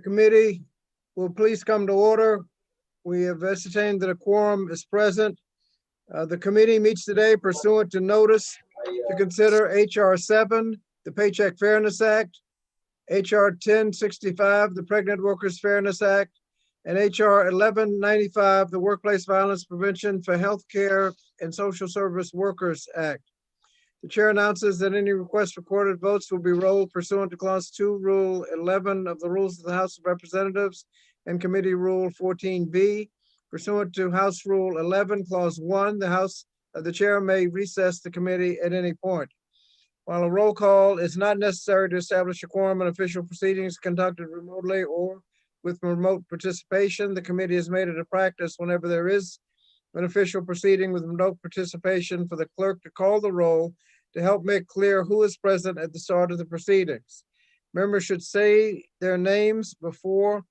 The committee will please come to order. We have ascertained that a quorum is present. The committee meets today pursuant to notice to consider H.R. 7, the Paycheck Fairness Act, H.R. 1065, the Pregnant Workers Fairness Act, and H.R. 1195, the Workplace Violence Prevention for Healthcare and Social Service Workers Act. The chair announces that any request for recorded votes will be rolled pursuant to Clause 2, Rule 11 of the Rules of the House of Representatives and Committee Rule 14B. Pursuant to House Rule 11, Clause 1, the chair may recess the committee at any point. While a roll call is not necessary to establish a quorum in official proceedings conducted remotely or with remote participation, the committee has made it a practice whenever there is an official proceeding with remote participation for the clerk to call the roll to help make clear who is present at the start of the proceedings. Members should say their names before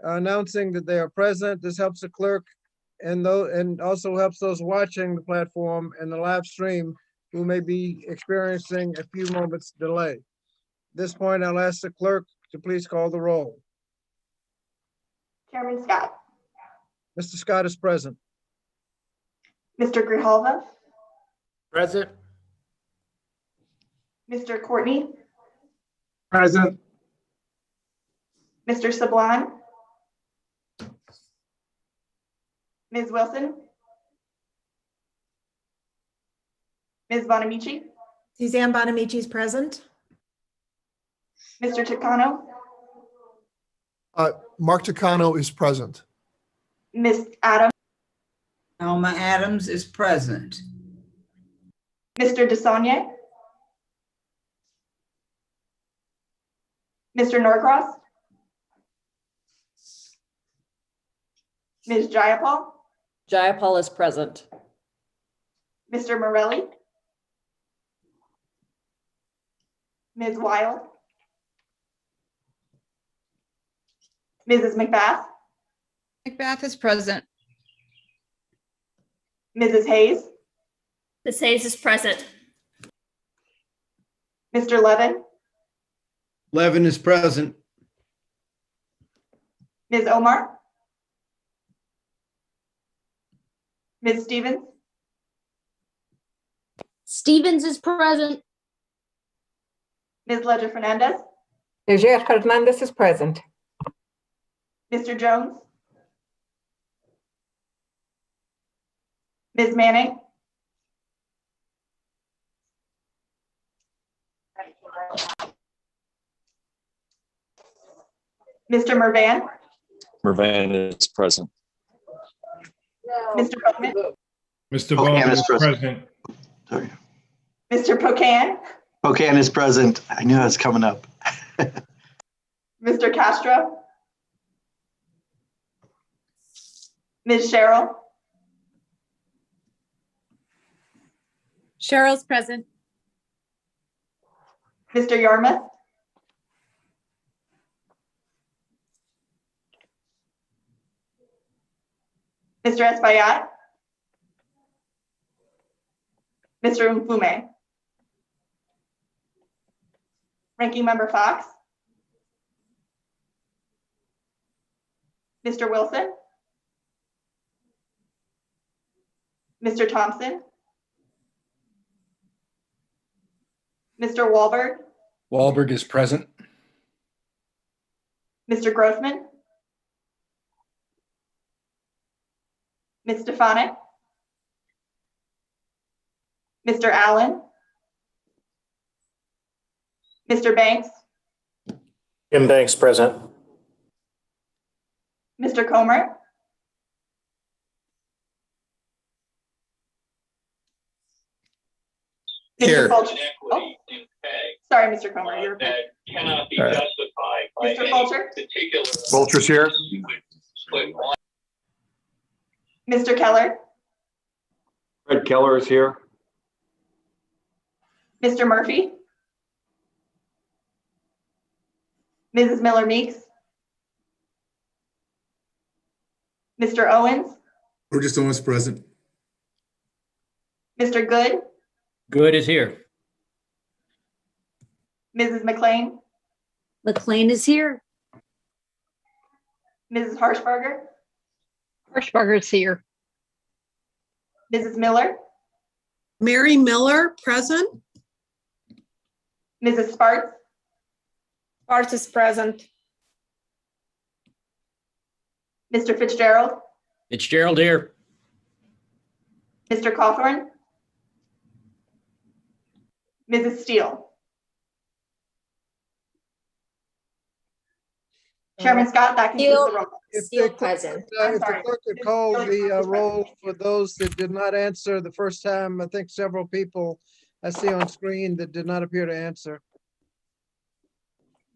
announcing that they are present. This helps the clerk and also helps those watching the platform and the live stream who may be experiencing a few moments delay. At this point, I'll ask the clerk to please call the roll. Chairman Scott. Mr. Scott is present. Mr. Grijalva. Present. Mr. Courtney. Present. Mr. Sablon. Ms. Wilson. Ms. Bonamici. Suzanne Bonamici is present. Mr. Takano. Mark Takano is present. Ms. Adams. Alma Adams is present. Mr. DeSaulnier. Mr. Norcross. Ms. Jayapal. Jayapal is present. Mr. Morelli. Ms. Wild. Mrs. McBath. McBath is present. Mrs. Hayes. Ms. Hayes is present. Mr. Levin. Levin is present. Ms. Omar. Ms. Stevens. Stevens is present. Ms. Ledger Fernandez. Leger Fernandez is present. Mr. Jones. Ms. Manning. Mr. Mervan. Mervan is present. Mr. Bowman. Mr. Bowman is present. Sorry. Mr. Pocan. Pocan is present. I knew it was coming up. Mr. Castro. Ms. Cheryl. Cheryl's present. Mr. Yarmouth. Mr. Espaillat. Mr. Mfume. Ranking Member Fox. Mr. Wilson. Mr. Thompson. Mr. Wahlberg. Wahlberg is present. Mr. Grossman. Ms. Stefanik. Mr. Allen. Mr. Banks. Jim Banks present. Mr. Comer. Here. Mr. Fulcher. Oh. Sorry, Mr. Comer. You're That cannot be All right. justified by Mr. any Fulcher. particular. Vulture's here. Mr. Keller. Fred Keller is here. Mr. Murphy. Mrs. Miller Meeks. Mr. Owens. Burgess Owens present. Mr. Good. Good is here. Mrs. McLean. McLean is here. Mrs. Harshbarger, Hirschberger is here. Mrs. Miller, Mary Miller, present. Mrs. Sparks, Sparks is present. Mr. Fitzgerald, Fitzgerald here. Mr. Cawthorn, Mrs. Steele. Chairman Scott, that concludes the roll call. If Still the- present. I'm If the sorry. clerk could call the roll for those that did not answer the first time, I think several people I see on screen that did not appear to answer.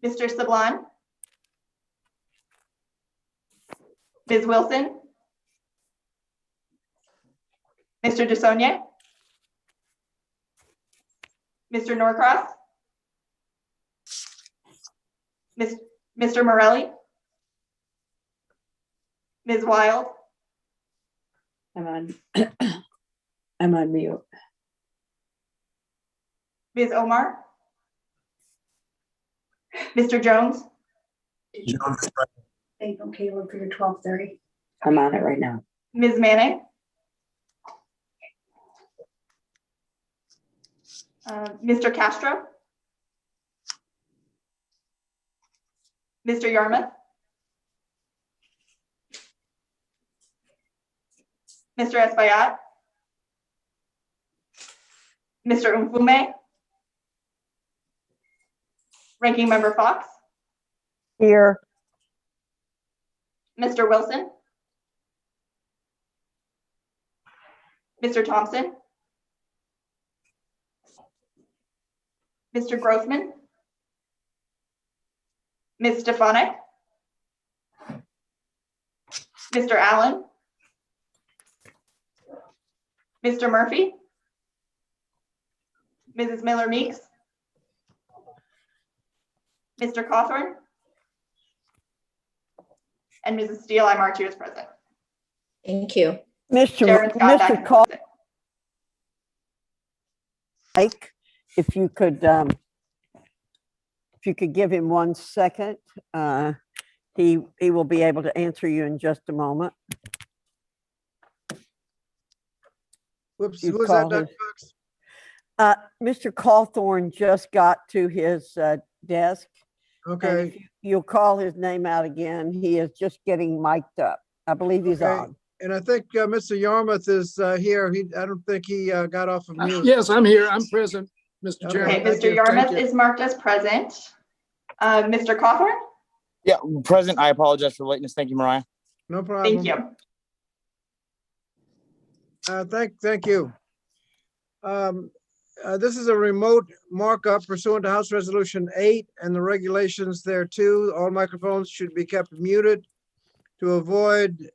Mr. Sablon, Ms. Wilson, Mr. DeSonia, Mr. Norcross, Mr. Morelli, Ms. Wild, I'm on, I'm on mute. Ms. Omar, Mr. Jones, Thank you, Caleb, for your 12:30. I'm on it right now. Ms. Manning, Mr. Castro, Mr. Yarmouth, Mr. Espaillat, Mr. Umfume, Ranking Member Fox, Here. Mr. Wilson, Mr. Thompson, Mr. Grossman, Ms. Stefanik, Mr. Allen, Mr. Murphy, Mrs. Miller Meeks, Mr. Cawthorn, and Mrs. Steele. I mark you as present. Thank you. Chairman Scott, that concludes it. Mike, if you could give him 1 second, he will be able to answer you in just a moment. Whoops, You who was that, call Dr. his- Fox? Mr. Cawthorn just got to his desk. And Okay, if you'll call his name out again, he is just getting mic'd up. I believe he's Okay. on. and I think Mr. Yarmouth is here. I don't think he got off of mute. Yes, I'm here. I'm present, Mr. Okay. Chairman. Okay, thank Mr. you. Yarmouth is marked as present. Mr. Cawthorn, Yeah, present. I apologize for lateness. Thank you, Mariah. No problem. thank you. Thank you. This is a remote markup pursuant to House Resolution 8 and the regulations there too. All microphones should be kept muted to avoid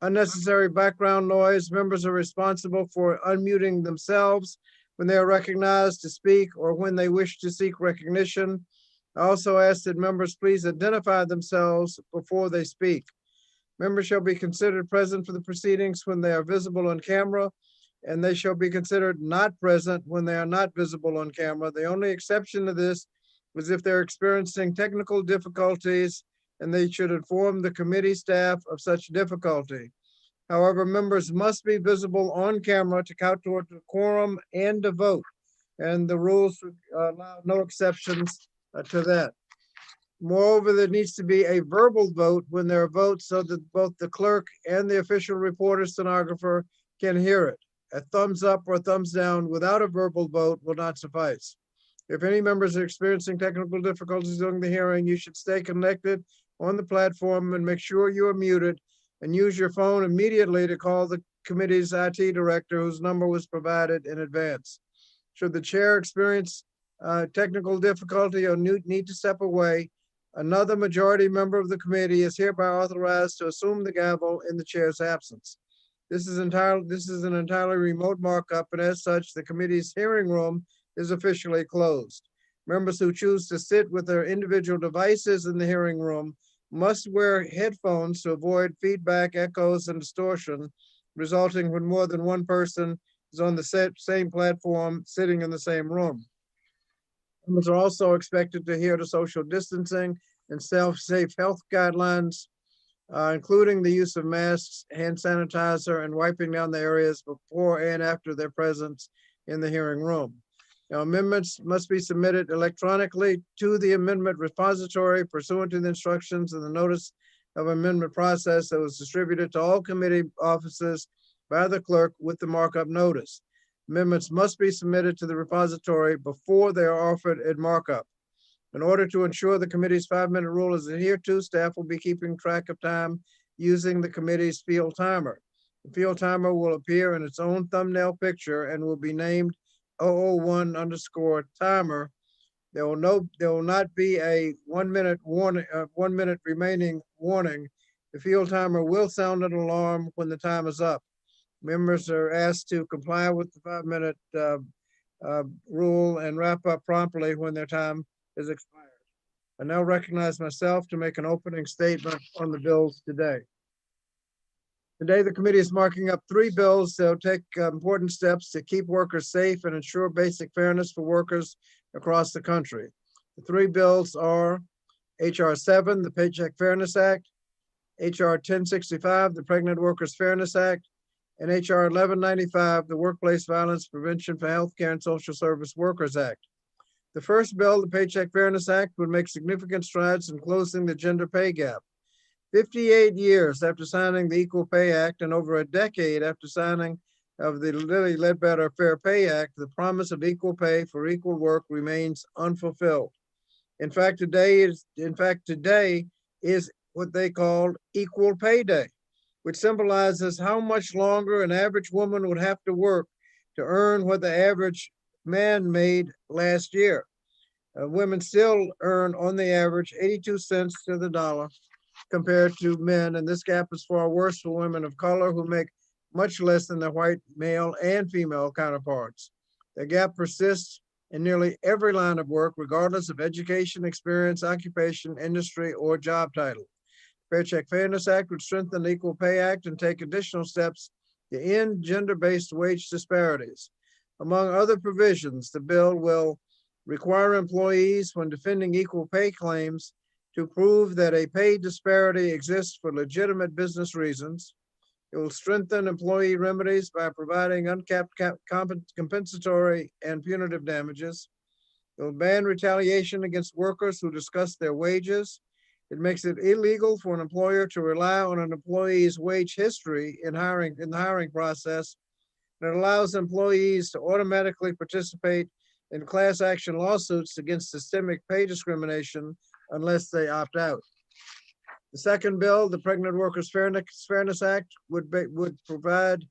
unnecessary background noise. Members are responsible for unmuting themselves when they are recognized to speak or when they wish to seek recognition. I also ask that members please identify themselves before they speak. Members shall be considered present for the proceedings when they are visible on camera, and they shall be considered not present when they are not visible on camera. The only exception to this is if they're experiencing technical difficulties, and they should inform the committee staff of such difficulty. However, members must be visible on camera to count toward the quorum and to vote, and the rules allow no exceptions to that. Moreover, there needs to be a verbal vote when there are votes so that both the clerk and the official reporter stenographer can hear it. A thumbs up or thumbs down without a verbal vote will not suffice. If any members are experiencing technical difficulties during the hearing, you should stay connected on the platform and make sure you are muted and use your phone immediately to call the committee's IT director whose number was provided in advance. Should the chair experience technical difficulty or need to step away, another majority member of the committee is hereby authorized to assume the gavel in the chair's absence. This is an entirely remote markup, and as such, the committee's hearing room is officially closed. Members who choose to sit with their individual devices in the hearing room must wear headphones to avoid feedback, echoes, and distortion, resulting when more than one person is on the same platform, sitting in the same room. Members are also expected to adhere to social distancing and safe health guidelines including the use of masks, hand sanitizer, and wiping down the areas before and after their presence in the hearing room. Now, amendments must be submitted electronically to the amendment repository pursuant to the instructions in the notice of amendment process that was distributed to all committee offices by the clerk with the markup notice. Amendments must be submitted to the repository before they are offered at markup. In order to ensure the committee's 5-minute rule is adhered to, staff will be keeping track of time using the committee's field timer. The field timer will appear in its own thumbnail picture and will be named 001_timer. There will not be a 1-minute warning, 1 minute remaining warning. The field timer will sound an alarm when the time is up. Members are asked to comply with the 5-minute rule and wrap up promptly when their time is expired. I now recognize myself to make an opening statement on the bills today. Today, the committee is marking up 3 bills that will take important steps to keep workers safe and ensure basic fairness for workers across the country. The 3 bills are H.R. 7, the Paycheck Fairness Act, H.R. 1065, the Pregnant Workers Fairness Act, and H.R. 1195, the Workplace Violence Prevention for Healthcare and Social Service Workers Act. The first bill, the Paycheck Fairness Act, would make significant strides in closing the gender pay gap. 58 years after signing the Equal Pay Act and over a decade after signing of the Lilly Ledbetter Fair Pay Act, the promise of equal pay for equal work remains unfulfilled. In fact, today is what they call Equal Pay Day, which symbolizes how much longer an average woman would have to work to earn what the average man made last year. Women still earn on the average 82 cents to the dollar compared to men, and this gap is far worse for women of color who make much less than their white male and female counterparts. The gap persists in nearly every line of work, regardless of education, experience, occupation, industry, or job title. The Paycheck Fairness Act would strengthen the Equal Pay Act and take additional steps to end gender-based wage disparities. Among other provisions, the bill will require employees, when defending equal pay claims, to prove that a pay disparity exists for legitimate business reasons. It will strengthen employee remedies by providing uncapped compensatory and punitive damages. It will ban retaliation against workers who discuss their wages. It makes it illegal for an employer to rely on an employee's wage history in the hiring process. And it allows employees to automatically participate in class action lawsuits against systemic pay discrimination unless they opt out. The second bill, the Pregnant Workers Fairness Act, would provide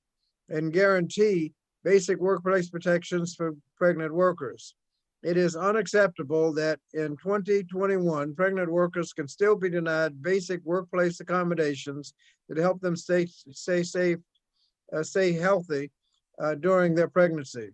and guarantee basic workplace protections for pregnant workers. It is unacceptable that in 2021, pregnant workers can still be denied basic workplace accommodations that help them stay safe, stay healthy during their pregnancy.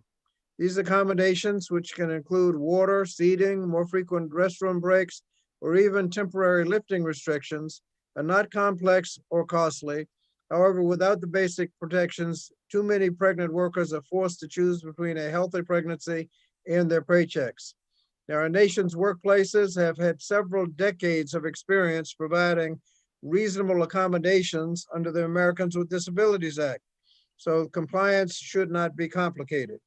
These accommodations, which can include water, seating, more frequent restroom breaks, or even temporary lifting restrictions, are not complex or costly. However, without the basic protections, too many pregnant workers are forced to choose between a healthy pregnancy and their paychecks. Now, our nation's workplaces have had several decades of experience providing reasonable accommodations under the Americans with Disabilities Act, so compliance should not be complicated.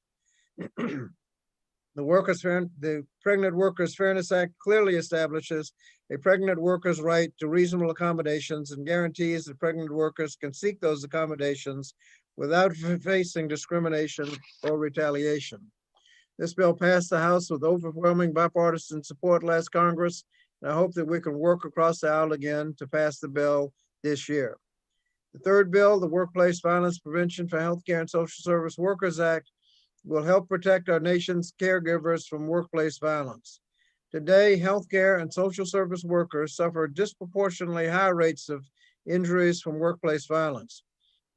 The Pregnant Workers Fairness Act clearly establishes a pregnant worker's right to reasonable accommodations and guarantees that pregnant workers can seek those accommodations without facing discrimination or retaliation. This bill passed the House with overwhelming bipartisan support last Congress, and I hope that we can work across the aisle again to pass the bill this year. The third bill, the Workplace Violence Prevention for Healthcare and Social Service Workers Act, will help protect our nation's caregivers from workplace violence. Today, healthcare and social service workers suffer disproportionately high rates of injuries from workplace violence.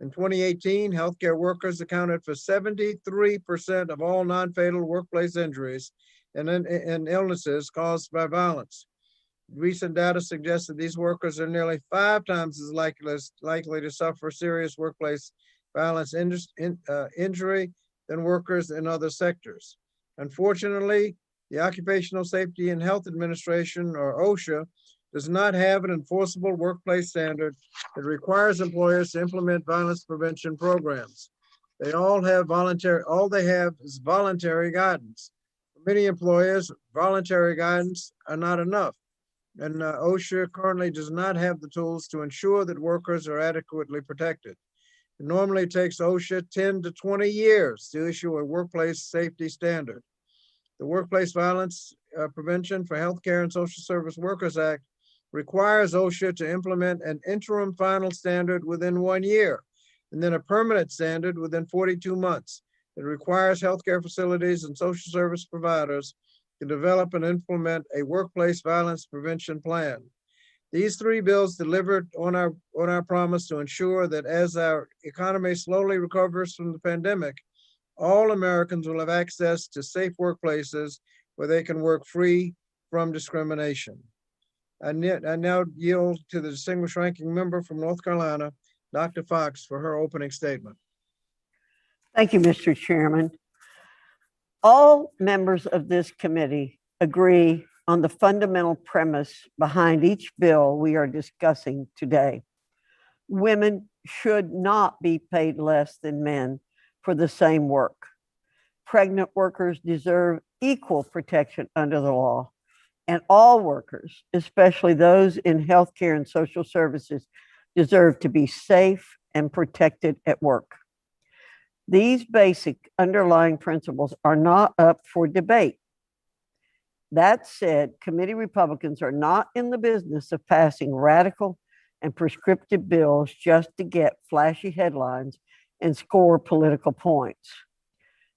In 2018, healthcare workers accounted for 73% of all non-fatal workplace injuries and illnesses caused by violence. Recent data suggests that these workers are nearly 5 times as likely to suffer serious workplace violence injury than workers in other sectors. Unfortunately, the Occupational Safety and Health Administration, or OSHA, does not have an enforceable workplace standard that requires employers to implement violence prevention programs. They all have all they have is voluntary guidance. For many employers, voluntary guidance are not enough. And OSHA currently does not have the tools to ensure that workers are adequately protected. It normally takes OSHA 10 to 20 years to issue a workplace safety standard. The Workplace Violence Prevention for Healthcare and Social Service Workers Act requires OSHA to implement an interim final standard within 1 year, and then a permanent standard within 42 months. It requires healthcare facilities and social service providers to develop and implement a workplace violence prevention plan. These three bills delivered on our promise to ensure that as our economy slowly recovers from the pandemic, all Americans will have access to safe workplaces where they can work free from discrimination. I now yield to the distinguished ranking member from North Carolina, Dr. Fox, for her opening statement. Thank you, Mr. Chairman. All members of this committee agree on the fundamental premise behind each bill we are discussing today. Women should not be paid less than men for the same work. Pregnant workers deserve equal protection under the law, and all workers, especially those in healthcare and social services, deserve to be safe and protected at work. These basic underlying principles are not up for debate. That said, committee Republicans are not in the business of passing radical and prescriptive bills just to get flashy headlines and score political points.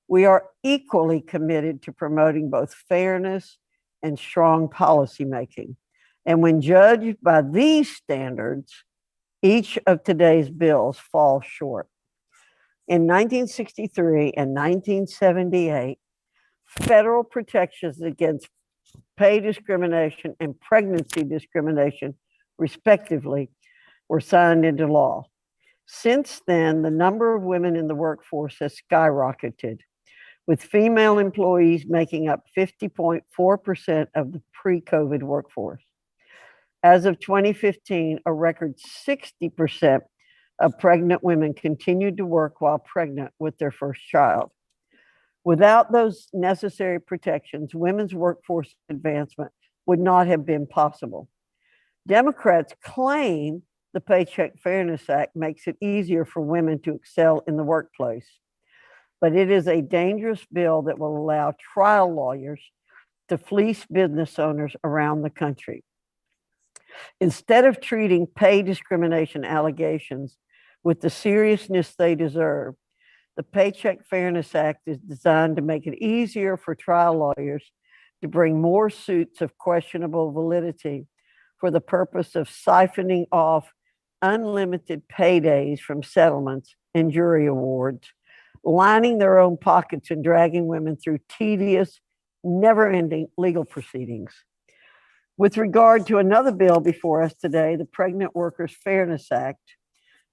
We are equally committed to promoting both fairness and strong policymaking. And when judged by these standards, each of today's bills falls short. In 1963 and 1978, federal protections against pay discrimination and pregnancy discrimination, respectively, were signed into law. Since then, the number of women in the workforce has skyrocketed, with female employees making up 50.4% of the pre-COVID workforce. As of 2015, a record 60% of pregnant women continued to work while pregnant with their first child. Without those necessary protections, women's workforce advancement would not have been possible. Democrats claim the Paycheck Fairness Act makes it easier for women to excel in the workplace, but it is a dangerous bill that will allow trial lawyers to fleece business owners around the country. Instead of treating pay discrimination allegations with the seriousness they deserve, the Paycheck Fairness Act is designed to make it easier for trial lawyers to bring more suits of questionable validity for the purpose of siphoning off unlimited paydays from settlements and jury awards, lining their own pockets and dragging women through tedious, never-ending legal proceedings. With regard to another bill before us today, the Pregnant Workers Fairness Act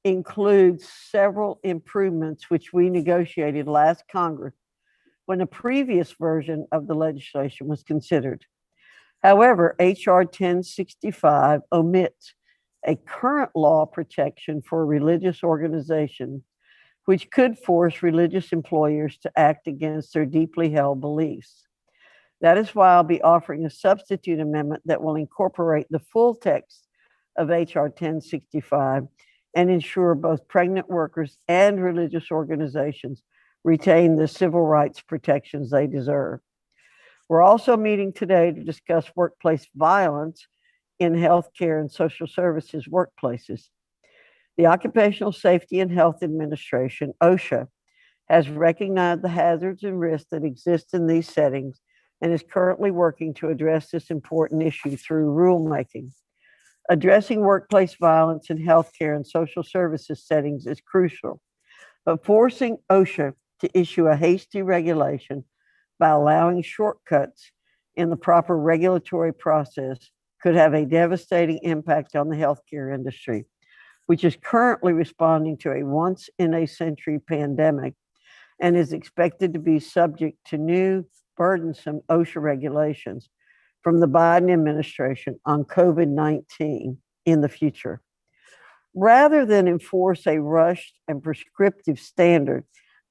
includes several improvements which we negotiated last Congress when a previous version of the legislation was considered. However, H.R. 1065 omits a current law protection for religious organizations, which could force religious employers to act against their deeply held beliefs. That is why I'll be offering a substitute amendment that will incorporate the full text of H.R. 1065 and ensure both pregnant workers and religious organizations retain the civil rights protections they deserve. We're also meeting today to discuss workplace violence in healthcare and social services workplaces. The Occupational Safety and Health Administration, OSHA, has recognized the hazards and risks that exist in these settings and is currently working to address this important issue through rulemaking. Addressing workplace violence in healthcare and social services settings is crucial, but forcing OSHA to issue a hasty regulation by allowing shortcuts in the proper regulatory process could have a devastating impact on the healthcare industry, which is currently responding to a once-in-a-century pandemic and is expected to be subject to new burdensome OSHA regulations, from the Biden administration on COVID-19 in the future. Rather than enforce a rushed and prescriptive standard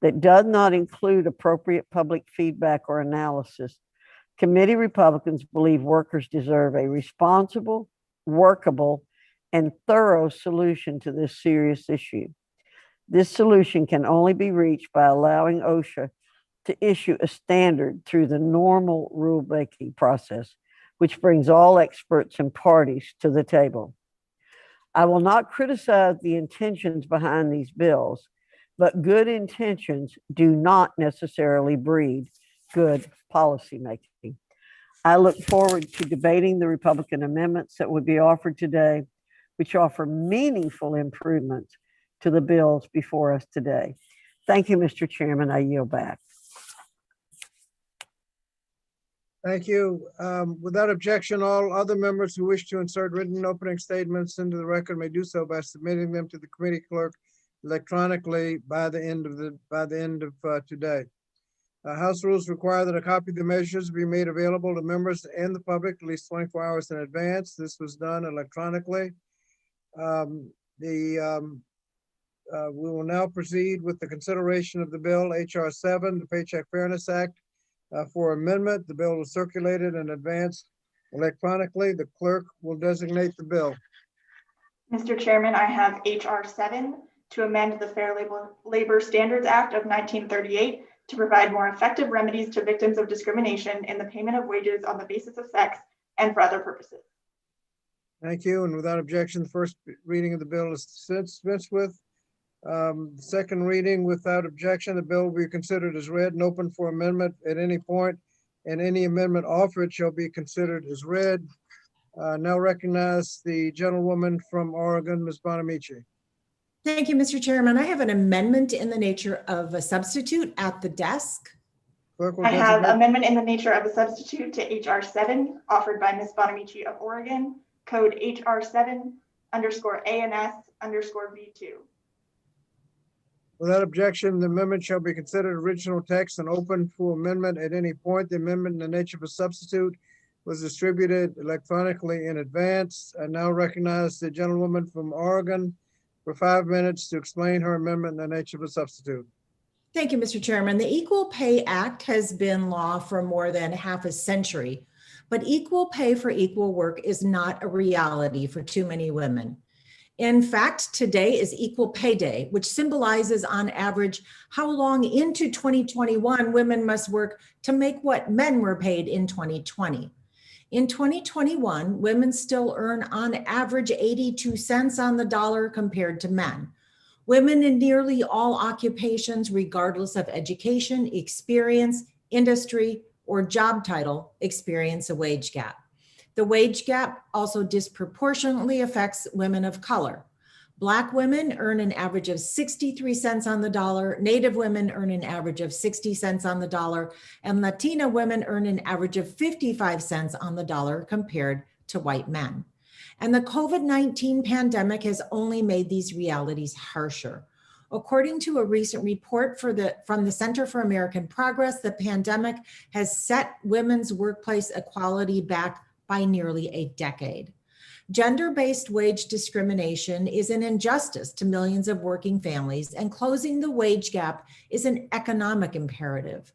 that does not include appropriate public feedback or analysis, committee Republicans believe workers deserve a responsible, workable, and thorough solution to this serious issue. This solution can only be reached by allowing OSHA to issue a standard through the normal rulemaking process, which brings all experts and parties to the table. I will not criticize the intentions behind these bills, but good intentions do not necessarily breed good policymaking. I look forward to debating the Republican amendments that would be offered today, which offer meaningful improvements to the bills before us today. Thank you, Mr. Chairman. I yield back. Thank you. Without objection, all other members who wish to insert written opening statements into the record may do so by submitting them to the committee clerk electronically by the end of today. House rules require that a copy of the measures be made available to members and the public at least 24 hours in advance. This was done electronically. We will now proceed with the consideration of the bill H.R. 7, the Paycheck Fairness Act, for amendment. The bill was circulated and advanced electronically. The clerk will designate the bill. Mr. Chairman, I have H.R. 7 to amend the Fair Labor Standards Act of 1938 to provide more effective remedies to victims of discrimination in the payment of wages on the basis of sex and for other purposes. Thank you. And without objection, the first reading of the bill is dispensed with. Second reading without objection, the bill will be considered as read and open for amendment at any point, and any amendment offered shall be considered as read. Now recognize the gentlewoman from Oregon, Ms. Bonamici. Thank you, Mr. Chairman. I have an amendment in the nature of a substitute at the desk. I have amendment in the nature of a substitute to H.R. 7 offered by Ms. Bonamici of Oregon, code H.R. 7_ANS_V2. Without objection, the amendment shall be considered original text and open for amendment at any point. The amendment in the nature of a substitute was distributed electronically in advance. I now recognize the gentlewoman from Oregon for 5 minutes to explain her amendment in the nature of a substitute. Thank you, Mr. Chairman. The Equal Pay Act has been law for more than half a century, but equal pay for equal work is not a reality for too many women. In fact, today is Equal Pay Day, which symbolizes on average how long into 2021 women must work to make what men were paid in 2020. In 2021, women still earn on average 82 cents on the dollar compared to men. Women in nearly all occupations, regardless of education, experience, industry, or job title, experience a wage gap. The wage gap also disproportionately affects women of color. Black women earn an average of 63 cents on the dollar, Native women earn an average of 60 cents on the dollar, and Latina women earn an average of 55 cents on the dollar compared to white men. And the COVID-19 pandemic has only made these realities harsher. According to a recent report from the Center for American Progress, the pandemic has set women's workplace equality back by nearly a decade. Gender-based wage discrimination is an injustice to millions of working families, and closing the wage gap is an economic imperative.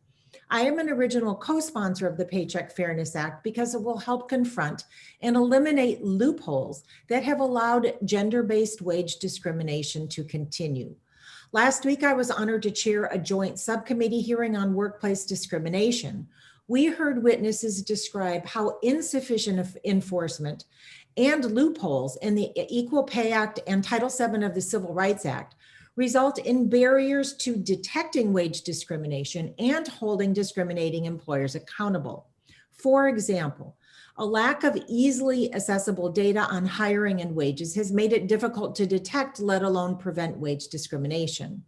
I am an original co-sponsor of the Paycheck Fairness Act because it will help confront and eliminate loopholes that have allowed gender-based wage discrimination to continue. Last week, I was honored to chair a joint subcommittee hearing on workplace discrimination. We heard witnesses describe how insufficient enforcement and loopholes in the Equal Pay Act and Title VII of the Civil Rights Act result in barriers to detecting wage discrimination and holding discriminating employers accountable. For example, a lack of easily accessible data on hiring and wages has made it difficult to detect, let alone prevent, wage discrimination.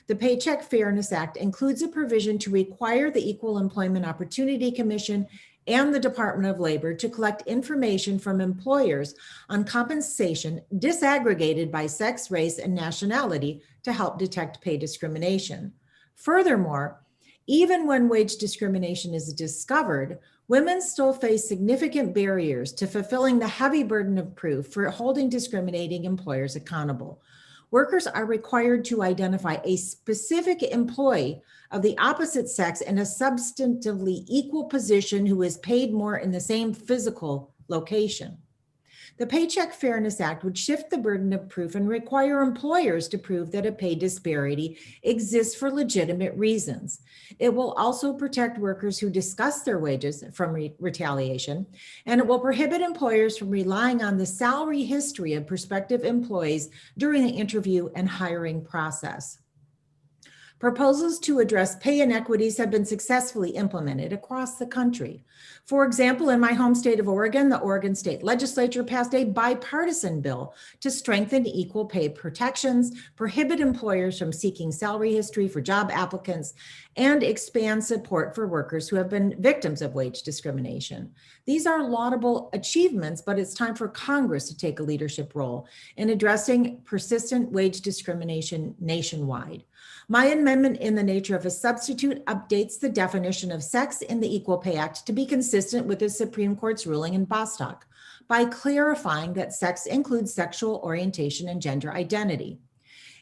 The Paycheck Fairness Act includes a provision to require the Equal Employment Opportunity Commission and the Department of Labor to collect information from employers on compensation disaggregated by sex, race, and nationality to help detect pay discrimination. Furthermore, even when wage discrimination is discovered, Women still face significant barriers to fulfilling the heavy burden of proof for holding discriminating employers accountable. Workers are required to identify a specific employee of the opposite sex in a substantively equal position who is paid more in the same physical location. The Paycheck Fairness Act would shift the burden of proof and require employers to prove that a pay disparity exists for legitimate reasons. It will also protect workers who discuss their wages from retaliation, and it will prohibit employers from relying on the salary history of prospective employees during the interview and hiring process. Proposals to address pay inequities have been successfully implemented across the country. For example, in my home state of Oregon, the Oregon State Legislature passed a bipartisan bill to strengthen equal pay protections, prohibit employers from seeking salary history for job applicants, and expand support for workers who have been victims of wage discrimination. These are laudable achievements, but it's time for Congress to take a leadership role in addressing persistent wage discrimination nationwide. My amendment in the nature of a substitute updates the definition of sex in the Equal Pay Act to be consistent with the Supreme Court's ruling in Bostock by clarifying that sex includes sexual orientation and gender identity.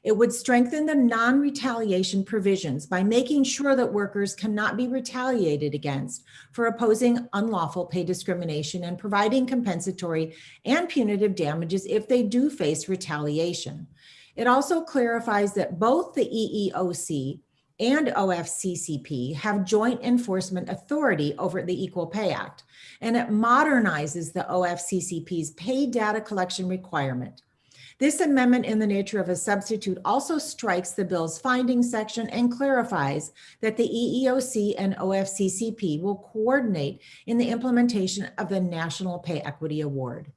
It would strengthen the non-retaliation provisions by making sure that workers cannot be retaliated against for opposing unlawful pay discrimination and providing compensatory and punitive damages if they do face retaliation. It also clarifies that both the EEOC and OFCCP have joint enforcement authority over the Equal Pay Act, and it modernizes the OFCCP's pay data collection requirement. This amendment in the nature of a substitute also strikes the bill's findings section and clarifies that the EEOC and OFCCP will coordinate in the implementation of the National Pay Equity Award.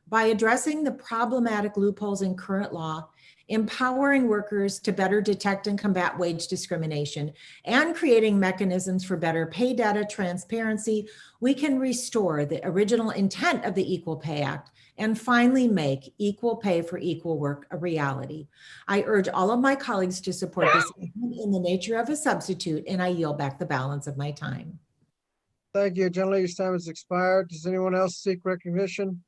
By addressing the problematic loopholes in current law, empowering workers to better detect and combat wage discrimination, and creating mechanisms for better pay data transparency, we can restore the original intent of the Equal Pay Act and finally make equal pay for equal work a reality. I urge all of my colleagues to support this in the nature of a substitute, and I yield back the balance of my time. Thank you. Gentlelady's time has expired. Does anyone else seek recognition?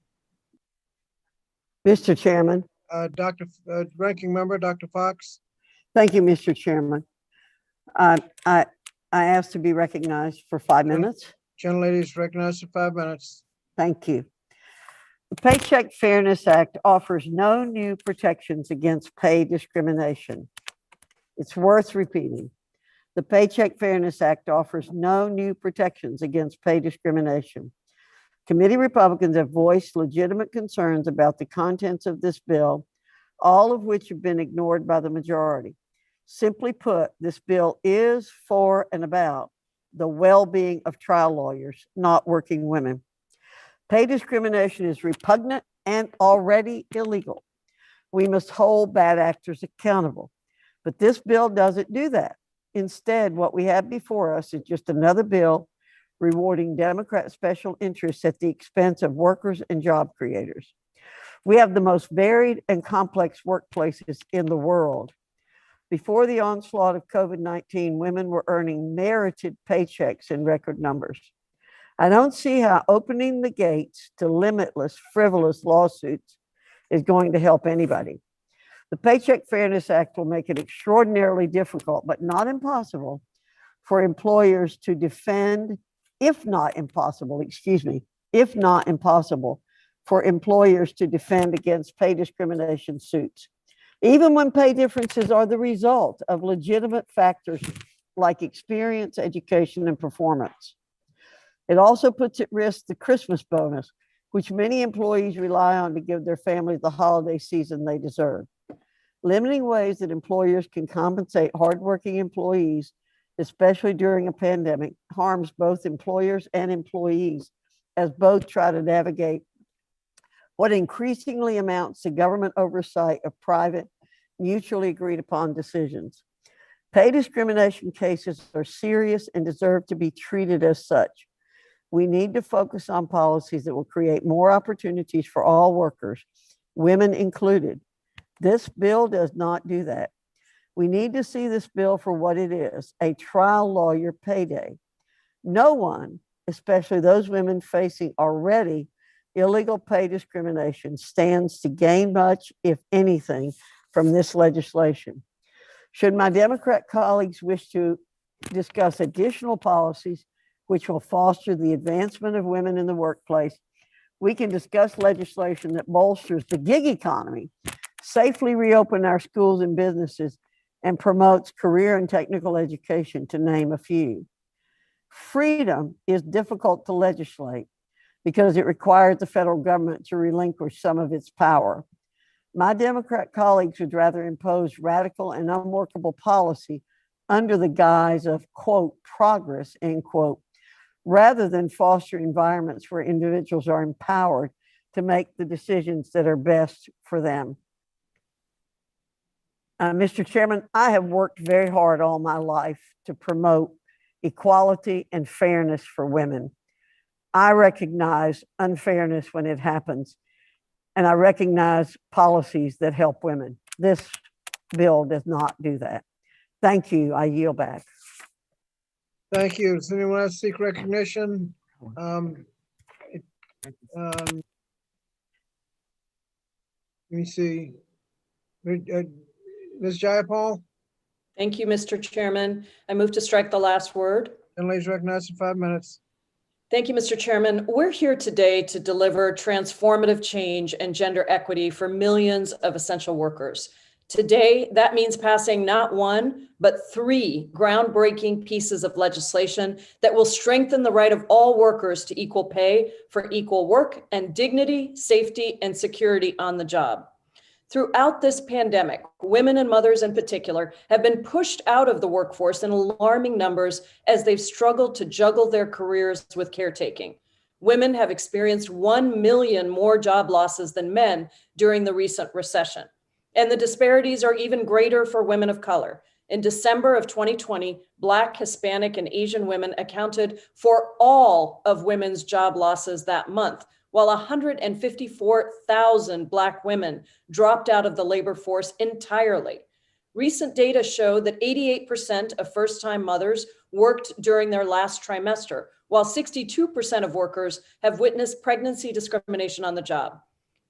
Mr. Chairman. Ranking Member, Dr. Fox. Thank you, Mr. Chairman. I ask to be recognized for 5 minutes. Gentlelady is recognized for 5 minutes. Thank you. The Paycheck Fairness Act offers no new protections against pay discrimination. It's worth repeating. The Paycheck Fairness Act offers no new protections against pay discrimination. Committee Republicans have voiced legitimate concerns about the contents of this bill, all of which have been ignored by the majority. Simply put, this bill is for and about the well-being of trial lawyers, not working women. Pay discrimination is repugnant and already illegal. We must hold bad actors accountable. But this bill doesn't do that. Instead, what we have before us is just another bill rewarding Democrat special interests at the expense of workers and job creators. We have the most varied and complex workplaces in the world. Before the onslaught of COVID-19, women were earning merited paychecks in record numbers. I don't see how opening the gates to limitless, frivolous lawsuits is going to help anybody. The Paycheck Fairness Act will make it extraordinarily difficult, but not impossible, for employers to defend, if not impossible, for employers to defend against pay discrimination suits, even when pay differences are the result of legitimate factors like experience, education, and performance. It also puts at risk the Christmas bonus, which many employees rely on to give their families the holiday season they deserve. Limiting ways that employers can compensate hardworking employees, especially during a pandemic, harms both employers and employees as both try to navigate what increasingly amounts to government oversight of private, mutually agreed upon decisions. Pay discrimination cases are serious and deserve to be treated as such. We need to focus on policies that will create more opportunities for all workers, women included. This bill does not do that. We need to see this bill for what it is, a trial lawyer payday. No one, especially those women facing already illegal pay discrimination, stands to gain much, if anything, from this legislation. Should my Democrat colleagues wish to discuss additional policies which will foster the advancement of women in the workplace, we can discuss legislation that bolsters the gig economy, safely reopen our schools and businesses, and promotes career and technical education, to name a few. Freedom is difficult to legislate because it requires the federal government to relinquish some of its power. My Democrat colleagues would rather impose radical and unworkable policy under the guise of, quote, progress, end quote, rather than foster environments where individuals are empowered to make the decisions that are best for them. Mr. Chairman, I have worked very hard all my life to promote equality and fairness for women. I recognize unfairness when it happens, and I recognize policies that help women. This bill does not do that. Thank you. I yield back. Thank you. Does anyone else seek recognition? Let me see. Ms. Jayapal, Thank you, Mr. Chairman. I move to strike the last word. and ladies recognized for 5 minutes. Thank you, Mr. Chairman. We're here today to deliver transformative change and gender equity for millions of essential workers. Today, that means passing not one, but 3 groundbreaking pieces of legislation that will strengthen the right of all workers to equal pay for equal work and dignity, safety, and security on the job. Throughout this pandemic, women and mothers in particular have been pushed out of the workforce in alarming numbers as they've struggled to juggle their careers with caretaking. Women have experienced 1 million more job losses than men during the recent recession. And the disparities are even greater for women of color. In December of 2020, Black, Hispanic, and Asian women accounted for all of women's job losses that month, while 154,000 Black women dropped out of the labor force entirely. Recent data show that 88% of first-time mothers worked during their last trimester, while 62% of workers have witnessed pregnancy discrimination on the job.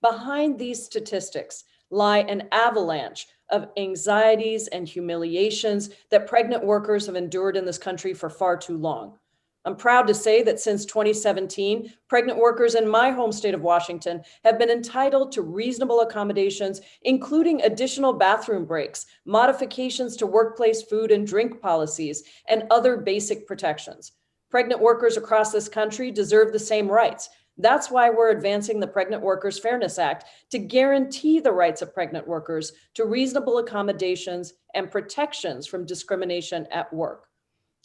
Behind these statistics lie an avalanche of anxieties and humiliations that pregnant workers have endured in this country for far too long. I'm proud to say that since 2017, pregnant workers in my home state of Washington have been entitled to reasonable accommodations, including additional bathroom breaks, modifications to workplace food and drink policies, and other basic protections. Pregnant workers across this country deserve the same rights. That's why we're advancing the Pregnant Workers Fairness Act to guarantee the rights of pregnant workers to reasonable accommodations and protections from discrimination at work.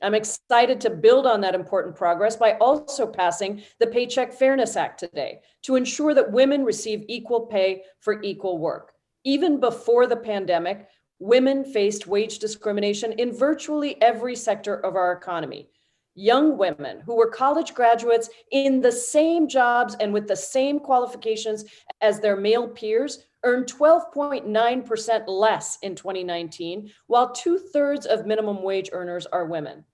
I'm excited to build on that important progress by also passing the Paycheck Fairness Act today to ensure that women receive equal pay for equal work. Even before the pandemic, women faced wage discrimination in virtually every sector of our economy. Young women who were college graduates in the same jobs and with the same qualifications as their male peers earned 12.9% less in 2019, while 2/3 of minimum wage earners are women.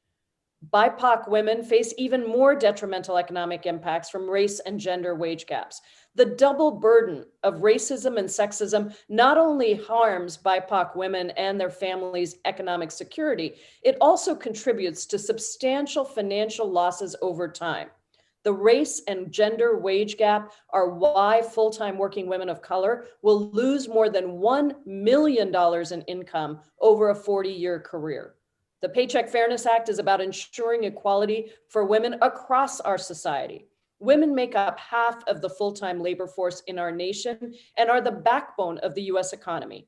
BIPOC women face even more detrimental economic impacts from race and gender wage gaps. The double burden of racism and sexism not only harms BIPOC women and their families' economic security, it also contributes to substantial financial losses over time. The race and gender wage gap are why full-time working women of color will lose more than $1 million in income over a 40-year career. The Paycheck Fairness Act is about ensuring equality for women across our society. Women make up half of the full-time labor force in our nation and are the backbone of the US economy.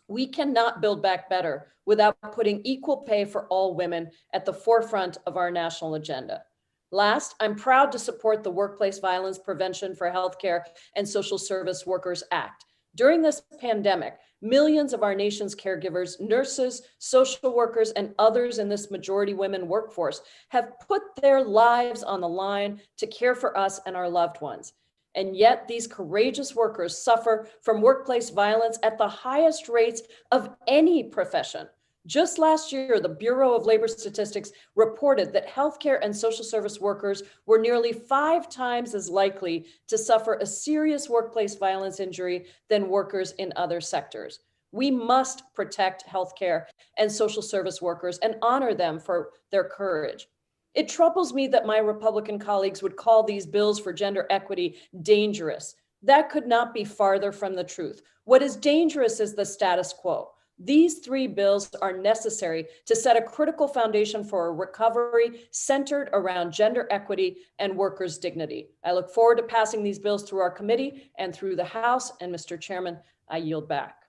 We cannot build back better without putting equal pay for all women at the forefront of our national agenda. Last, I'm proud to support the Workplace Violence Prevention for Healthcare and Social Service Workers Act. During this pandemic, millions of our nation's caregivers, nurses, social workers, and others in this majority women workforce have put their lives on the line to care for us and our loved ones. And yet these courageous workers suffer from workplace violence at the highest rates of any profession. Just last year, the Bureau of Labor Statistics reported that healthcare and social service workers were nearly 5 times as likely to suffer a serious workplace violence injury than workers in other sectors. We must protect healthcare and social service workers and honor them for their courage. It troubles me that my Republican colleagues would call these bills for gender equity dangerous. That could not be farther from the truth. What is dangerous is the status quo. These 3 bills are necessary to set a critical foundation for a recovery centered around gender equity and workers' dignity. I look forward to passing these bills through our committee and through the House. And Mr. Chairman, I yield back.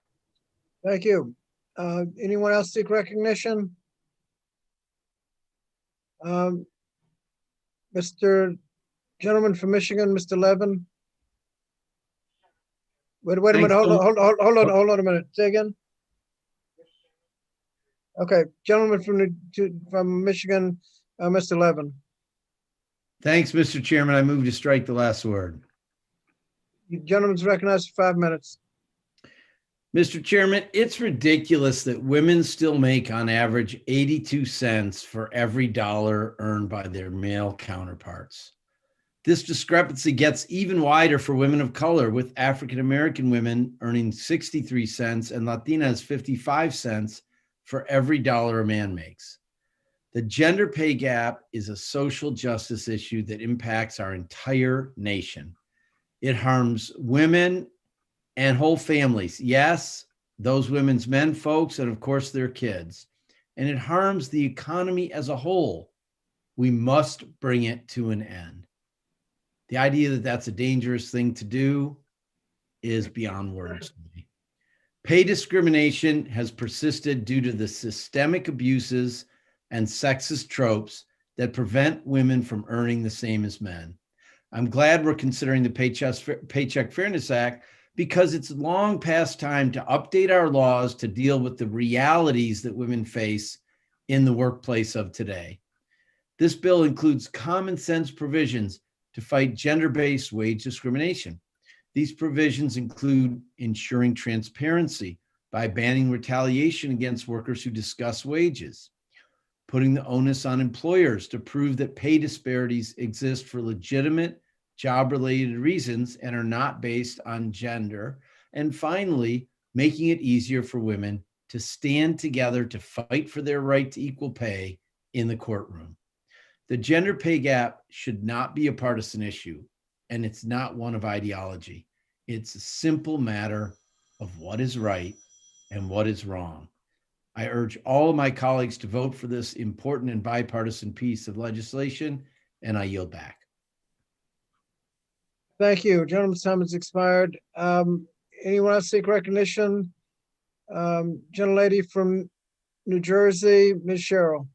Thank you. Anyone else seek recognition? Mr. Gentleman from Michigan, Mr. Levin. Wait a minute, hold on a minute. Say again. Okay, gentleman from Michigan, Mr. Levin. Thanks, Mr. Chairman. I move to strike the last word. You gentleman's recognized for 5 minutes. Mr. Chairman, it's ridiculous that women still make on average 82 cents for every dollar earned by their male counterparts. This discrepancy gets even wider for women of color, with African-American women earning 63 cents and Latinas 55 cents for every dollar a man makes. The gender pay gap is a social justice issue that impacts our entire nation. It harms women and whole families. Yes, those women's men folks, and of course their kids. And it harms the economy as a whole. We must bring it to an end. The idea that that's a dangerous thing to do is beyond words to me. Pay discrimination has persisted due to the systemic abuses and sexist tropes that prevent women from earning the same as men. I'm glad we're considering the Paycheck Fairness Act, because it's long past time to update our laws to deal with the realities that women face in the workplace of today. This bill includes common sense provisions to fight gender-based wage discrimination. These provisions include ensuring transparency by banning retaliation against workers who discuss wages, putting the onus on employers to prove that pay disparities exist for legitimate job-related reasons and are not based on gender. And finally, making it easier for women to stand together to fight for their right to equal pay in the courtroom. The gender pay gap should not be a partisan issue, and it's not one of ideology. It's a simple matter of what is right and what is wrong. I urge all of my colleagues to vote for this important and bipartisan piece of legislation, and I yield back. Thank you. Gentleman's time has expired. Anyone else seek recognition? Gentlelady from New Jersey, Ms. Sherrill.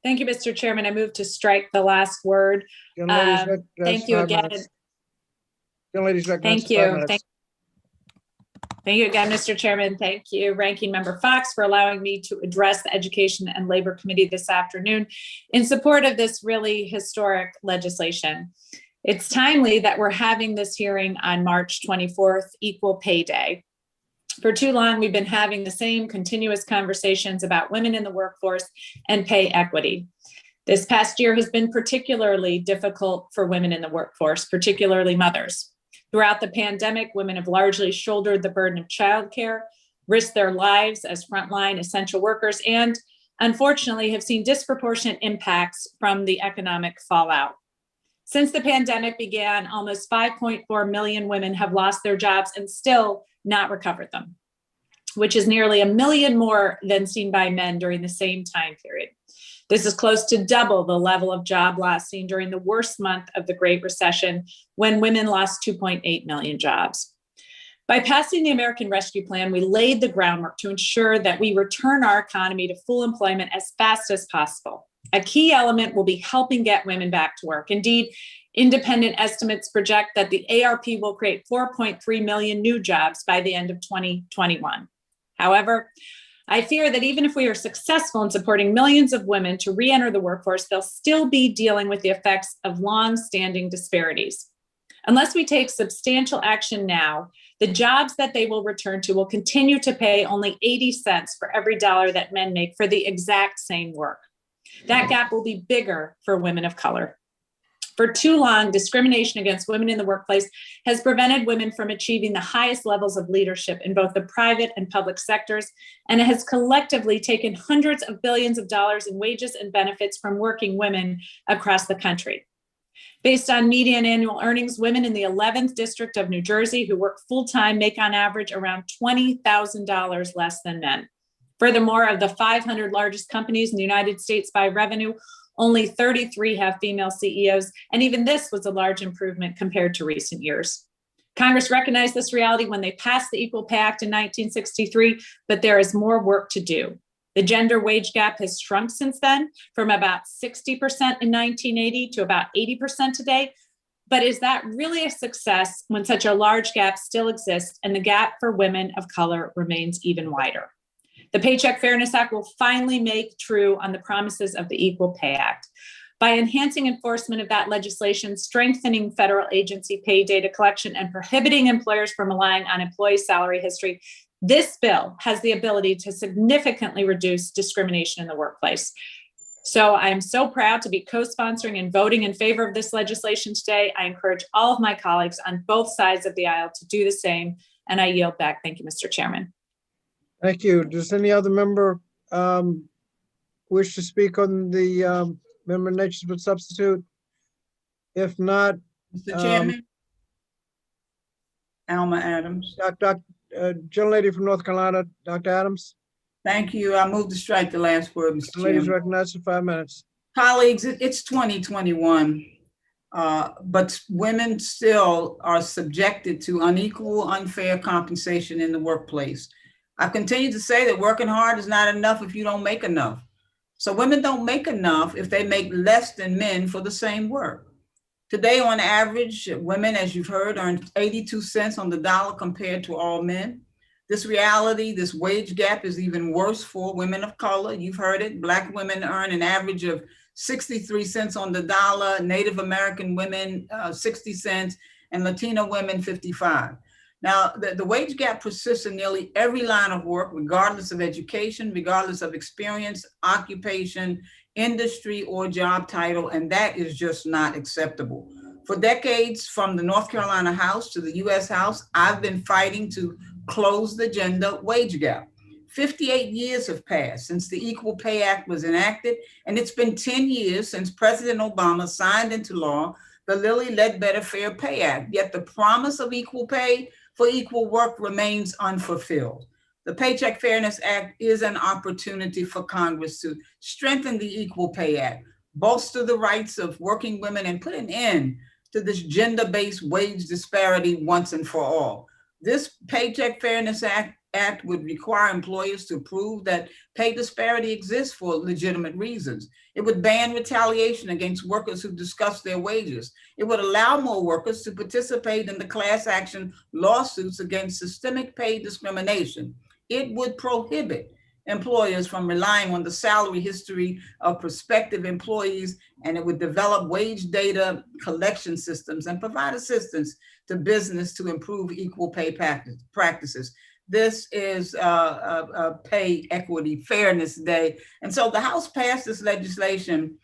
Thank you, Mr. Chairman. I move to strike the last word. Thank you again. Gentlelady's recognized. Thank you. Thank you again, Mr. Chairman. Thank you, Ranking Member Fox, for allowing me to address the Education and Labor Committee this afternoon in support of this really historic legislation. It's timely that we're having this hearing on March 24th, Equal Pay Day. For too long, we've been having the same continuous conversations about women in the workforce and pay equity. This past year has been particularly difficult for women in the workforce, particularly mothers. Throughout the pandemic, women have largely shouldered the burden of childcare, risked their lives as frontline essential workers, and unfortunately have seen disproportionate impacts from the economic fallout. Since the pandemic began, almost 5.4 million women have lost their jobs and still not recovered them, which is nearly 1 million more than seen by men during the same time period. This is close to double the level of job loss seen during the worst month of the Great Recession, when women lost 2.8 million jobs. By passing the American Rescue Plan, we laid the groundwork to ensure that we return our economy to full employment as fast as possible. A key element will be helping get women back to work. Indeed, independent estimates project that the ARP will create 4.3 million new jobs by the end of 2021. However, I fear that even if we are successful in supporting millions of women to re-enter the workforce, they'll still be dealing with the effects of long-standing disparities. Unless we take substantial action now, the jobs that they will return to will continue to pay only 80 cents for every dollar that men make for the exact same work. That gap will be bigger for women of color. For too long, discrimination against women in the workplace has prevented women from achieving the highest levels of leadership in both the private and public sectors, and it has collectively taken hundreds of billions of dollars in wages and benefits from working women across the country. Based on median annual earnings, women in the 11th District of New Jersey who work full-time make on average around $20,000 less than men. Furthermore, of the 500 largest companies in the United States by revenue, only 33 have female CEOs, and even this was a large improvement compared to recent years. Congress recognized this reality when they passed the Equal Pay Act in 1963, but there is more work to do. The gender wage gap has shrunk since then from about 60% in 1980 to about 80% today. But is that really a success when such a large gap still exists and the gap for women of color remains even wider? The Paycheck Fairness Act will finally make true on the promises of the Equal Pay Act. By enhancing enforcement of that legislation, strengthening federal agency pay data collection, and prohibiting employers from relying on employee salary history, this bill has the ability to significantly reduce discrimination in the workplace. So I am so proud to be co-sponsoring and voting in favor of this legislation today. I encourage all of my colleagues on both sides of the aisle to do the same, and I yield back. Thank you, Mr. Chairman. Thank you. Does any other member wish to speak on the member nations with substitute? If not, Mr. Chairman? Alma Adams. Gentlelady from North Carolina, Dr. Adams. Thank you. I move to strike the last word, Mr. Ladies Chairman. recognized for 5 minutes. Colleagues, it's 2021, but women still are subjected to unequal, unfair compensation in the workplace. I continue to say that working hard is not enough if you don't make enough. So women don't make enough if they make less than men for the same work. Today, on average, women, as you've heard, earn 82 cents on the dollar compared to all men. This reality, this wage gap is even worse for women of color. You've heard it. Black women earn an average of 63 cents on the dollar, Native American women 60 cents, and Latino women 55. Now, the wage gap persists in nearly every line of work, regardless of education, regardless of experience, occupation, industry, or job title, and that is just not acceptable. For decades, from the North Carolina House to the US House, I've been fighting to close the gender wage gap. 58 years have passed since the Equal Pay Act was enacted, and it's been 10 years since President Obama signed into law the Lilly Ledbetter Fair Pay Act, yet the promise of equal pay for equal work remains unfulfilled. The Paycheck Fairness Act is an opportunity for Congress to strengthen the Equal Pay Act, bolster the rights of working women, and put an end to this gender-based wage disparity once and for all. This Paycheck Fairness Act would require employers to prove that pay disparity exists for legitimate reasons. It would ban retaliation against workers who discuss their wages. It would allow more workers to participate in the class action lawsuits against systemic pay discrimination. It would prohibit employers from relying on the salary history of prospective employees, and it would develop wage data collection systems and provide assistance to business to improve equal pay practices. This is a Pay Equity Fairness Day. And so the House passed this legislation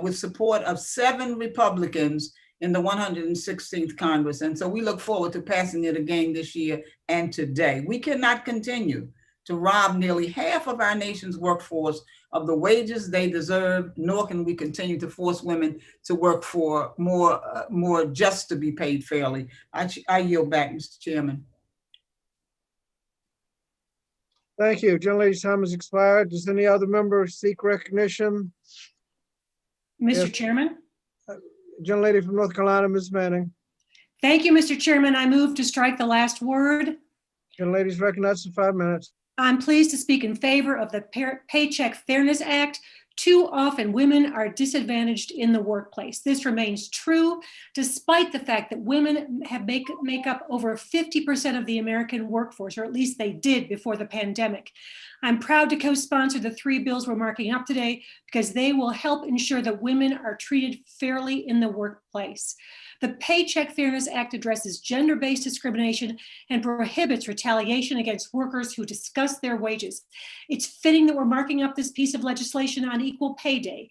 with support of 7 Republicans in the 116th Congress. And so we look forward to passing it again this year and today. We cannot continue to rob nearly half of our nation's workforce of the wages they deserve, nor can we continue to force women to work for more just to be paid fairly. I yield back, Mr. Chairman. Thank you. Gentlelady's time has expired. Does any other member seek recognition? Mr. Chairman? Gentlelady from North Carolina, Ms. Manning. Thank you, Mr. Chairman. I move to strike the last word. Gentlelady's recognized for 5 minutes. I'm pleased to speak in favor of the Paycheck Fairness Act. Too often, women are disadvantaged in the workplace. This remains true despite the fact that women make up over 50% of the American workforce, or at least they did before the pandemic. I'm proud to co-sponsor the 3 bills we're marking up today because they will help ensure that women are treated fairly in the workplace. The Paycheck Fairness Act addresses gender-based discrimination and prohibits retaliation against workers who discuss their wages. It's fitting that we're marking up this piece of legislation on Equal Pay Day,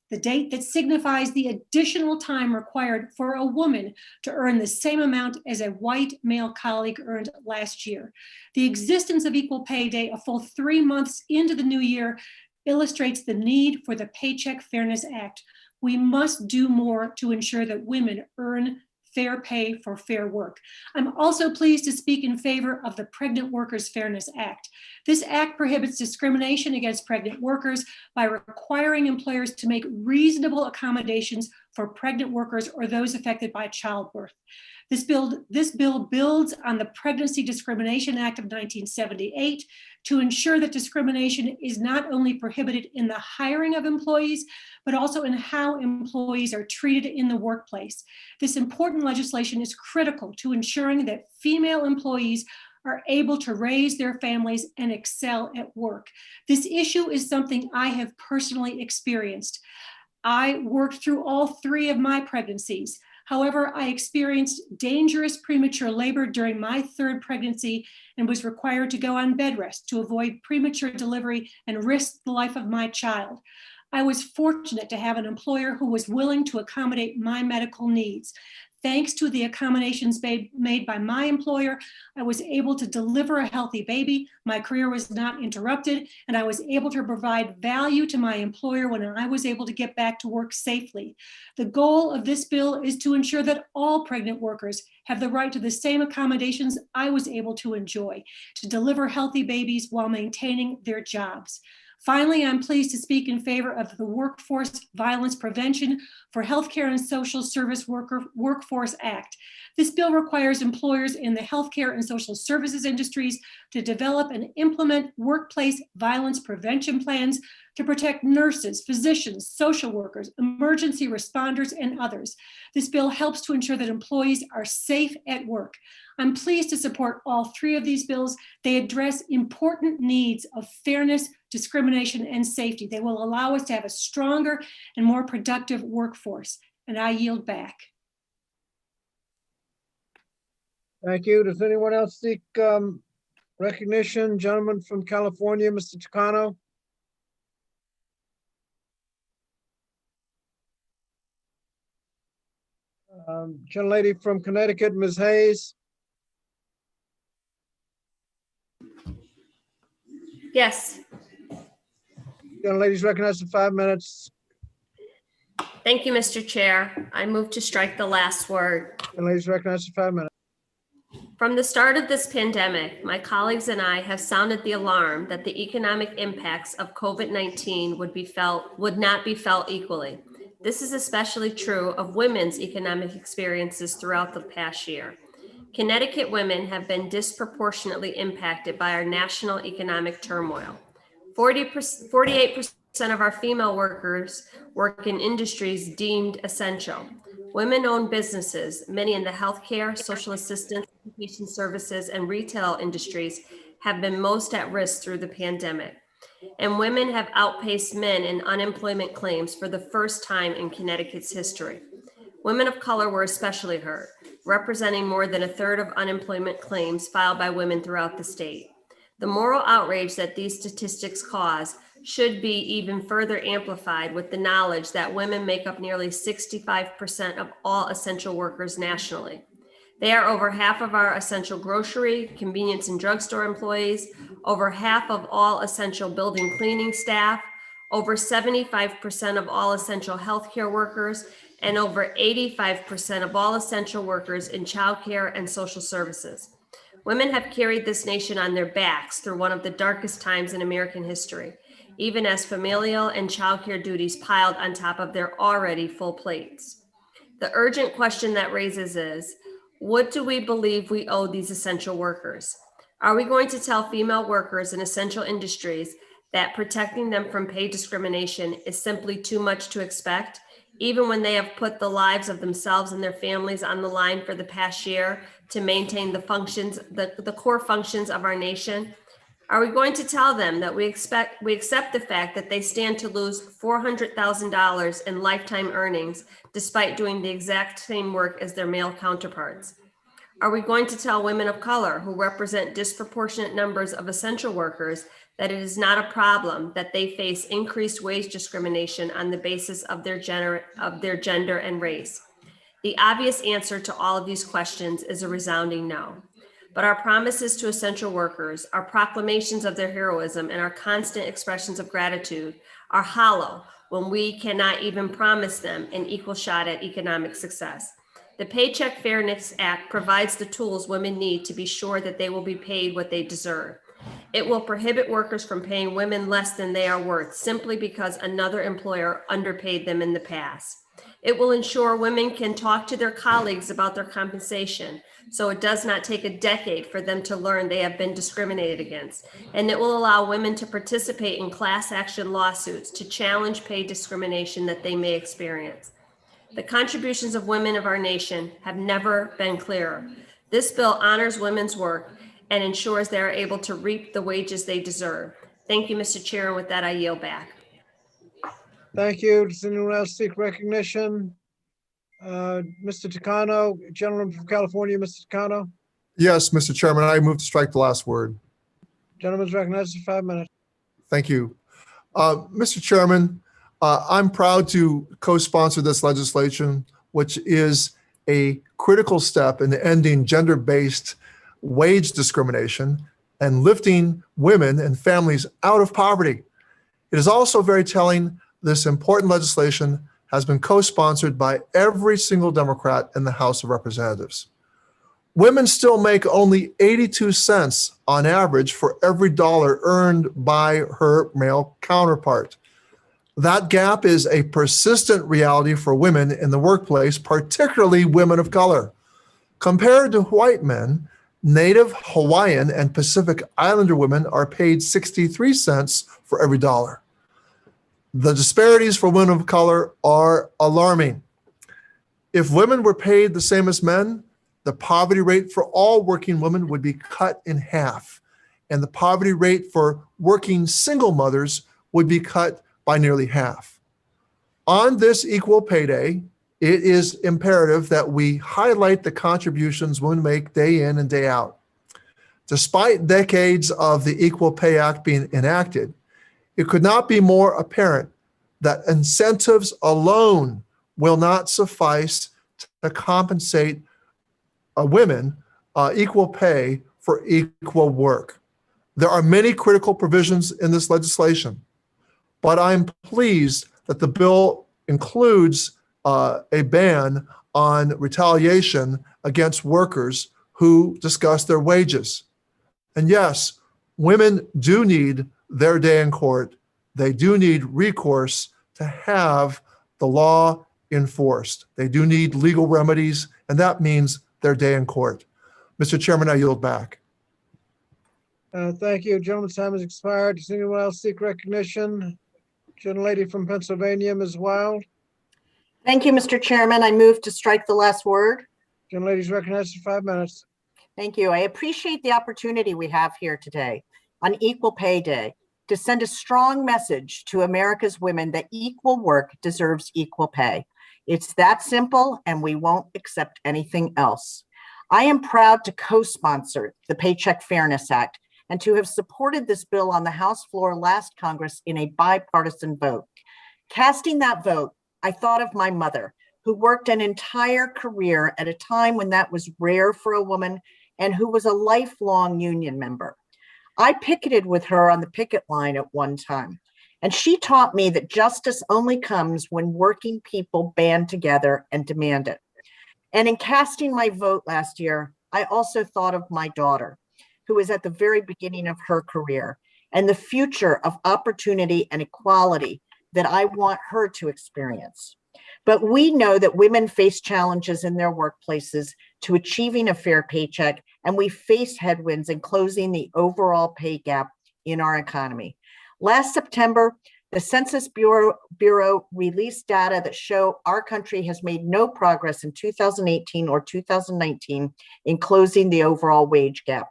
the date that signifies the additional time required for a woman to earn the same amount as a white male colleague earned last year. The existence of Equal Pay Day, a full 3 months into the new year, illustrates the need for the Paycheck Fairness Act. We must do more to ensure that women earn fair pay for fair work. I'm also pleased to speak in favor of the Pregnant Workers Fairness Act. This act prohibits discrimination against pregnant workers by requiring employers to make reasonable accommodations for pregnant workers or those affected by childbirth. This bill builds on the Pregnancy Discrimination Act of 1978 to ensure that discrimination is not only prohibited in the hiring of employees, but also in how employees are treated in the workplace. This important legislation is critical to ensuring that female employees are able to raise their families and excel at work. This issue is something I have personally experienced. I worked through all 3 of my pregnancies. However, I experienced dangerous premature labor during my 3rd pregnancy and was required to go on bed rest to avoid premature delivery and risk the life of my child. I was fortunate to have an employer who was willing to accommodate my medical needs. Thanks to the accommodations made by my employer, I was able to deliver a healthy baby. My career was not interrupted, and I was able to provide value to my employer when I was able to get back to work safely. The goal of this bill is to ensure that all pregnant workers have the right to the same accommodations I was able to enjoy, to deliver healthy babies while maintaining their jobs. Finally, I'm pleased to speak in favor of the Workforce Violence Prevention for Healthcare and Social Service Workforce Act. This bill requires employers in the healthcare and social services industries to develop and implement workplace violence prevention plans to protect nurses, physicians, social workers, emergency responders, and others. This bill helps to ensure that employees are safe at work. I'm pleased to support all 3 of these bills. They address important needs of fairness, discrimination, and safety. They will allow us to have a stronger and more productive workforce. And I yield back. Thank you. Does anyone else seek recognition? Gentleman from California, Mr. Chicano. Gentlelady from Connecticut, Ms. Hayes. Yes. Gentlelady's recognized for 5 minutes. Thank you, Mr. Chair. I move to strike the last word. Gentlelady's recognized for 5 minutes. From the start of this pandemic, my colleagues and I have sounded the alarm that the economic impacts of COVID-19 would not be felt equally. This is especially true of women's economic experiences throughout the past year. Connecticut women have been disproportionately impacted by our national economic turmoil. 48% of our female workers work in industries deemed essential. Women-owned businesses, many in the healthcare, social assistance, education services, and retail industries, have been most at risk through the pandemic. And women have outpaced men in unemployment claims for the first time in Connecticut's history. Women of color were especially hurt, representing more than 1/3 of unemployment claims filed by women throughout the state. The moral outrage that these statistics cause should be even further amplified with the knowledge that women make up nearly 65% of all essential workers nationally. They are over half of our essential grocery, convenience, and drugstore employees, over half of all essential building cleaning staff, over 75% of all essential healthcare workers, and over 85% of all essential workers in childcare and social services. Women have carried this nation on their backs through one of the darkest times in American history, even as familial and childcare duties piled on top of their already full plates. The urgent question that raises is, what do we believe we owe these essential workers? Are we going to tell female workers in essential industries that protecting them from pay discrimination is simply too much to expect, even when they have put the lives of themselves and their families on the line for the past year to maintain the core functions of our nation? Are we going to tell them that we accept the fact that they stand to lose $400,000 in lifetime earnings despite doing the exact same work as their male counterparts? Are we going to tell women of color who represent disproportionate numbers of essential workers that it is not a problem that they face increased wage discrimination on the basis of their gender and race? The obvious answer to all of these questions is a resounding no. But our promises to essential workers, our proclamations of their heroism, and our constant expressions of gratitude are hollow when we cannot even promise them an equal shot at economic success. The Paycheck Fairness Act provides the tools women need to be sure that they will be paid what they deserve. It will prohibit workers from paying women less than they are worth simply because another employer underpaid them in the past. It will ensure women can talk to their colleagues about their compensation, so it does not take a decade for them to learn they have been discriminated against. And it will allow women to participate in class action lawsuits to challenge pay discrimination that they may experience. The contributions of women of our nation have never been clearer. This bill honors women's work and ensures they are able to reap the wages they deserve. Thank you, Mr. Chair, and with that, I yield back. Thank you. Does anyone else seek recognition? Mr. Takano, gentleman from California, Mr. Takano. Yes, Mr. Chairman, I move to strike the last word. Gentleman's recognized for 5 minutes. Thank you. Mr. Chairman, I'm proud to co-sponsor this legislation, which is a critical step in ending gender-based wage discrimination and lifting women and families out of poverty. It is also very telling this important legislation has been co-sponsored by every single Democrat in the House of Representatives. Women still make only 82 cents on average for every dollar earned by her male counterpart. That gap is a persistent reality for women in the workplace, particularly women of color. Compared to white men, Native, Hawaiian, and Pacific Islander women are paid 63 cents for every dollar. The disparities for women of color are alarming. If women were paid the same as men, the poverty rate for all working women would be cut in half, and the poverty rate for working single mothers would be cut by nearly half. On this equal pay day, it is imperative that we highlight the contributions women make day in and day out. Despite decades of the Equal Pay Act being enacted, it could not be more apparent that incentives alone will not suffice to compensate women equal pay for equal work. There are many critical provisions in this legislation, but I'm pleased that the bill includes a ban on retaliation against workers who discuss their wages. And yes, women do need their day in court. They do need recourse to have the law enforced. They do need legal remedies, and that means their day in court. Mr. Chairman, I yield back. Thank you. Gentleman's time has expired. Does anyone else seek recognition? Gentlelady from Pennsylvania, Ms. Wild. Thank you, Mr. Chairman. I move to strike the last word. Gentlelady's recognized for 5 minutes. Thank you. I appreciate the opportunity we have here today on Equal Pay Day to send a strong message to America's women that equal work deserves equal pay. It's that simple, and we won't accept anything else. I am proud to co-sponsor the Paycheck Fairness Act and to have supported this bill on the House floor last Congress in a bipartisan vote. Casting that vote, I thought of my mother, who worked an entire career at a time when that was rare for a woman and who was a lifelong union member. I picketed with her on the picket line at one time, and she taught me that justice only comes when working people band together and demand it. And in casting my vote last year, I also thought of my daughter, who is at the very beginning of her career, and the future of opportunity and equality that I want her to experience. But we know that women face challenges in their workplaces to achieving a fair paycheck, and we face headwinds in closing the overall pay gap in our economy. Last September, the Census Bureau released data that show our country has made no progress in 2018 or 2019 in closing the overall wage gap.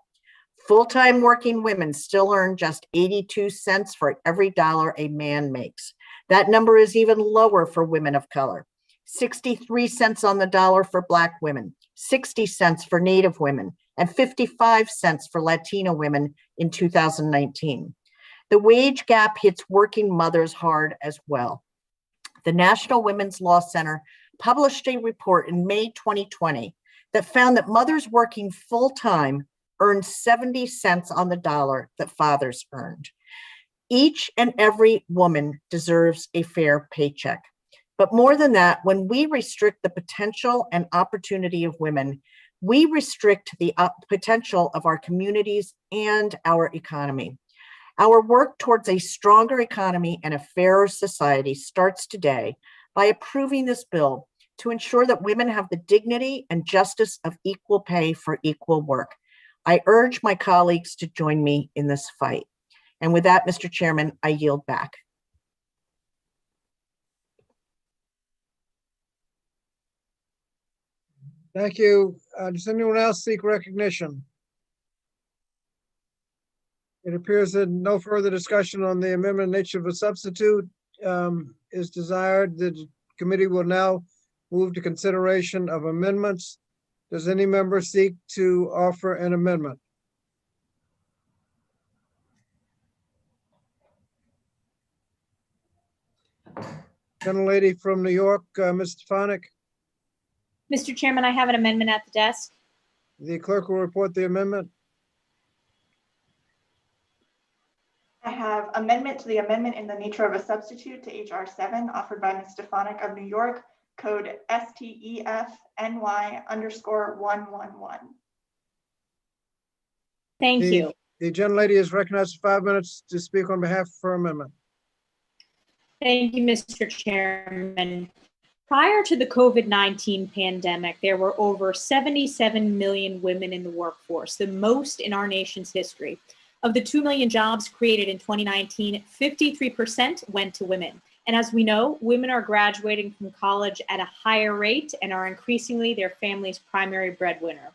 Full-time working women still earn just 82 cents for every dollar a man makes. That number is even lower for women of color. 63 cents on the dollar for Black women, 60 cents for Native women, and 55 cents for Latino women in 2019. The wage gap hits working mothers hard as well. The National Women's Law Center published a report in May 2020 that found that mothers working full-time earned 70 cents on the dollar that fathers earned. Each and every woman deserves a fair paycheck. But more than that, when we restrict the potential and opportunity of women, we restrict the potential of our communities and our economy. Our work towards a stronger economy and a fairer society starts today by approving this bill to ensure that women have the dignity and justice of equal pay for equal work. I urge my colleagues to join me in this fight. And with that, Mr. Chairman, I yield back. Thank you. Does anyone else seek recognition? It appears that no further discussion on the amendment nature of a substitute is desired. The committee will now move to consideration of amendments. Does any member seek to offer an amendment? Gentlelady from New York, Ms. Stefanik. Mr. Chairman, I have an amendment at the desk. The clerk will report the amendment. I have amendment to the amendment in the nature of a substitute to HR 7 offered by Ms. Stefanik of New York, code STEFNY_111. Thank you. The gentlelady is recognized for 5 minutes to speak on behalf of her amendment. Thank you, Mr. Chairman. Prior to the COVID-19 pandemic, there were over 77 million women in the workforce, the most in our nation's history. Of the 2 million jobs created in 2019, 53% went to women. And as we know, women are graduating from college at a higher rate and are increasingly their family's primary breadwinner.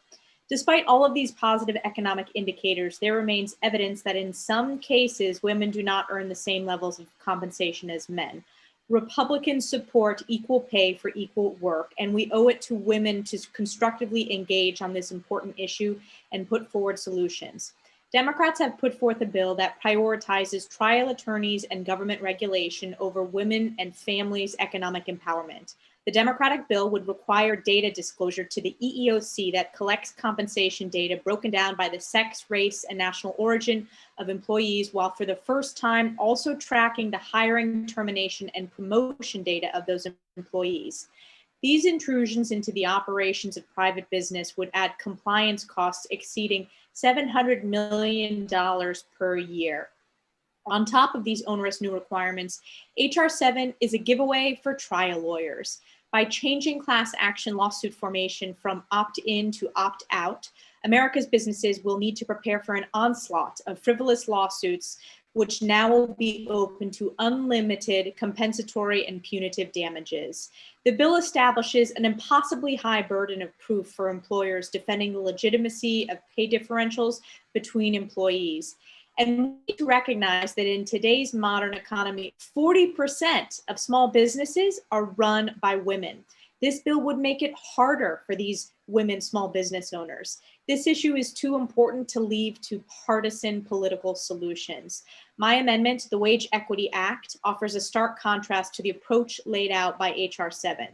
Despite all of these positive economic indicators, there remains evidence that in some cases, women do not earn the same levels of compensation as men. Republicans support equal pay for equal work, and we owe it to women to constructively engage on this important issue and put forward solutions. Democrats have put forth a bill that prioritizes trial attorneys and government regulation over women and families' economic empowerment. The Democratic bill would require data disclosure to the EEOC that collects compensation data broken down by the sex, race, and national origin of employees, while for the first time also tracking the hiring, termination, and promotion data of those employees. These intrusions into the operations of private business would add compliance costs exceeding $700 million per year. On top of these onerous new requirements, HR 7 is a giveaway for trial lawyers. By changing class action lawsuit formation from opt-in to opt-out, America's businesses will need to prepare for an onslaught of frivolous lawsuits, which now will be open to unlimited compensatory and punitive damages. The bill establishes an impossibly high burden of proof for employers defending the legitimacy of pay differentials between employees. And we need to recognize that in today's modern economy, 40% of small businesses are run by women. This bill would make it harder for these women small business owners. This issue is too important to leave to partisan political solutions. My amendment, the Wage Equity Act, offers a stark contrast to the approach laid out by HR 7.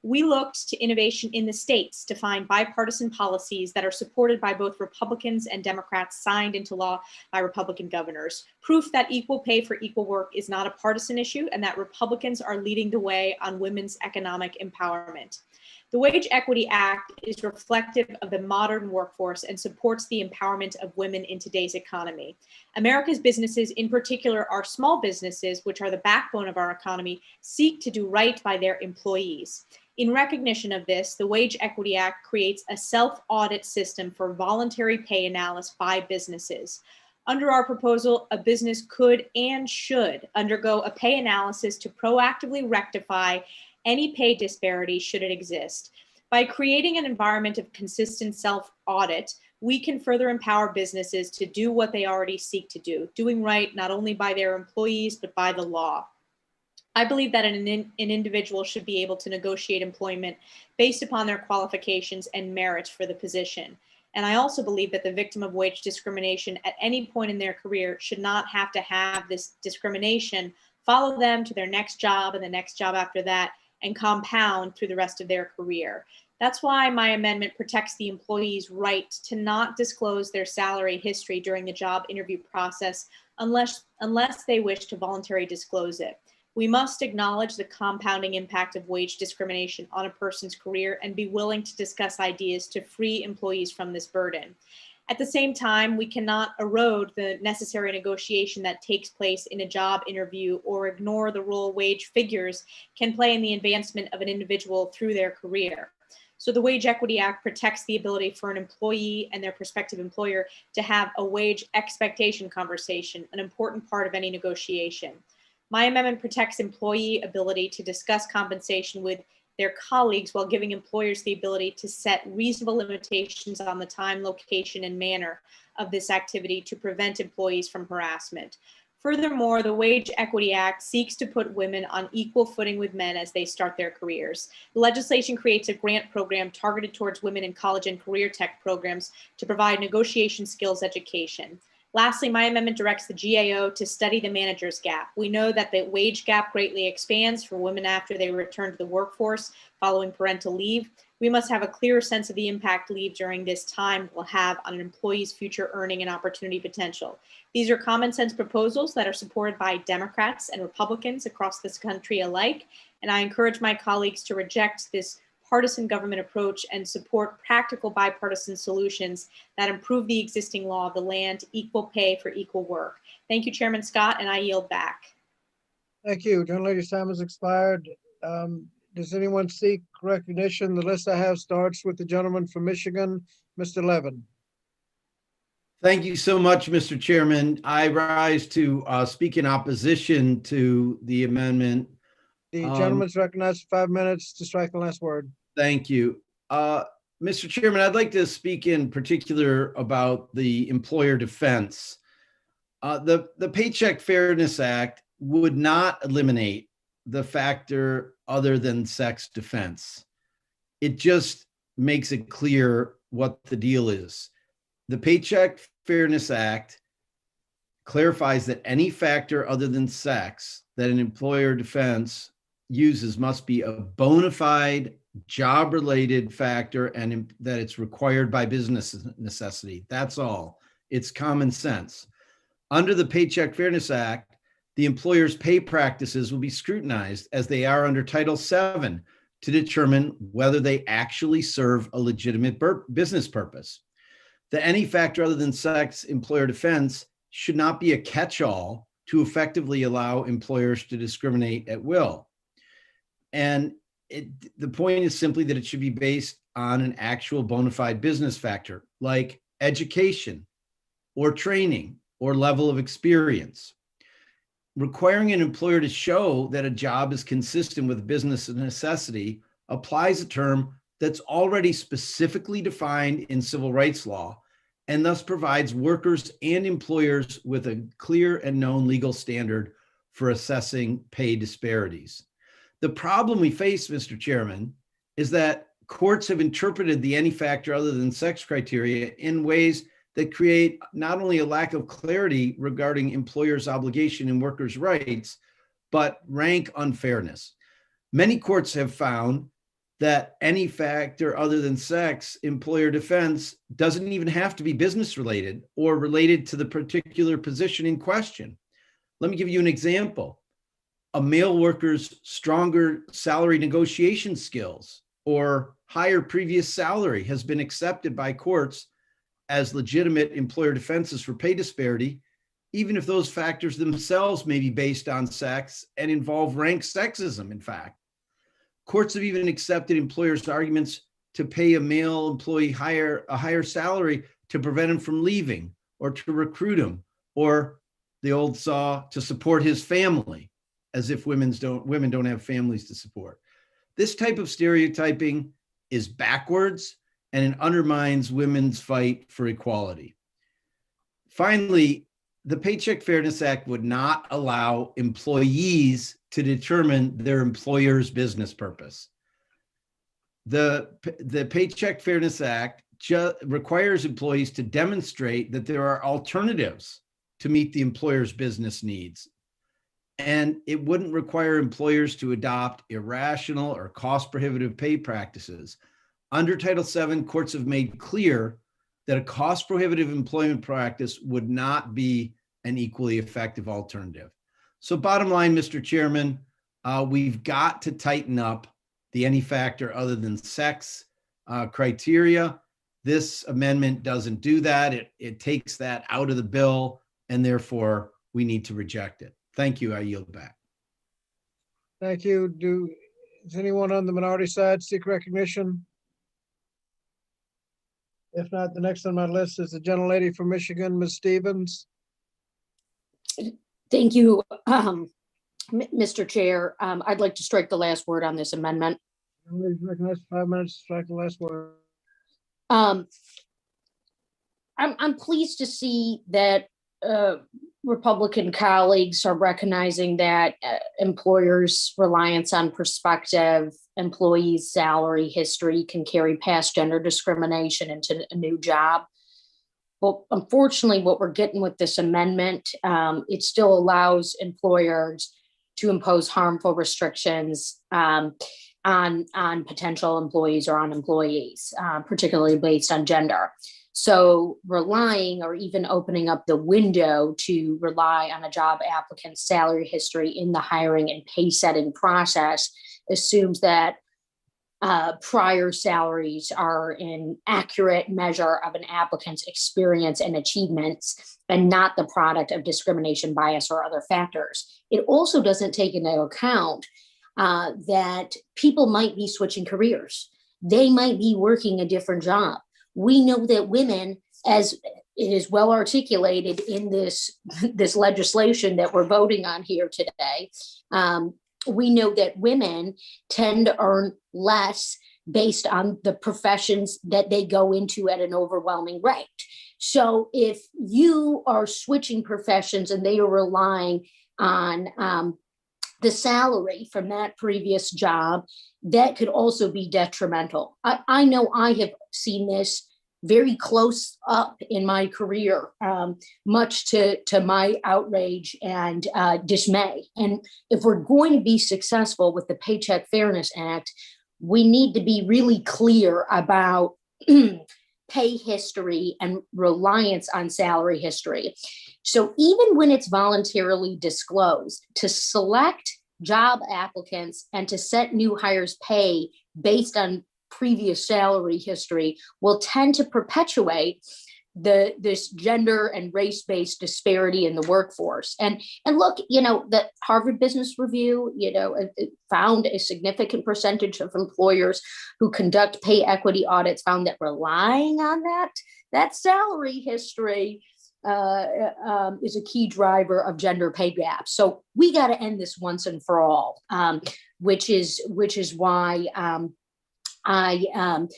We looked to innovation in the states to find bipartisan policies that are supported by both Republicans and Democrats, signed into law by Republican governors. Proof that equal pay for equal work is not a partisan issue and that Republicans are leading the way on women's economic empowerment. The Wage Equity Act is reflective of the modern workforce and supports the empowerment of women in today's economy. America's businesses, in particular our small businesses, which are the backbone of our economy, seek to do right by their employees. In recognition of this, the Wage Equity Act creates a self-audit system for voluntary pay analysis by businesses. Under our proposal, a business could and should undergo a pay analysis to proactively rectify any pay disparity should it exist. By creating an environment of consistent self-audit, we can further empower businesses to do what they already seek to do, doing right not only by their employees, but by the law. I believe that an individual should be able to negotiate employment based upon their qualifications and merits for the position. And I also believe that the victim of wage discrimination at any point in their career should not have to have this discrimination follow them to their next job and the next job after that and compound through the rest of their career. That's why my amendment protects the employee's right to not disclose their salary history during the job interview process unless they wish to voluntarily disclose it. We must acknowledge the compounding impact of wage discrimination on a person's career and be willing to discuss ideas to free employees from this burden. At the same time, we cannot erode the necessary negotiation that takes place in a job interview or ignore the role wage figures can play in the advancement of an individual through their career. So the Wage Equity Act protects the ability for an employee and their prospective employer to have a wage expectation conversation, an important part of any negotiation. My amendment protects employee ability to discuss compensation with their colleagues while giving employers the ability to set reasonable limitations on the time, location, and manner of this activity to prevent employees from harassment. Furthermore, the Wage Equity Act seeks to put women on equal footing with men as they start their careers. The legislation creates a grant program targeted towards women in college and career tech programs to provide negotiation skills education. Lastly, my amendment directs the GAO to study the manager's gap. We know that the wage gap greatly expands for women after they return to the workforce following parental leave. We must have a clearer sense of the impact leave during this time will have on an employee's future earning and opportunity potential. These are common sense proposals that are supported by Democrats and Republicans across this country alike, and I encourage my colleagues to reject this partisan government approach and support practical bipartisan solutions that improve the existing law of the land, equal pay for equal work. Thank you, Chairman Scott, and I yield back. Thank you. Gentlelady's time has expired. Does anyone seek recognition? The list I have starts with the gentleman from Michigan, Mr. Levin. Thank you so much, Mr. Chairman. I rise to speak in opposition to the amendment. The gentleman's recognized for 5 minutes to strike the last word. Thank you. Mr. Chairman, I'd like to speak in particular about the employer defense. The Paycheck Fairness Act would not eliminate the factor other than sex defense. It just makes it clear what the deal is. The Paycheck Fairness Act clarifies that any factor other than sex that an employer defense uses must be a bona fide job-related factor and that it's required by business necessity. That's all. It's common sense. Under the Paycheck Fairness Act, the employer's pay practices will be scrutinized as they are under Title VII to determine whether they actually serve a legitimate business purpose. The any factor other than sex employer defense should not be a catch-all to effectively allow employers to discriminate at will. And the point is simply that it should be based on an actual bona fide business factor like education or training or level of experience. Requiring an employer to show that a job is consistent with business necessity applies a term that's already specifically defined in civil rights law and thus provides workers and employers with a clear and known legal standard for assessing pay disparities. The problem we face, Mr. Chairman, is that courts have interpreted the any factor other than sex criteria in ways that create not only a lack of clarity regarding employers' obligation and workers' rights, but rank unfairness. Many courts have found that any factor other than sex employer defense doesn't even have to be business related or related to the particular position in question. Let me give you an example. A male worker's stronger salary negotiation skills or higher previous salary has been accepted by courts as legitimate employer defenses for pay disparity, even if those factors themselves may be based on sex and involve rank sexism, in fact. Courts have even accepted employers' arguments to pay a male employee a higher salary to prevent him from leaving or to recruit him, or the old saw, to support his family, as if women don't have families to support. This type of stereotyping is backwards and it undermines women's fight for equality. Finally, the Paycheck Fairness Act would not allow employees to determine their employer's business purpose. The Paycheck Fairness Act requires employees to demonstrate that there are alternatives to meet the employer's business needs. And it wouldn't require employers to adopt irrational or cost prohibitive pay practices. Under Title VII, courts have made clear that a cost prohibitive employment practice would not be an equally effective alternative. So bottom line, Mr. Chairman, we've got to tighten up the any factor other than sex criteria. This amendment doesn't do that. It takes that out of the bill, and therefore we need to reject it. Thank you. I yield back. Thank you. Does anyone on the minority side seek recognition? If not, the next on my list is the gentlelady from Michigan, Ms. Stevens. Thank you, Mr. Chair. I'd like to strike the last word on this amendment. Recognize 5 minutes to strike the last word. I'm pleased to see that Republican colleagues are recognizing that employers' reliance on prospective employees' salary history can carry past gender discrimination into a new job. Well, unfortunately, what we're getting with this amendment, it still allows employers to impose harmful restrictions on potential employees or on employees, particularly based on gender. So relying or even opening up the window to rely on a job applicant's salary history in the hiring and pay setting process assumes that prior salaries are an accurate measure of an applicant's experience and achievements and not the product of discrimination, bias, or other factors. It also doesn't take into account that people might be switching careers. They might be working a different job. We know that women, as it is well articulated in this legislation that we're voting on here today, we know that women tend to earn less based on the professions that they go into at an overwhelming rate. So if you are switching professions and they are relying on the salary from that previous job, that could also be detrimental. I know I have seen this very close up in my career, much to my outrage and dismay. And if we're going to be successful with the Paycheck Fairness Act, we need to be really clear about pay history and reliance on salary history. So even when it's voluntarily disclosed, to select job applicants and to set new hires' pay based on previous salary history will tend to perpetuate this gender and race-based disparity in the workforce. And look, the Harvard Business Review, it found a significant percentage of employers who conduct pay equity audits found that relying on that salary history is a key driver of gender pay gaps. So we got to end this once and for all, which is why I am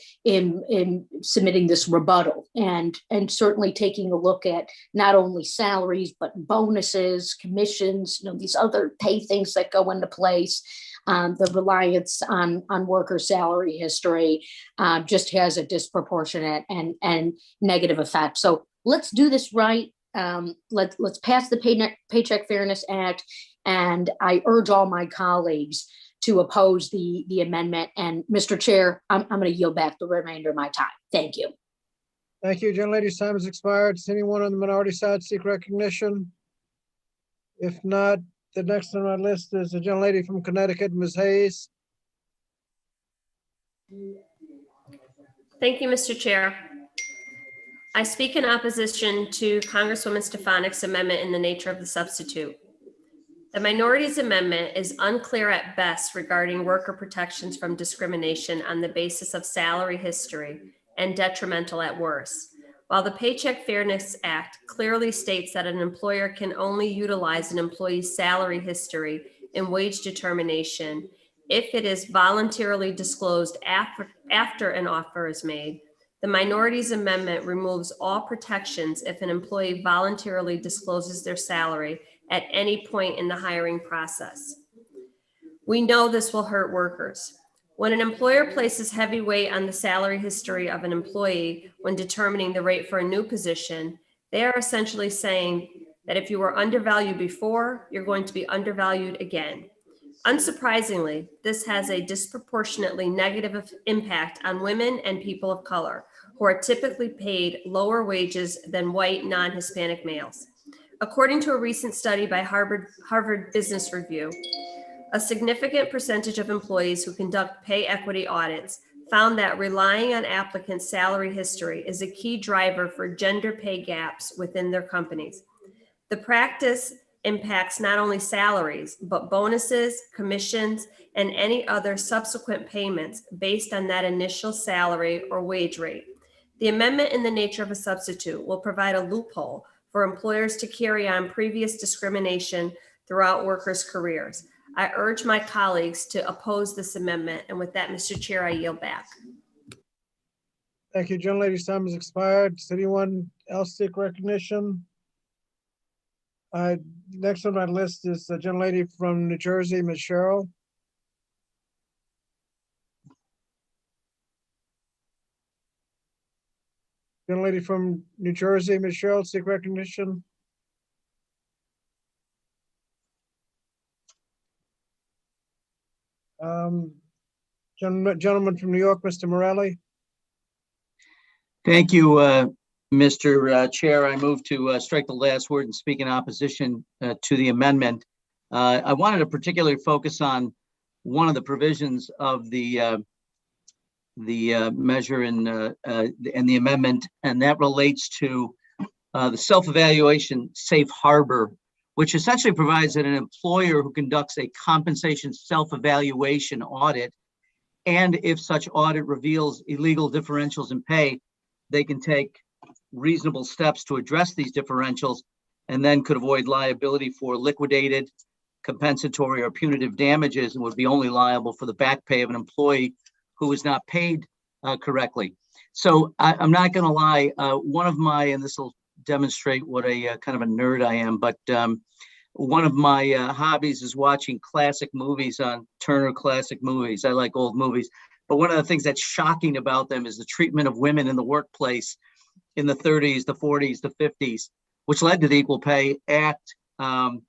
submitting this rebuttal and certainly taking a look at not only salaries, but bonuses, commissions, these other pay things that go into place. The reliance on worker salary history just has a disproportionate and negative effect. So let's do this right. Let's pass the Paycheck Fairness Act. And I urge all my colleagues to oppose the amendment. And Mr. Chair, I'm going to yield back the remainder of my time. Thank you. Thank you. Gentlelady's time has expired. Does anyone on the minority side seek recognition? If not, the next on my list is the gentlelady from Connecticut, Ms. Hayes. Thank you, Mr. Chair. I speak in opposition to Congresswoman Stefanik's amendment in the nature of the substitute. The minority's amendment is unclear at best regarding worker protections from discrimination on the basis of salary history and detrimental at worst. While the Paycheck Fairness Act clearly states that an employer can only utilize an employee's salary history in wage determination if it is voluntarily disclosed after an offer is made, The minorities amendment removes all protections if an employee voluntarily discloses their salary at any point in the hiring process. We know this will hurt workers. When an employer places heavy weight on the salary history of an employee when determining the rate for a new position, they are essentially saying that if you were undervalued before, you're going to be undervalued again. Unsurprisingly, this has a disproportionately negative impact on women and people of color, who are typically paid lower wages than white non-Hispanic males. According to a recent study by Harvard Business Review, a significant percentage of employees who conduct pay equity audits found that relying on applicants' salary history is a key driver for gender pay gaps within their companies. The practice impacts not only salaries, but bonuses, commissions, and any other subsequent payments based on that initial salary or wage rate. The amendment in the nature of a substitute will provide a loophole for employers to carry on previous discrimination throughout workers' careers. I urge my colleagues to oppose this amendment. And with that, Mr. Chair, I yield back. Thank you. Gentlelady's time has expired. Does anyone else seek recognition? Next on my list is the gentlelady from New Jersey, Ms. Cheryl. Gentlelady from New Jersey, Ms. Cheryl, seek recognition. Gentleman from New York, Mr. Morelli. Thank you, Mr. Chair. I move to strike the last word and speak in opposition to the amendment. I wanted to particularly focus on one of the provisions of the measure and the amendment, and that relates to the self-evaluation safe harbor, which essentially provides that an employer who conducts a compensation self-evaluation audit, and if such audit reveals illegal differentials in pay, they can take reasonable steps to address these differentials and then could avoid liability for liquidated, compensatory, or punitive damages, and would be only liable for the back pay of an employee who is not paid correctly. So I'm not going to lie, one of my, and this will demonstrate what a kind of a nerd I am, but one of my hobbies is watching classic movies on Turner Classic Movies. I like old movies, but one of the things that's shocking about them is the treatment of women in the workplace in the 30s, the 40s, the 50s, which led to the Equal Pay Act. But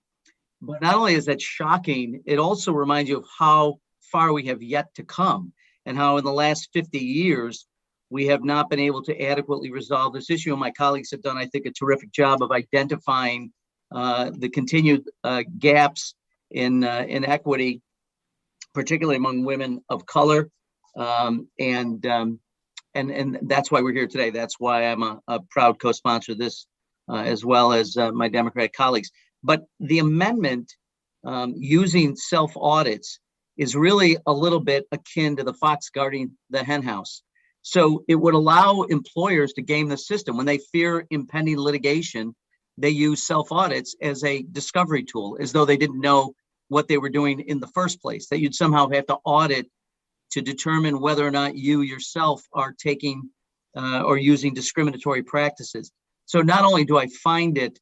not only is that shocking, it also reminds you of how far we have yet to come, and how in the last 50 years, we have not been able to adequately resolve this issue. And my colleagues have done, I think, a terrific job of identifying the continued gaps in equity, particularly among women of color. And that's why we're here today. That's why I'm a proud co-sponsor of this, as well as my Democratic colleagues. But the amendment using self-audits is really a little bit akin to the fox guarding the hen house. So it would allow employers to game the system. When they fear impending litigation, they use self-audits as a discovery tool, as though they didn't know what they were doing in the first place, that you'd somehow have to audit to determine whether or not you yourself are taking or using discriminatory practices. So not only do I find it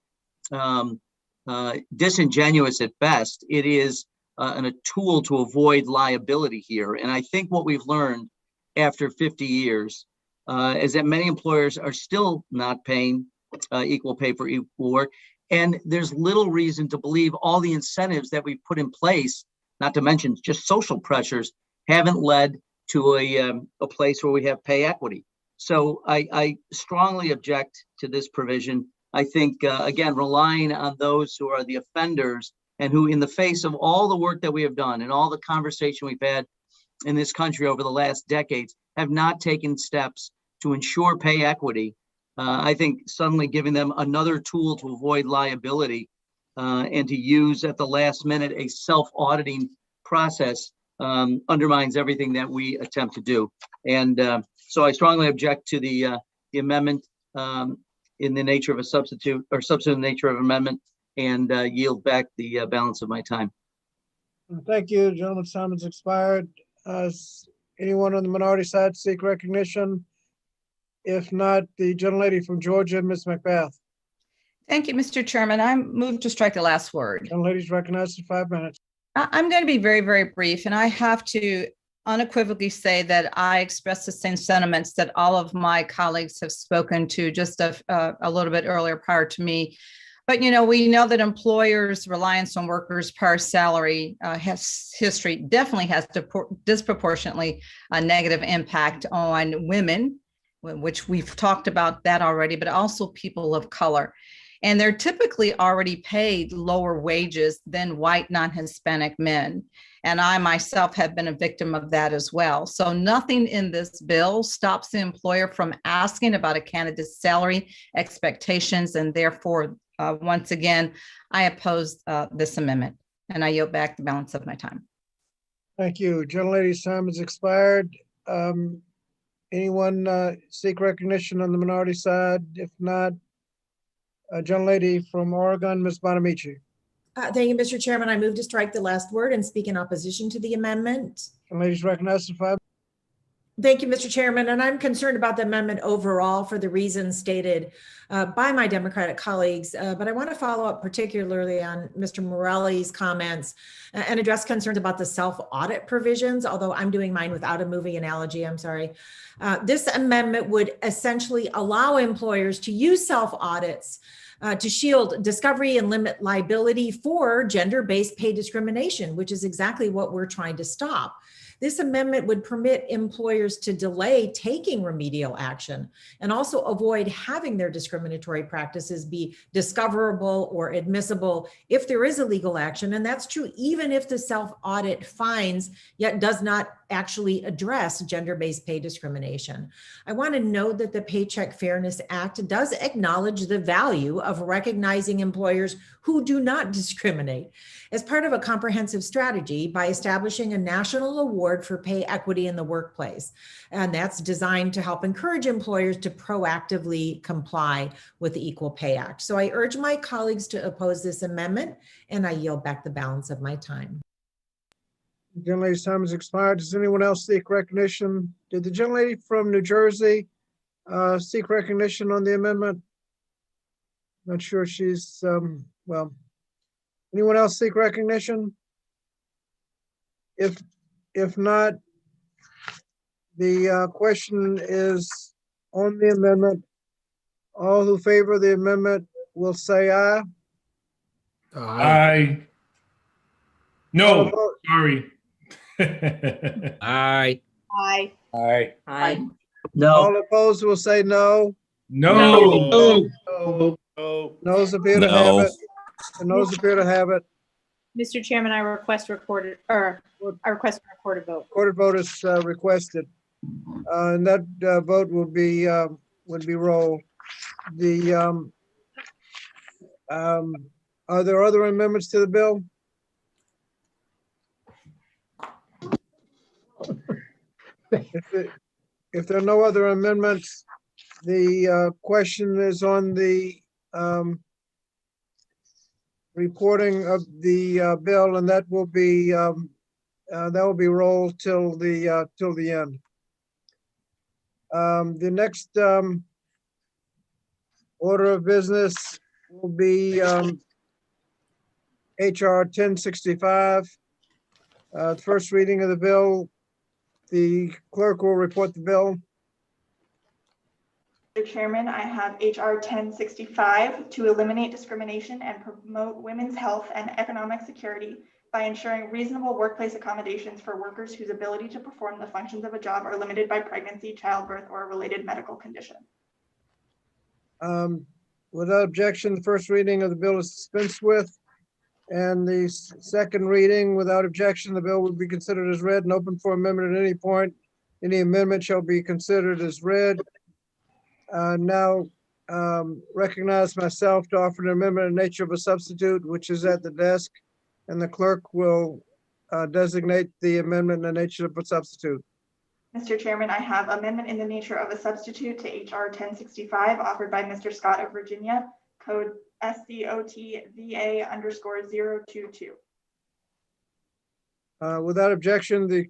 disingenuous at best, it is a tool to avoid liability here. And I think what we've learned after 50 years is that many employers are still not paying equal pay for equal work. And there's little reason to believe all the incentives that we've put in place, not to mention just social pressures, haven't led to a place where we have pay equity. So I strongly object to this provision. I think, again, relying on those who are the offenders and who, in the face of all the work that we have done and all the conversation we've had in this country over the last decades, have not taken steps to ensure pay equity. I think suddenly giving them another tool to avoid liability and to use at the last minute a self-auditing process undermines everything that we attempt to do. And so I strongly object to the amendment in the nature of a substitute or substantive nature of amendment, and yield back the balance of my time. Thank you, gentleman's time has expired. Anyone on the minority side seek recognition? If not, the gentlelady from Georgia, Ms. McBath. Thank you, Mr. Chairman. I move to strike the last word. Gentlelady's recognized for 5 minutes. I'm going to be very, very brief, and I have to unequivocally say that I express the same sentiments that all of my colleagues have spoken to just a little bit earlier prior to me. But, you know, we know that employers' reliance on workers' per salary definitely has disproportionately a negative impact on women, which we've talked about that already, but also people of color. And they're typically already paid lower wages than white non-Hispanic men. And I myself have been a victim of that as well. So nothing in this bill stops the employer from asking about a candidate's salary expectations. And therefore, once again, I oppose this amendment, and I yield back the balance of my time. Thank you. Gentlelady's time has expired. Anyone seek recognition on the minority side? If not, gentlelady from Oregon, Ms. Bonamici. Thank you, Mr. Chairman. I move to strike the last word and speak in opposition to the amendment. Gentlelady's recognized for 5. Thank you, Mr. Chairman. And I'm concerned about the amendment overall for the reasons stated by my Democratic colleagues. But I want to follow up particularly on Mr. Morelli's comments and address concerns about the self-audit provisions, although I'm doing mine without a movie analogy, I'm sorry. This amendment would essentially allow employers to use self-audits to shield discovery and limit liability for gender-based pay discrimination, which is exactly what we're trying to stop. This amendment would permit employers to delay taking remedial action and also avoid having their discriminatory practices be discoverable or admissible if there is a legal action. And that's true even if the self-audit finds yet does not actually address gender-based pay discrimination. I want to note that the Paycheck Fairness Act does acknowledge the value of recognizing employers who do not discriminate as part of a comprehensive strategy by establishing a national award for pay equity in the workplace. And that's designed to help encourage employers to proactively comply with the Equal Pay Act. So I urge my colleagues to oppose this amendment, and I yield back the balance of my time. Gentlelady's time has expired. Does anyone else seek recognition? Did the gentlelady from New Jersey seek recognition on the amendment? Not sure she's, well, anyone else seek recognition? If not, the question is on the amendment. All who favor the amendment will say aye. Aye. No, sorry. Aye. Aye. Aye. Aye. No. all opposed will say no. No. Noes appear to have it. The noes appear to have it. Mr. Chairman, I request a recorded vote. Recorded vote is requested. And that vote would be rolled. Are there other amendments to the bill? If there are no other amendments, the question is on the reporting of the bill, and that will be rolled till the end. The next order of business will be H.R. 1065. The first reading of the bill. The clerk will report the bill. Mr. Chairman, I have H.R. 1065 to eliminate discrimination and promote women's health and economic security by ensuring reasonable workplace accommodations for workers whose ability to perform the functions of a job are limited by pregnancy, childbirth, or a related medical condition. Without objection, the first reading of the bill is dispensed with. And the second reading, without objection, the bill will be considered as read and open for amendment at any point. Any amendment shall be considered as read. Now recognize myself to offer an amendment in the nature of a substitute, which is at the desk, and the clerk will designate the amendment in the nature of a substitute. Mr. Chairman, I have amendment in the nature of a substitute to H.R. 1065 offered by Mr. Scott of Virginia, code SCOTVA_022. Without objection, the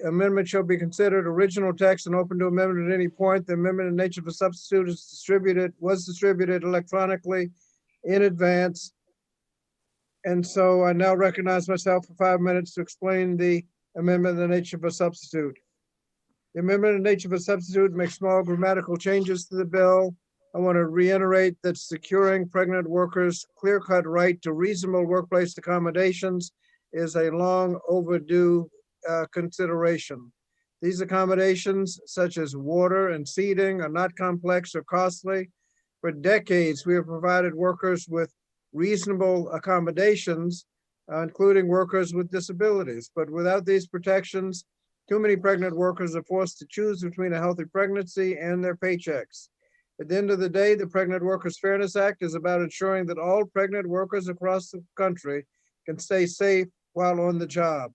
amendment shall be considered original text and open to amendment at any point. The amendment in nature of a substitute was distributed electronically in advance. And so I now recognize myself for 5 minutes to explain the amendment in the nature of a substitute. The amendment in nature of a substitute makes small grammatical changes to the bill. I want to reiterate that securing pregnant workers' clear-cut right to reasonable workplace accommodations is a long overdue consideration. These accommodations, such as water and seating, are not complex or costly. For decades, we have provided workers with reasonable accommodations, including workers with disabilities. But without these protections, too many pregnant workers are forced to choose between a healthy pregnancy and their paychecks. At the end of the day, the Pregnant Workers Fairness Act is about ensuring that all pregnant workers across the country can stay safe while on the job.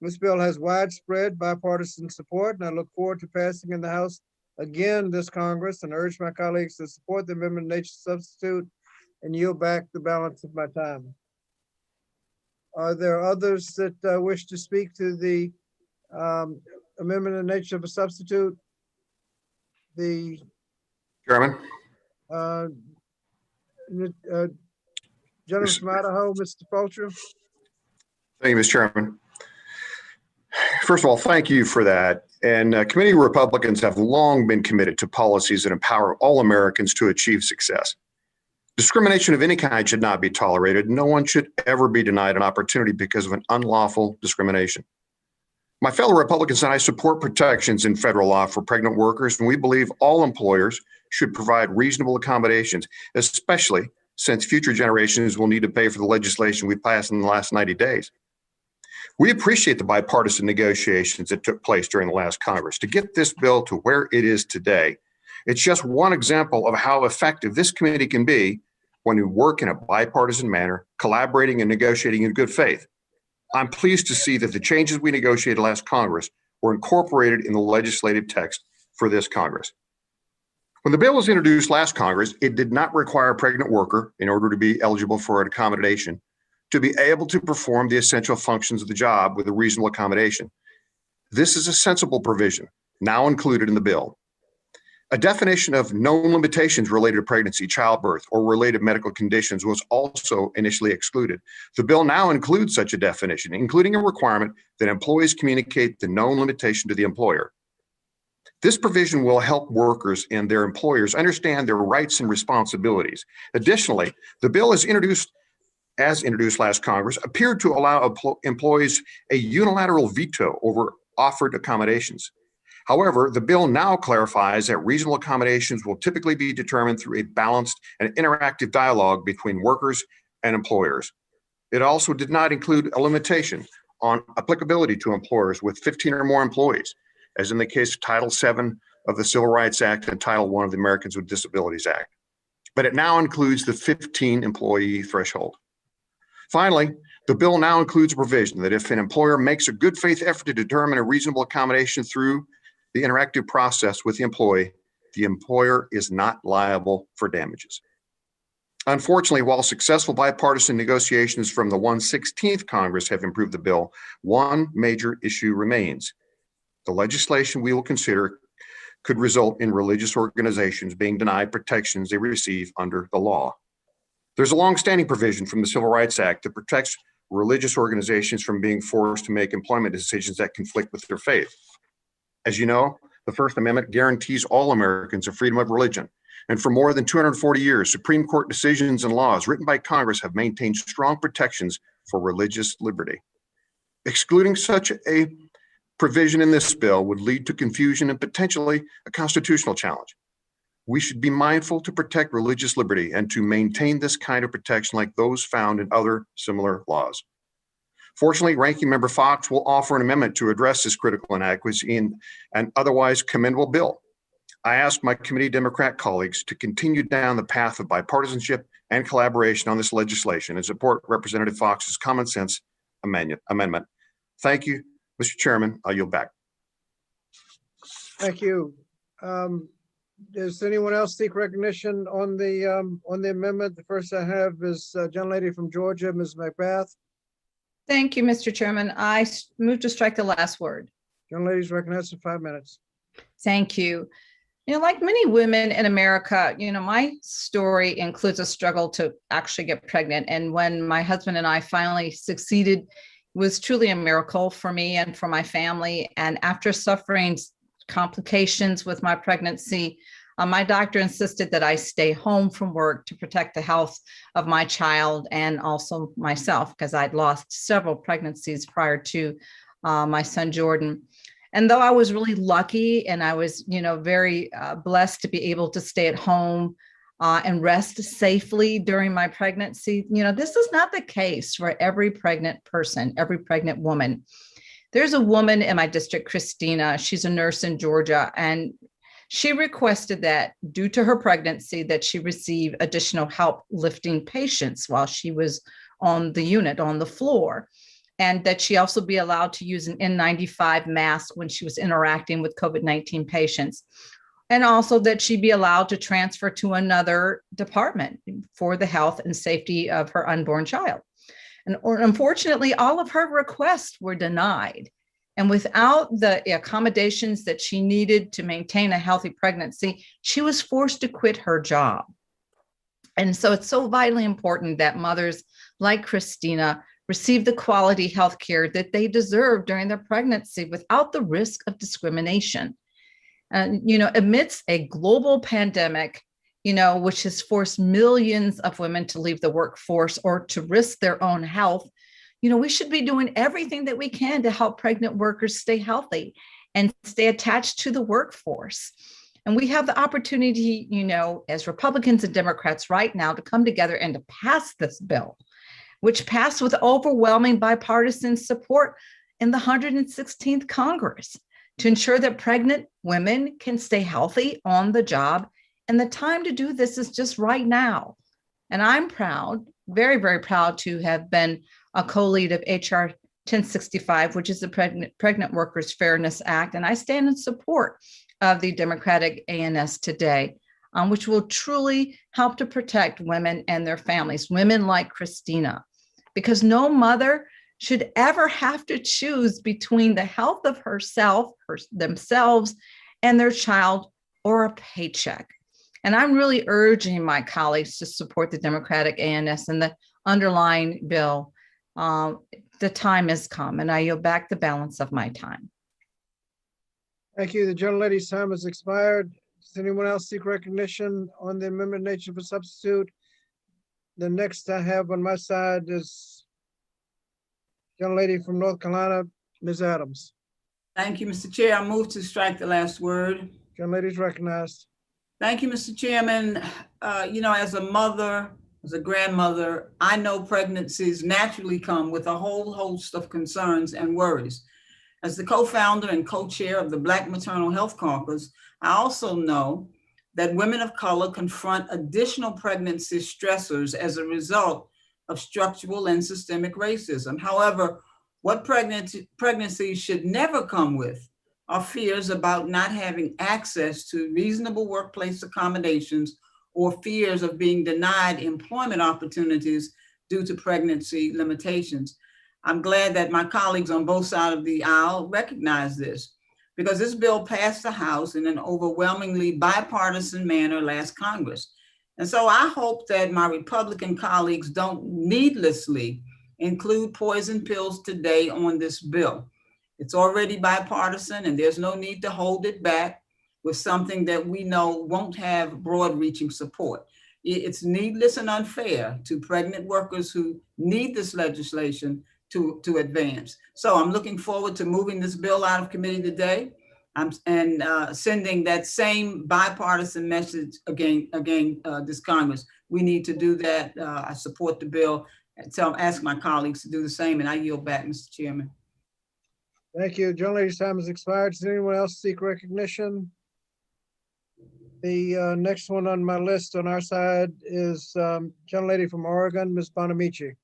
This bill has widespread bipartisan support, and I look forward to passing in the House again this Congress, and urge my colleagues to support the amendment in nature substitute and yield back the balance of my time. Are there others that wish to speak to the amendment in nature of a substitute? The Chairman. Gentleman from Idaho, Mr. Fulcher. Thank you, Mr. Chairman. First of all, thank you for that. And committee Republicans have long been committed to policies that empower all Americans to achieve success. Discrimination of any kind should not be tolerated. No one should ever be denied an opportunity because of an unlawful discrimination. My fellow Republicans and I support protections in federal law for pregnant workers, and we believe all employers should provide reasonable accommodations, especially since future generations will need to pay for the legislation we passed in the last 90 days. We appreciate the bipartisan negotiations that took place during the last Congress to get this bill to where it is today. It's just one example of how effective this committee can be when we work in a bipartisan manner, collaborating and negotiating in good faith. I'm pleased to see that the changes we negotiated last Congress were incorporated in the legislative text for this Congress. When the bill was introduced last Congress, it did not require a pregnant worker, in order to be eligible for an accommodation, to be able to perform the essential functions of the job with a reasonable accommodation. This is a sensible provision, now included in the bill. A definition of known limitations related to pregnancy, childbirth, or related medical conditions was also initially excluded. The bill now includes such a definition, including a requirement that employees communicate the known limitation to the employer. This provision will help workers and their employers understand their rights and responsibilities. Additionally, the bill as introduced last Congress appeared to allow employees a unilateral veto over offered accommodations. However, the bill now clarifies that reasonable accommodations will typically be determined through a balanced and interactive dialogue between workers and employers. It also did not include a limitation on applicability to employers with 15 or more employees, as in the case of Title VII of the Civil Rights Act and Title I of the Americans with Disabilities Act. But it now includes the 15 employee threshold. Finally, the bill now includes a provision that if an employer makes a good faith effort to determine a reasonable accommodation through the interactive process with the employee, the employer is not liable for damages. Unfortunately, while successful bipartisan negotiations from the 116th Congress have improved the bill, one major issue remains. The legislation we will consider could result in religious organizations being denied protections they receive under the law. There's a longstanding provision from the Civil Rights Act that protects religious organizations from being forced to make employment decisions that conflict with their faith. As you know, the First Amendment guarantees all Americans a freedom of religion. And for more than 240 years, Supreme Court decisions and laws written by Congress have maintained strong protections for religious liberty. Excluding such a provision in this bill would lead to confusion and potentially a constitutional challenge. We should be mindful to protect religious liberty and to maintain this kind of protection like those found in other similar laws. Fortunately, Ranking Member Fox will offer an amendment to address this critical inadequacy in an otherwise commendable bill. I ask my committee Democrat colleagues to continue down the path of bipartisanship and collaboration on this legislation and support Representative Fox's common sense amendment. Thank you, Mr. Chairman. I'll yield back. Thank you. Does anyone else seek recognition on the amendment? The first I have is gentlelady from Georgia, Ms. McBath. Thank you, Mr. Chairman. I move to strike the last word. Young ladies recognized for 5 minutes. Thank you. You know, like many women in America, you know, my story includes a struggle to actually get pregnant. And when my husband and I finally succeeded, it was truly a miracle for me and for my family. And after suffering complications with my pregnancy, my doctor insisted that I stay home from work to protect the health of my child and also myself, because I'd lost several pregnancies prior to my son, Jordan. And though I was really lucky and I was, you know, very blessed to be able to stay at home and rest safely during my pregnancy, you know, this is not the case for every pregnant person, every pregnant woman. There's a woman in my district, Christina. She's a nurse in Georgia, and she requested that due to her pregnancy that she receive additional help lifting patients while she was on the unit, on the floor, and that she also be allowed to use an N95 mask when she was interacting with COVID-19 patients, and also that she be allowed to transfer to another department for the health and safety of her unborn child. And unfortunately, all of her requests were denied. And without the accommodations that she needed to maintain a healthy pregnancy, she was forced to quit her job. And so it's so vitally important that mothers like Christina receive the quality health care that they deserve during their pregnancy without the risk of discrimination. And, you know, amidst a global pandemic, you know, which has forced millions of women to leave the workforce or to risk their own health, you know, we should be doing everything that we can to help pregnant workers stay healthy and stay attached to the workforce. And we have the opportunity, you know, as Republicans and Democrats right now to come together and to pass this bill, which passed with overwhelming bipartisan support in the 116th Congress, to ensure that pregnant women can stay healthy on the job. And the time to do this is just right now. And I'm proud, very, very proud to have been a co-lead of H.R. 1065, which is the Pregnant Workers Fairness Act. And I stand in support of the Democratic A&S today, which will truly help to protect women and their families, women like Christina, because no mother should ever have to choose between the health of herself, themselves, and their child, or a paycheck. And I'm really urging my colleagues to support the Democratic A&S and the underlying bill. The time has come, and I yield back the balance of my time. Thank you. The gentlelady's time has expired. Does anyone else seek recognition on the amendment nature for substitute? The next I have on my side is gentlelady from North Carolina, Ms. Adams. Thank you, Mr. Chair. I move to strike the last word. Gentlelady's recognized. Thank you, Mr. Chairman. You know, as a mother, as a grandmother, I know pregnancies naturally come with a whole host of concerns and worries. As the co-founder and co-chair of the Black Maternal Health Caucus, I also know that women of color confront additional pregnancy stressors as a result of structural and systemic racism. However, what pregnancy should never come with are fears about not having access to reasonable workplace accommodations or fears of being denied employment opportunities due to pregnancy limitations. I'm glad that my colleagues on both sides of the aisle recognize this, because this bill passed the House in an overwhelmingly bipartisan manner last Congress. And so I hope that my Republican colleagues don't needlessly include poison pills today on this bill. It's already bipartisan, and there's no need to hold it back with something that we know won't have broad-reaching support. It's needless and unfair to pregnant workers who need this legislation to advance. So I'm looking forward to moving this bill out of committee today and sending that same bipartisan message again, this Congress. We need to do that. I support the bill. So ask my colleagues to do the same, and I yield back, Mr. Chairman. Thank you. Gentlelady's time has expired. Does anyone else seek recognition? The next one on my list on our side is gentlelady from Oregon, Ms. Bonamici.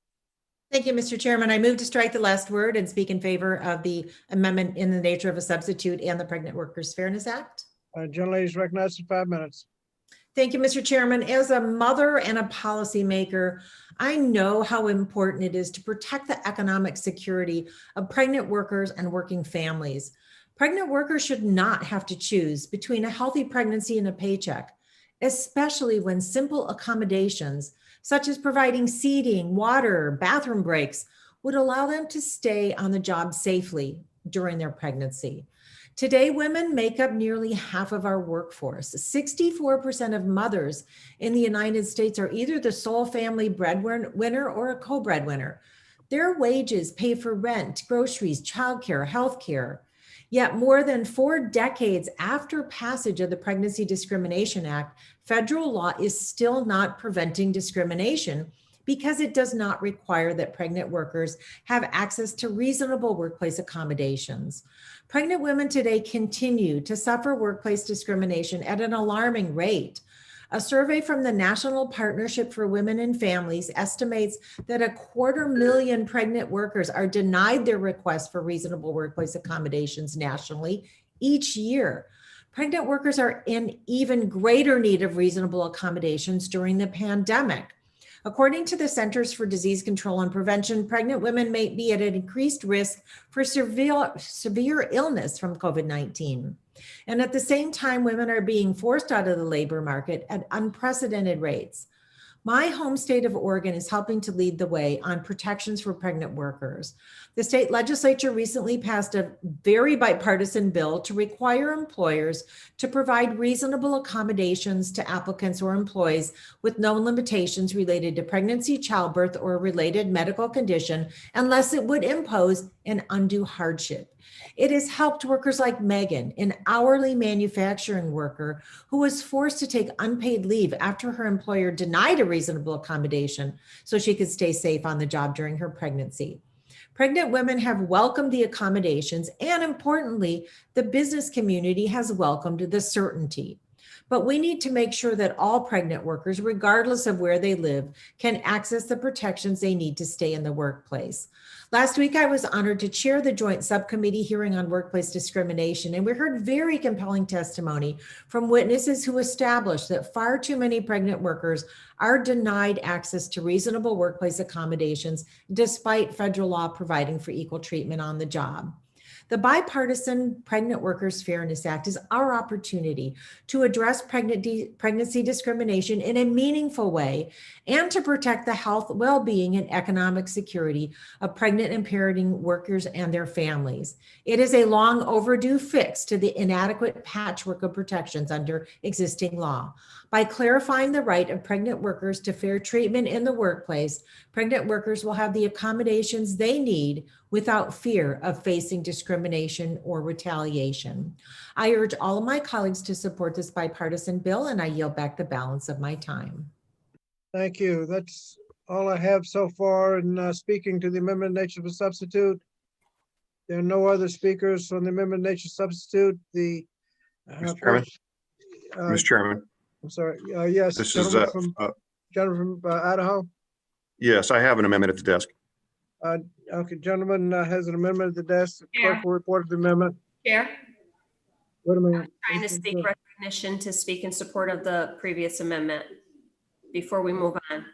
Thank you, Mr. Chairman. I move to strike the last word and speak in favor of the amendment in the nature of a substitute and the Pregnant Workers Fairness Act. Gentlelady's recognized for 5 minutes. Thank you, Mr. Chairman. As a mother and a policymaker, I know how important it is to protect the economic security of pregnant workers and working families. Pregnant workers should not have to choose between a healthy pregnancy and a paycheck, especially when simple accommodations, such as providing seating, water, bathroom breaks, would allow them to stay on the job safely during their pregnancy. Today, women make up nearly half of our workforce. 64% of mothers in the United States are either the sole family breadwinner or a co-breadwinner. Their wages pay for rent, groceries, childcare, healthcare. Yet more than 4 decades after passage of the Pregnancy Discrimination Act, federal law is still not preventing discrimination because it does not require that pregnant workers have access to reasonable workplace accommodations. Pregnant women today continue to suffer workplace discrimination at an alarming rate. A survey from the National Partnership for Women and Families estimates that 250,000 pregnant workers are denied their request for reasonable workplace accommodations nationally each year. Pregnant workers are in even greater need of reasonable accommodations during the pandemic. According to the Centers for Disease Control and Prevention, pregnant women may be at an increased risk for severe illness from COVID-19. And at the same time, women are being forced out of the labor market at unprecedented rates. My home state of Oregon is helping to lead the way on protections for pregnant workers. The state legislature recently passed a very bipartisan bill to require employers to provide reasonable accommodations to applicants or employees with no limitations related to pregnancy, childbirth, or a related medical condition, unless it would impose an undue hardship. It has helped workers like Megan, an hourly manufacturing worker who was forced to take unpaid leave after her employer denied a reasonable accommodation so she could stay safe on the job during her pregnancy. Pregnant women have welcomed the accommodations, and importantly, the business community has welcomed the certainty. But we need to make sure that all pregnant workers, regardless of where they live, can access the protections they need to stay in the workplace. Last week, I was honored to chair the joint subcommittee hearing on workplace discrimination, and we heard very compelling testimony from witnesses who established that far too many pregnant workers are denied access to reasonable workplace accommodations despite federal law providing for equal treatment on the job. The Bipartisan Pregnant Workers Fairness Act is our opportunity to address pregnancy discrimination in a meaningful way and to protect the health, well-being, and economic security of pregnant and parenting workers and their families. It is a long overdue fix to the inadequate patchwork of protections under existing law. By clarifying the right of pregnant workers to fair treatment in the workplace, pregnant workers will have the accommodations they need without fear of facing discrimination or retaliation. I urge all of my colleagues to support this bipartisan bill, and I yield back the balance of my time. Thank you. That's all I have so far in speaking to the amendment nature of a substitute. There are no other speakers on the amendment nature substitute. The Mr. Chairman. Mr. Chairman. I'm sorry. Yes. This Gentleman is from Idaho. Yes, I have an amendment at the desk. Okay, gentleman has an amendment at the desk. Chair. Clerk will report the amendment. Chair, Wait a minute. trying to seek recognition to speak in support of the previous amendment before we move on.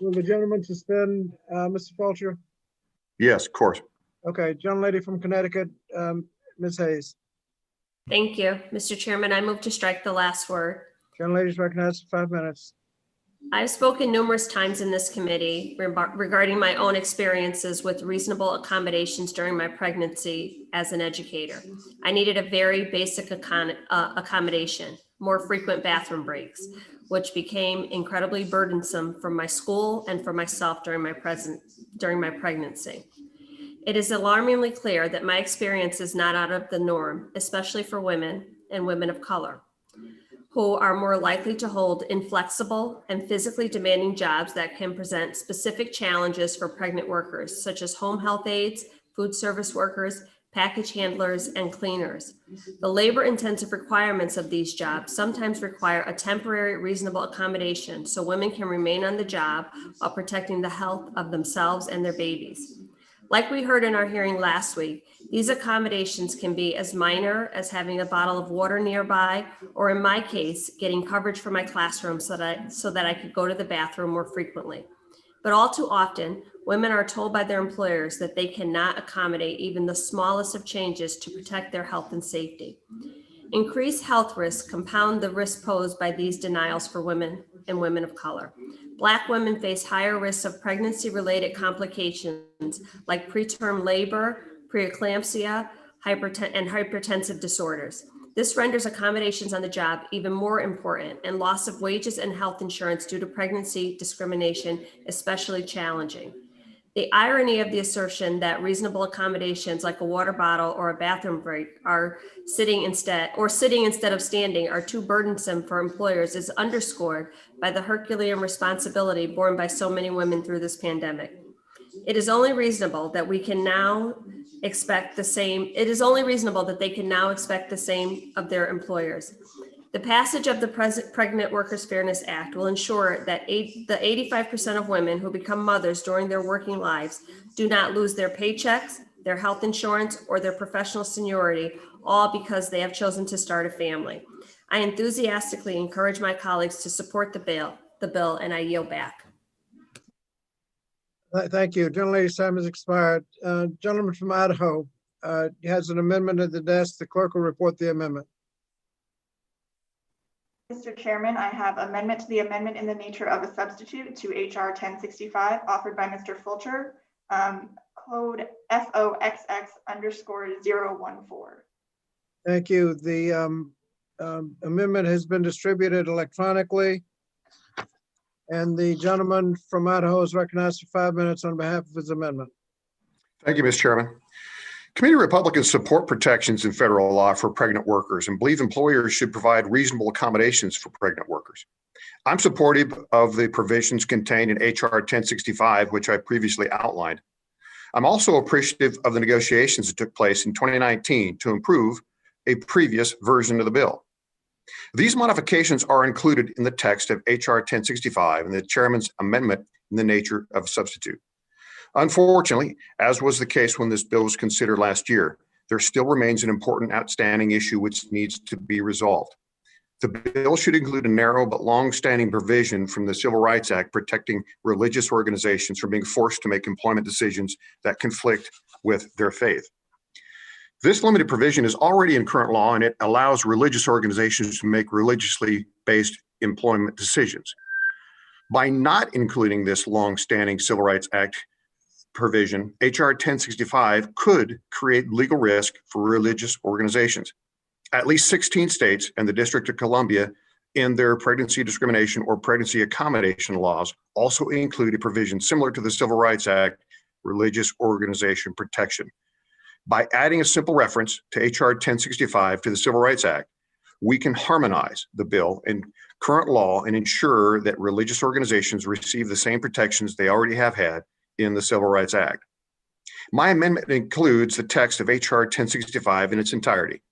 Will the gentleman suspend, Mr. Fulcher? Yes, of course. Okay, gentlelady from Connecticut, Ms. Hayes. Thank you. Mr. Chairman, I move to strike the last word. Gentlelady's recognized for 5 minutes. I've spoken numerous times in this committee regarding my own experiences with reasonable accommodations during my pregnancy as an educator. I needed a very basic accommodation, more frequent bathroom breaks, which became incredibly burdensome for my school and for myself during my pregnancy. It is alarmingly clear that my experience is not out of the norm, especially for women and women of color, who are more likely to hold inflexible and physically demanding jobs that can present specific challenges for pregnant workers, such as home health aides, food service workers, package handlers, and cleaners. The labor-intensive requirements of these jobs sometimes require a temporary reasonable accommodation so women can remain on the job while protecting the health of themselves and their babies. Like we heard in our hearing last week, these accommodations can be as minor as having a bottle of water nearby, or in my case, getting coverage for my classroom so that I could go to the bathroom more frequently. But all too often, women are told by their employers that they cannot accommodate even the smallest of changes to protect their health and safety. Increased health risks compound the risk posed by these denials for women and women of color. Black women face higher risks of pregnancy-related complications like preterm labor, preeclampsia, and hypertensive disorders. This renders accommodations on the job even more important, and loss of wages and health insurance due to pregnancy discrimination especially challenging. The irony of the assertion that reasonable accommodations like a water bottle or a bathroom break are sitting instead of standing are too burdensome for employers is underscored by the Herculean responsibility borne by so many women through this pandemic. It is only reasonable that we can now expect the same. It is only reasonable that they can now expect the same of their employers. The passage of the Pregnant Workers Fairness Act will ensure that the 85% of women who become mothers during their working lives do not lose their paychecks, their health insurance, or their professional seniority, all because they have chosen to start a family. I enthusiastically encourage my colleagues to support the bill, and I yield back. Thank you. Gentlelady's time has expired. Gentleman from Idaho has an amendment at the desk. The clerk will report the amendment. Mr. Chairman, I have amendment to the amendment in the nature of a substitute to HR 1065 offered by Mr. Fulcher, code FOXX_014. Thank you. The amendment has been distributed electronically. And the gentleman from Idaho is recognized for 5 minutes on behalf of his amendment. Thank you, Mr. Chairman. Committee Republicans support protections in federal law for pregnant workers and believe employers should provide reasonable accommodations for pregnant workers. I'm supportive of the provisions contained in HR 1065, which I previously outlined. I'm also appreciative of the negotiations that took place in 2019 to improve a previous version of the bill. These modifications are included in the text of HR 1065 and the chairman's amendment in the nature of a substitute. Unfortunately, as was the case when this bill was considered last year, there still remains an important outstanding issue which needs to be resolved. The bill should include a narrow but long-standing provision from the Civil Rights Act protecting religious organizations from being forced to make employment decisions that conflict with their faith. This limited provision is already in current law, and it allows religious organizations to make religiously based employment decisions. By not including this long-standing Civil Rights Act provision, HR 1065 could create legal risk for religious organizations. At least 16 states and the District of Columbia in their pregnancy discrimination or pregnancy accommodation laws also include a provision similar to the Civil Rights Act, religious organization protection. By adding a simple reference to HR 1065 to the Civil Rights Act, we can harmonize the bill and current law and ensure that religious organizations receive the same protections they already have had in the Civil Rights Act. My amendment includes the text of HR 1065 in its entirety,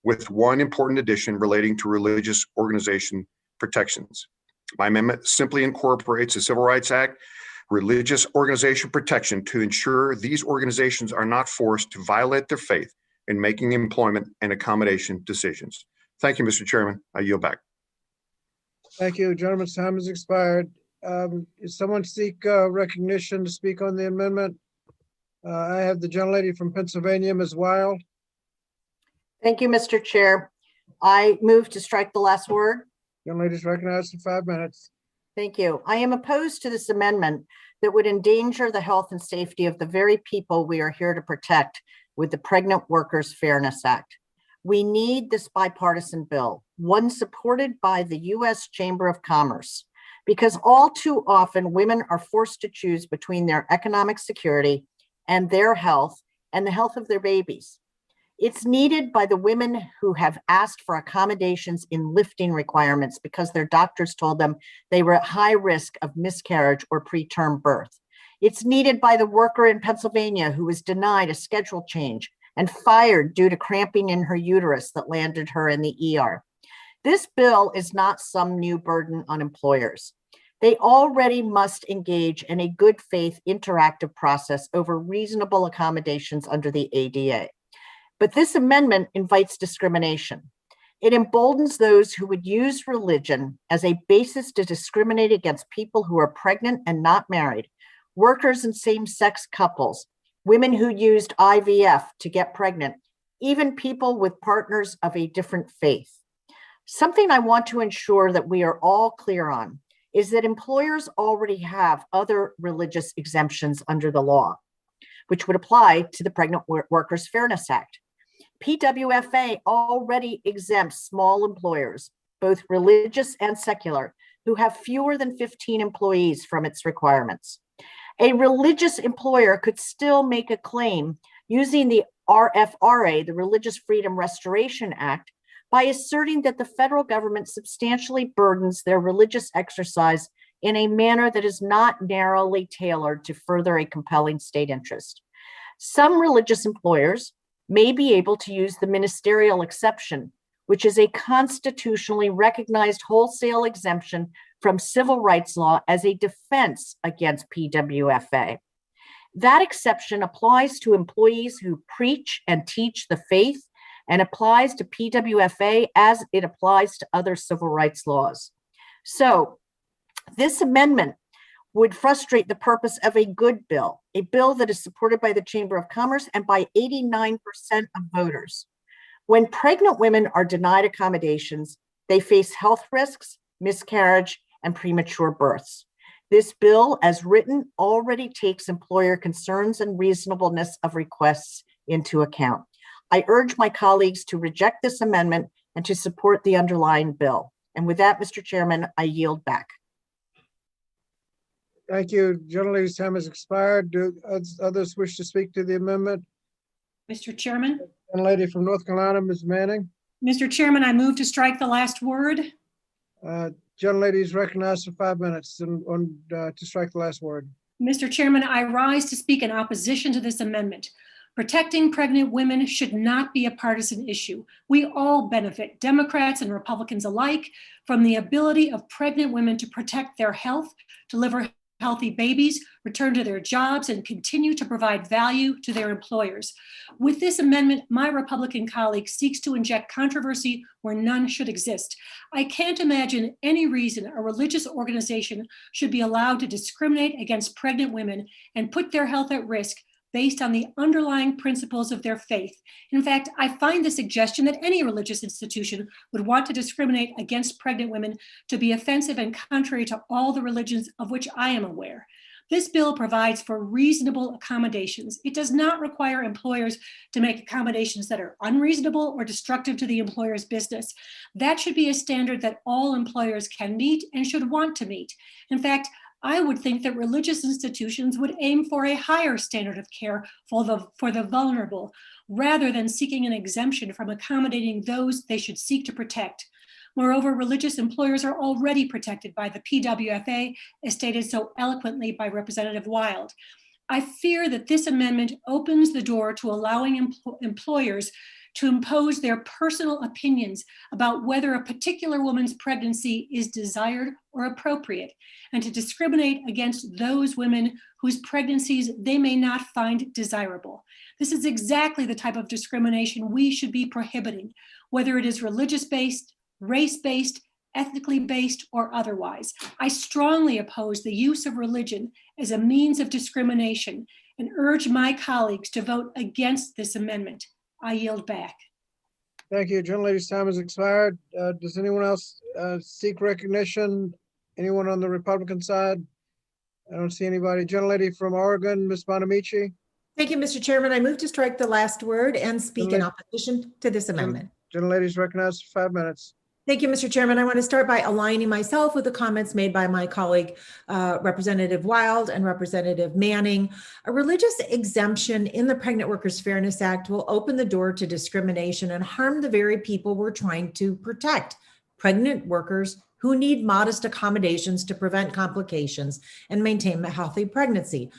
with one important addition relating to religious organization protections. My amendment simply incorporates the Civil Rights Act religious organization protection to ensure these organizations are not forced to violate their faith in making employment and accommodation decisions. Thank you, Mr. Chairman. I yield back. Thank you. Gentleman's time has expired. Does someone seek recognition to speak on the amendment? I have the gentlelady from Pennsylvania, Ms. Weil. Thank you, Mr. Chair. I move to strike the last word. Gentlelady's recognized for 5 minutes. Thank you. I am opposed to this amendment that would endanger the health and safety of the very people we are here to protect with the Pregnant Workers Fairness Act. We need this bipartisan bill, one supported by the U.S. Chamber of Commerce, because all too often women are forced to choose between their economic security and their health and the health of their babies. It's needed by the women who have asked for accommodations in lifting requirements because their doctors told them they were at high risk of miscarriage or preterm birth. It's needed by the worker in Pennsylvania who was denied a schedule change and fired due to cramping in her uterus that landed her in the ER. This bill is not some new burden on employers. They already must engage in a good faith interactive process over reasonable accommodations under the ADA. But this amendment invites discrimination. It emboldens those who would use religion as a basis to discriminate against people who are pregnant and not married, workers and same-sex couples, women who used IVF to get pregnant, even people with partners of a different faith. Something I want to ensure that we are all clear on is that employers already have other religious exemptions under the law, which would apply to the Pregnant Workers Fairness Act. PWFA already exempts small employers, both religious and secular, who have fewer than 15 employees from its requirements. A religious employer could still make a claim using the RFRA, the Religious Freedom Restoration Act, by asserting that the federal government substantially burdens their religious exercise in a manner that is not narrowly tailored to further a compelling state interest. Some religious employers may be able to use the ministerial exception, which is a constitutionally recognized wholesale exemption from civil rights law as a defense against PWFA. That exception applies to employees who preach and teach the faith and applies to PWFA as it applies to other civil rights laws. So this amendment would frustrate the purpose of a good bill, a bill that is supported by the Chamber of Commerce and by 89% of voters. When pregnant women are denied accommodations, they face health risks, miscarriage, and premature births. This bill, as written, already takes employer concerns and reasonableness of requests into account. I urge my colleagues to reject this amendment and to support the underlying bill. And with that, Mr. Chairman, I yield back. Thank you. Gentlelady's time has expired. Do others wish to speak to the amendment? Mr. Chairman. Gentlelady from North Carolina, Ms. Manning. Mr. Chairman, I move to strike the last word. Gentlelady is recognized for 5 minutes to strike the last word. Mr. Chairman, I rise to speak in opposition to this amendment. Protecting pregnant women should not be a partisan issue. We all benefit, Democrats and Republicans alike, from the ability of pregnant women to protect their health, deliver healthy babies, return to their jobs, and continue to provide value to their employers. With this amendment, my Republican colleague seeks to inject controversy where none should exist. I can't imagine any reason a religious organization should be allowed to discriminate against pregnant women and put their health at risk based on the underlying principles of their faith. In fact, I find the suggestion that any religious institution would want to discriminate against pregnant women to be offensive and contrary to all the religions of which I am aware. This bill provides for reasonable accommodations. It does not require employers to make accommodations that are unreasonable or destructive to the employer's business. That should be a standard that all employers can meet and should want to meet. In fact, I would think that religious institutions would aim for a higher standard of care for the vulnerable, rather than seeking an exemption from accommodating those they should seek to protect. Moreover, religious employers are already protected by the PWFA, as stated so eloquently by Representative Wild. I fear that this amendment opens the door to allowing employers to impose their personal opinions about whether a particular woman's pregnancy is desired or appropriate, and to discriminate against those women whose pregnancies they may not find desirable. This is exactly the type of discrimination we should be prohibiting, whether it is religious-based, race-based, ethnically based, or otherwise. I strongly oppose the use of religion as a means of discrimination and urge my colleagues to vote against this amendment. I yield back. Thank you. Gentlelady's time has expired. Does anyone else seek recognition? Anyone on the Republican side? I don't see anybody. Gentlelady from Oregon, Ms. Bonamici. Thank you, Mr. Chairman. I move to strike the last word and speak in opposition to this amendment. Gentlelady's recognized for 5 minutes. Thank you, Mr. Chairman. I want to start by aligning myself with the comments made by my colleague, Representative Wild and Representative Manning. A religious exemption in the Pregnant Workers Fairness Act will open the door to discrimination and harm the very people we're trying to protect, pregnant workers who need modest accommodations to prevent complications and maintain a healthy pregnancy.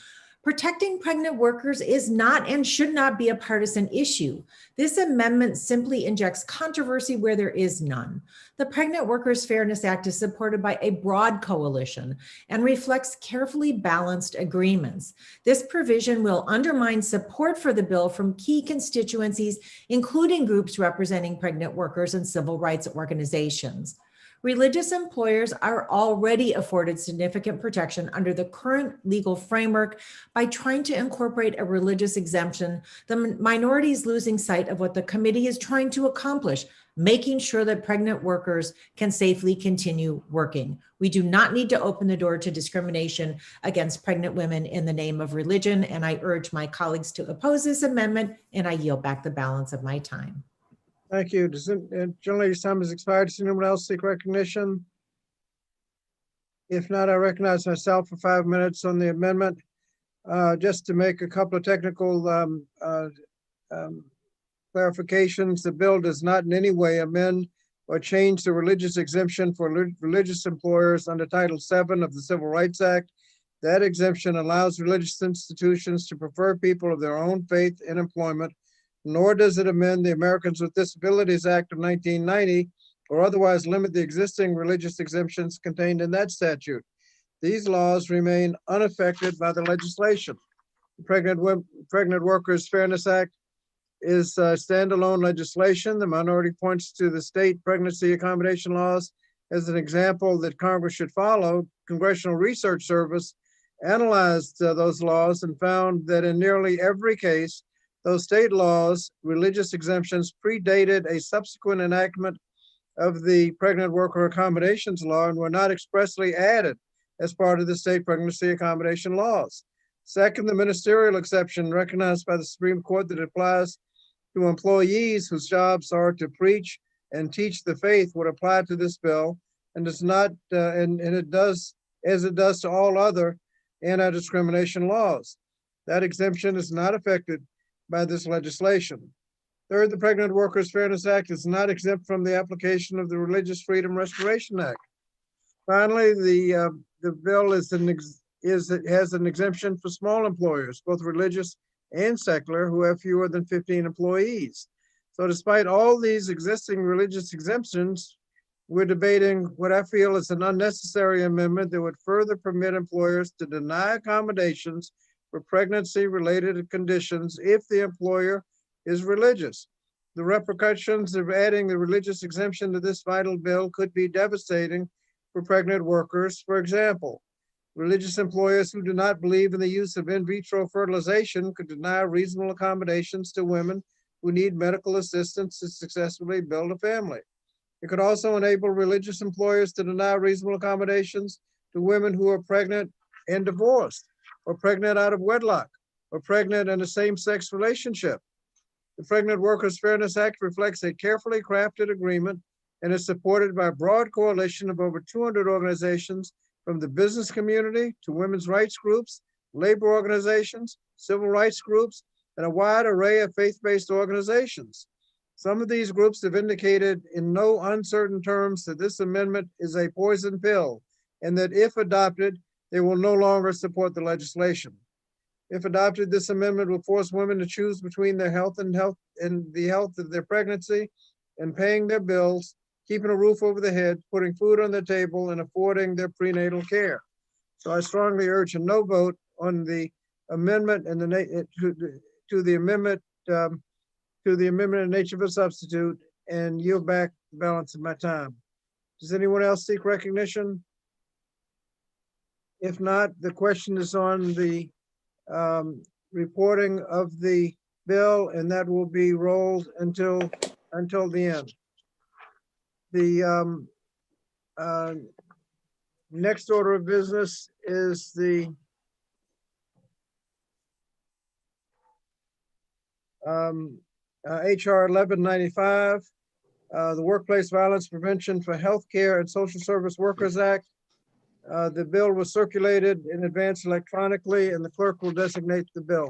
Protecting pregnant workers is not and should not be a partisan issue. This amendment simply injects controversy where there is none. The Pregnant Workers Fairness Act is supported by a broad coalition and reflects carefully balanced agreements. This provision will undermine support for the bill from key constituencies, including groups representing pregnant workers and civil rights organizations. Religious employers are already afforded significant protection under the current legal framework by trying to incorporate a religious exemption. The minority is losing sight of what the committee is trying to accomplish, making sure that pregnant workers can safely continue working. We do not need to open the door to discrimination against pregnant women in the name of religion, and I urge my colleagues to oppose this amendment, and I yield back the balance of my time. Thank you. Generally, your time has expired. Does anyone else seek recognition? If not, I recognize myself for 5 minutes on the amendment. Just to make a couple of technical clarifications, the bill does not in any way amend or change the religious exemption for religious employers under Title VII of the Civil Rights Act. That exemption allows religious institutions to prefer people of their own faith in employment, nor does it amend the Americans with Disabilities Act of 1990 or otherwise limit the existing religious exemptions contained in that statute. These laws remain unaffected by the legislation. The Pregnant Workers Fairness Act is standalone legislation. The minority points to the state pregnancy accommodation laws as an example that Congress should follow. Congressional Research Service analyzed those laws and found that in nearly every case, those state laws, religious exemptions predated a subsequent enactment of the Pregnant Worker Accommodations Law and were not expressly added as part of the state pregnancy accommodation laws. Second, the ministerial exception recognized by the Supreme Court that applies to employees whose jobs are to preach and teach the faith would apply to this bill, and does not, and it does as it does to all other anti-discrimination laws. That exemption is not affected by this legislation. Third, the Pregnant Workers Fairness Act is not exempt from the application of the Religious Freedom Restoration Act. Finally, the bill has an exemption for small employers, both religious and secular, who have fewer than 15 employees. So despite all these existing religious exemptions, we're debating what I feel is an unnecessary amendment that would further permit employers to deny accommodations for pregnancy-related conditions if the employer is religious. The repercussions of adding the religious exemption to this vital bill could be devastating for pregnant workers. For example, religious employers who do not believe in the use of in vitro fertilization could deny reasonable accommodations to women who need medical assistance to successfully build a family. It could also enable religious employers to deny reasonable accommodations to women who are pregnant and divorced, or pregnant out of wedlock, or pregnant in a same-sex relationship. The Pregnant Workers Fairness Act reflects a carefully crafted agreement and is supported by a broad coalition of over 200 organizations from the business community to women's rights groups, labor organizations, civil rights groups, and a wide array of faith-based organizations. Some of these groups have indicated in no uncertain terms that this amendment is a poison pill and that if adopted, they will no longer support the legislation. If adopted, this amendment will force women to choose between their health and the health of their pregnancy and paying their bills, keeping a roof over their head, putting food on their table, and affording their prenatal care. So I strongly urge a no vote on the amendment and to the amendment in nature of a substitute, and yield back the balance of my time. Does anyone else seek recognition? If not, the question is on the reporting of the bill, and that will be rolled until the end. The next order of business is the H.R. 1195, the Workplace Violence Prevention for Healthcare and Social Service Workers Act. The bill was circulated in advance electronically, and the clerk will designate the bill.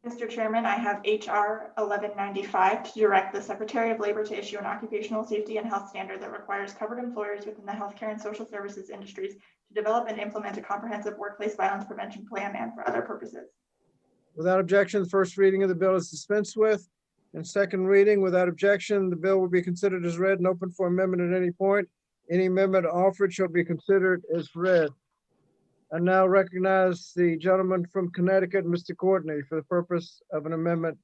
Mr. Chairman, I have H.R. 1195 to direct the Secretary of Labor to issue an occupational safety and health standard that requires covered employers within the healthcare and social services industries to develop and implement a comprehensive workplace violence prevention plan and for other purposes. Without objection, the first reading of the bill is dispensed with. And second reading, without objection, the bill will be considered as read and open for amendment at any point. Any amendment offered shall be considered as read. I now recognize the gentleman from Connecticut, Mr. Courtney, for the purpose of an amendment.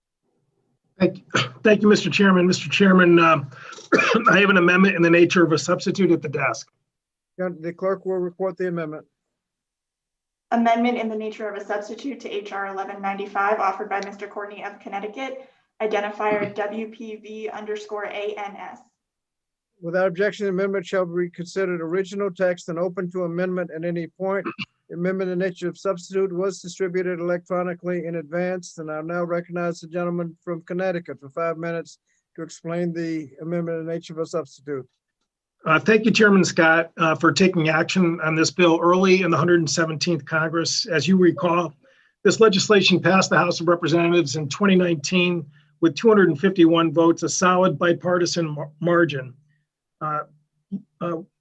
Thank you, Mr. Chairman. Mr. Chairman, I have an amendment in the nature of a substitute at the desk. The clerk will report the amendment. Amendment in the nature of a substitute to HR 1195 offered by Mr. Courtney of Connecticut, identifier WPV_ANS. Without objection, the amendment shall be considered original text and open to amendment at any point. The amendment in the nature of substitute was distributed electronically in advance, and I now recognize the gentleman from Connecticut for 5 minutes to explain the amendment in the nature of a substitute. Thank you, Chairman Scott, for taking action on this bill early in the 117th Congress. As you recall, this legislation passed the House of Representatives in 2019 with 251 votes, a solid bipartisan margin.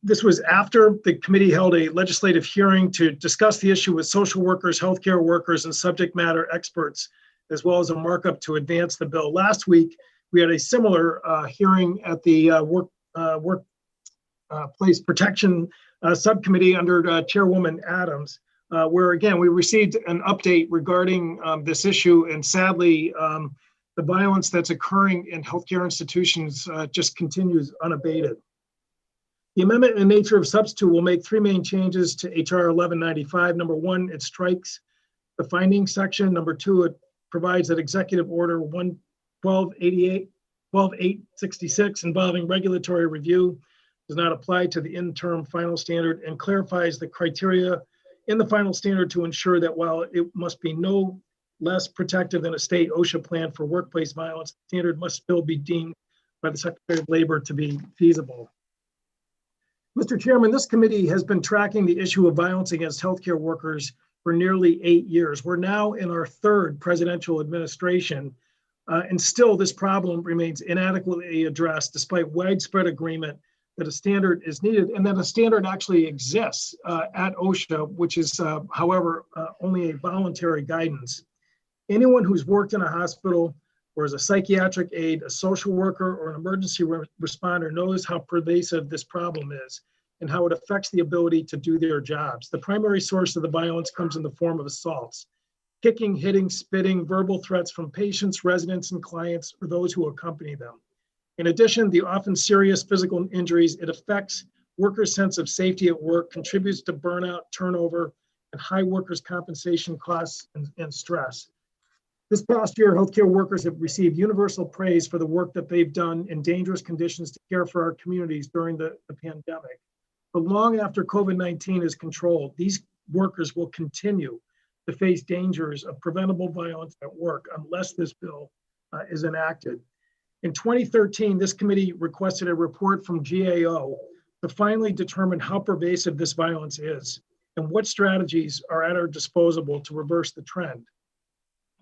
This was after the committee held a legislative hearing to discuss the issue with social workers, healthcare workers, and subject matter experts, as well as a markup to advance the bill. Last week, we had a similar hearing at the Workplace Protection Subcommittee under Chairwoman Adams, where again, we received an update regarding this issue, and sadly, the violence that's occurring in healthcare institutions just continues unabated. The amendment in the nature of substitute will make three main changes to HR 1195. Number one, it strikes the findings section. Number two, it provides that Executive Order 12866 involving regulatory review does not apply to the interim final standard, and clarifies the criteria in the final standard to ensure that while it must be no less protective than a state OSHA plan for workplace violence, the standard must still be deemed by the Secretary of Labor to be feasible. Mr. Chairman, this committee has been tracking the issue of violence against healthcare workers for nearly 8 years. We're now in our third presidential administration, and still this problem remains inadequately addressed despite widespread agreement that a standard is needed and that a standard actually exists at OSHA, which is, however, only a voluntary guidance. Anyone who's worked in a hospital or as a psychiatric aide, a social worker, or an emergency responder knows how pervasive this problem is and how it affects the ability to do their jobs. The primary source of the violence comes in the form of assaults: kicking, hitting, spitting, verbal threats from patients, residents, and clients, or those who accompany them. In addition, the often serious physical injuries, it affects workers' sense of safety at work, contributes to burnout, turnover, and high workers' compensation costs and stress. This past year, healthcare workers have received universal praise for the work that they've done in dangerous conditions to care for our communities during the pandemic. But long after COVID-19 is controlled, these workers will continue to face dangers of preventable violence at work unless this bill is enacted. In 2013, this committee requested a report from GAO to finally determine how pervasive this violence is and what strategies are at our disposal to reverse the trend.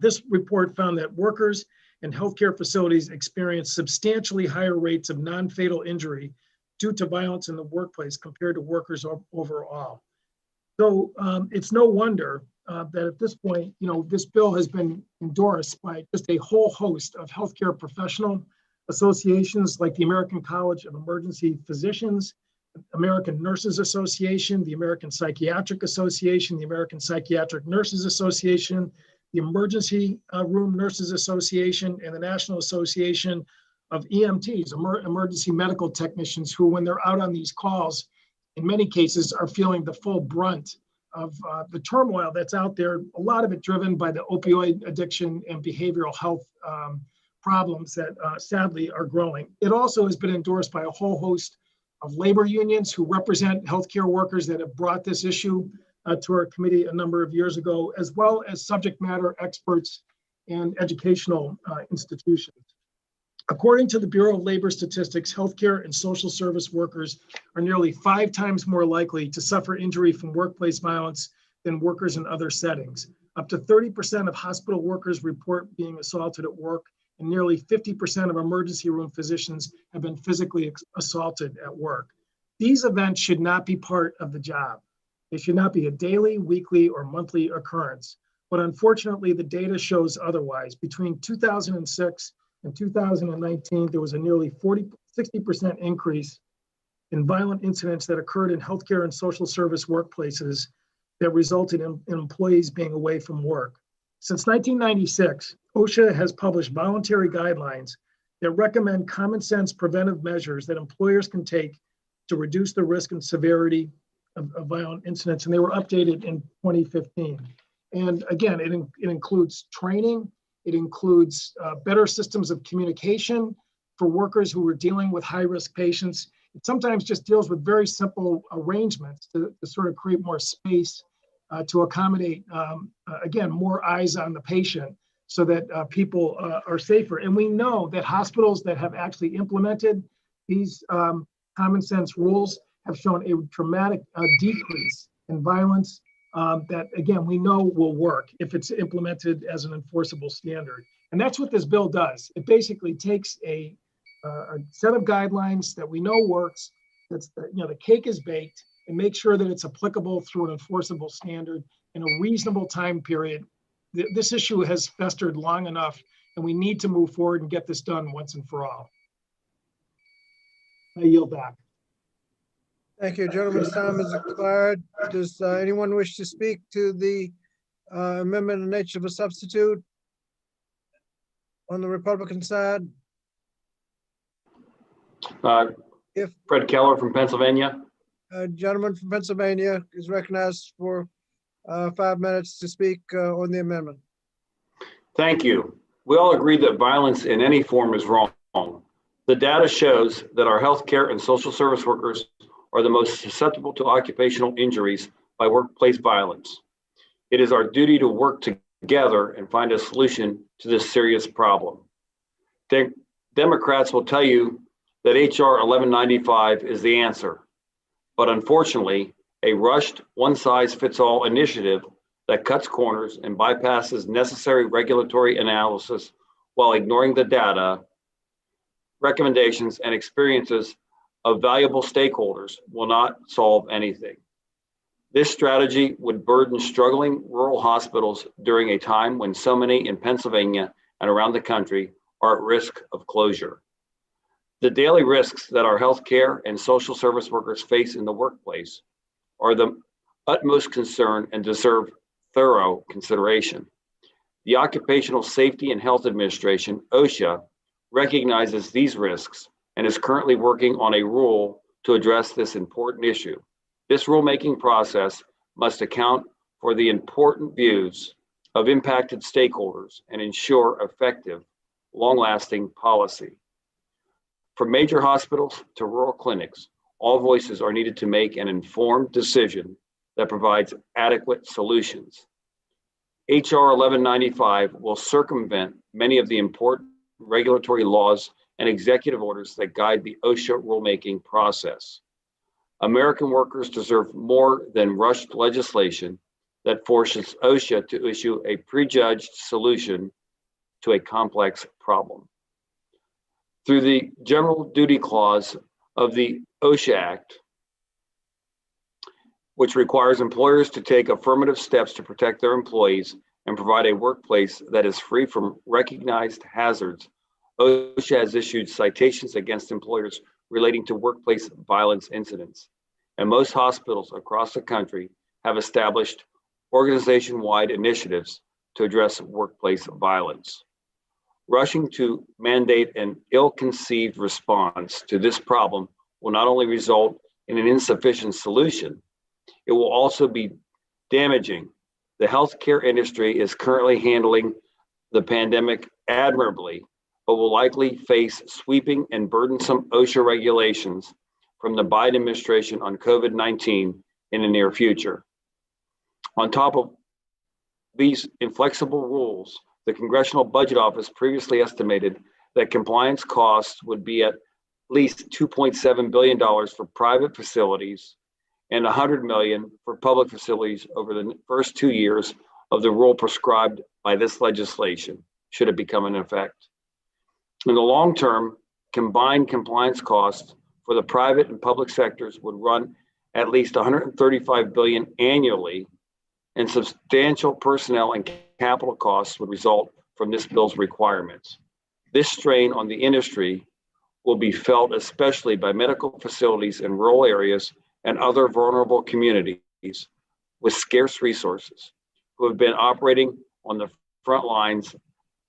This report found that workers in healthcare facilities experience substantially higher rates of non-fatal injury due to violence in the workplace compared to workers overall. So it's no wonder that at this point, this bill has been endorsed by just a whole host of healthcare professional associations like the American College of Emergency Physicians, American Nurses Association, the American Psychiatric Association, the American Psychiatric Nurses Association, the Emergency Room Nurses Association, and the National Association of EMTs, emergency medical technicians, who, when they're out on these calls, in many cases are feeling the full brunt of the turmoil that's out there, a lot of it driven by the opioid addiction and behavioral health problems that sadly are growing. It also has been endorsed by a whole host of labor unions who represent healthcare workers that have brought this issue to our committee a number of years ago, as well as subject matter experts and educational institutions. According to the Bureau of Labor Statistics, healthcare and social service workers are nearly 5 times more likely to suffer injury from workplace violence than workers in other settings. Up to 30% of hospital workers report being assaulted at work, and nearly 50% of emergency room physicians have been physically assaulted at work. These events should not be part of the job. It should not be a daily, weekly, or monthly occurrence. But unfortunately, the data shows otherwise. Between 2006 and 2019, there was a nearly 60% increase in violent incidents that occurred in healthcare and social service workplaces that resulted in employees being away from work. Since 1996, OSHA has published voluntary guidelines that recommend common sense preventive measures that employers can take to reduce the risk and severity of violent incidents, and they were updated in 2015. And again, it includes training, it includes better systems of communication for workers who are dealing with high-risk patients. It sometimes just deals with very simple arrangements to sort of create more space to accommodate, again, more eyes on the patient so that people are safer. And we know that hospitals that have actually implemented these common sense rules have shown a dramatic decrease in violence that, again, we know will work if it's implemented as an enforceable standard. And that's what this bill does. It basically takes a set of guidelines that we know works, that's the cake is baked, and make sure that it's applicable through an enforceable standard in a reasonable time period. This issue has festered long enough, and we need to move forward and get this done once and for all. I yield back. Thank you. Gentleman's time is expired. Does anyone wish to speak to the amendment in nature of a substitute on the Republican side? Fred Keller from Pennsylvania. Gentleman from Pennsylvania is recognized for 5 minutes to speak on the amendment. Thank you. We all agree that violence in any form is wrong. The data shows that our healthcare and social service workers are the most susceptible to occupational injuries by workplace violence. It is our duty to work together and find a solution to this serious problem. Democrats will tell you that H.R. 1195 is the answer, but unfortunately, a rushed one-size-fits-all initiative that cuts corners and bypasses necessary regulatory analysis while ignoring the data, recommendations, and experiences of valuable stakeholders will not solve anything. This strategy would burden struggling rural hospitals during a time when so many in Pennsylvania and around the country are at risk of closure. The daily risks that our healthcare and social service workers face in the workplace are the utmost concern and deserve thorough consideration. The Occupational Safety and Health Administration, OSHA, recognizes these risks and is currently working on a rule to address this important issue. This rulemaking process must account for the important views of impacted stakeholders and ensure effective, long-lasting policy. From major hospitals to rural clinics, all voices are needed to make an informed decision that provides adequate solutions. H.R. 1195 will circumvent many of the important regulatory laws and executive orders that guide the OSHA rulemaking process. American workers deserve more than rushed legislation that forces OSHA to issue a prejudged solution to a complex problem. Through the General Duty Clause of the OSHA Act, which requires employers to take affirmative steps to protect their employees and provide a workplace that is free from recognized hazards, OSHA has issued citations against employers relating to workplace violence incidents. And most hospitals across the country have established organization-wide initiatives to address workplace violence. Rushing to mandate an ill-conceived response to this problem will not only result in an insufficient solution, it will also be damaging. The healthcare industry is currently handling the pandemic admirably, but will likely face sweeping and burdensome OSHA regulations from the Biden administration on COVID-19 in the near future. On top of these inflexible rules, the Congressional Budget Office previously estimated that compliance costs would be at least $2.7 billion for private facilities and $100 million for public facilities over the first 2 years of the rule prescribed by this legislation, should it become in effect. In the long term, combined compliance costs for the private and public sectors would run at least $135 billion annually, and substantial personnel and capital costs would result from this bill's requirements. This strain on the industry will be felt especially by medical facilities in rural areas and other vulnerable communities with scarce resources who have been operating on the front lines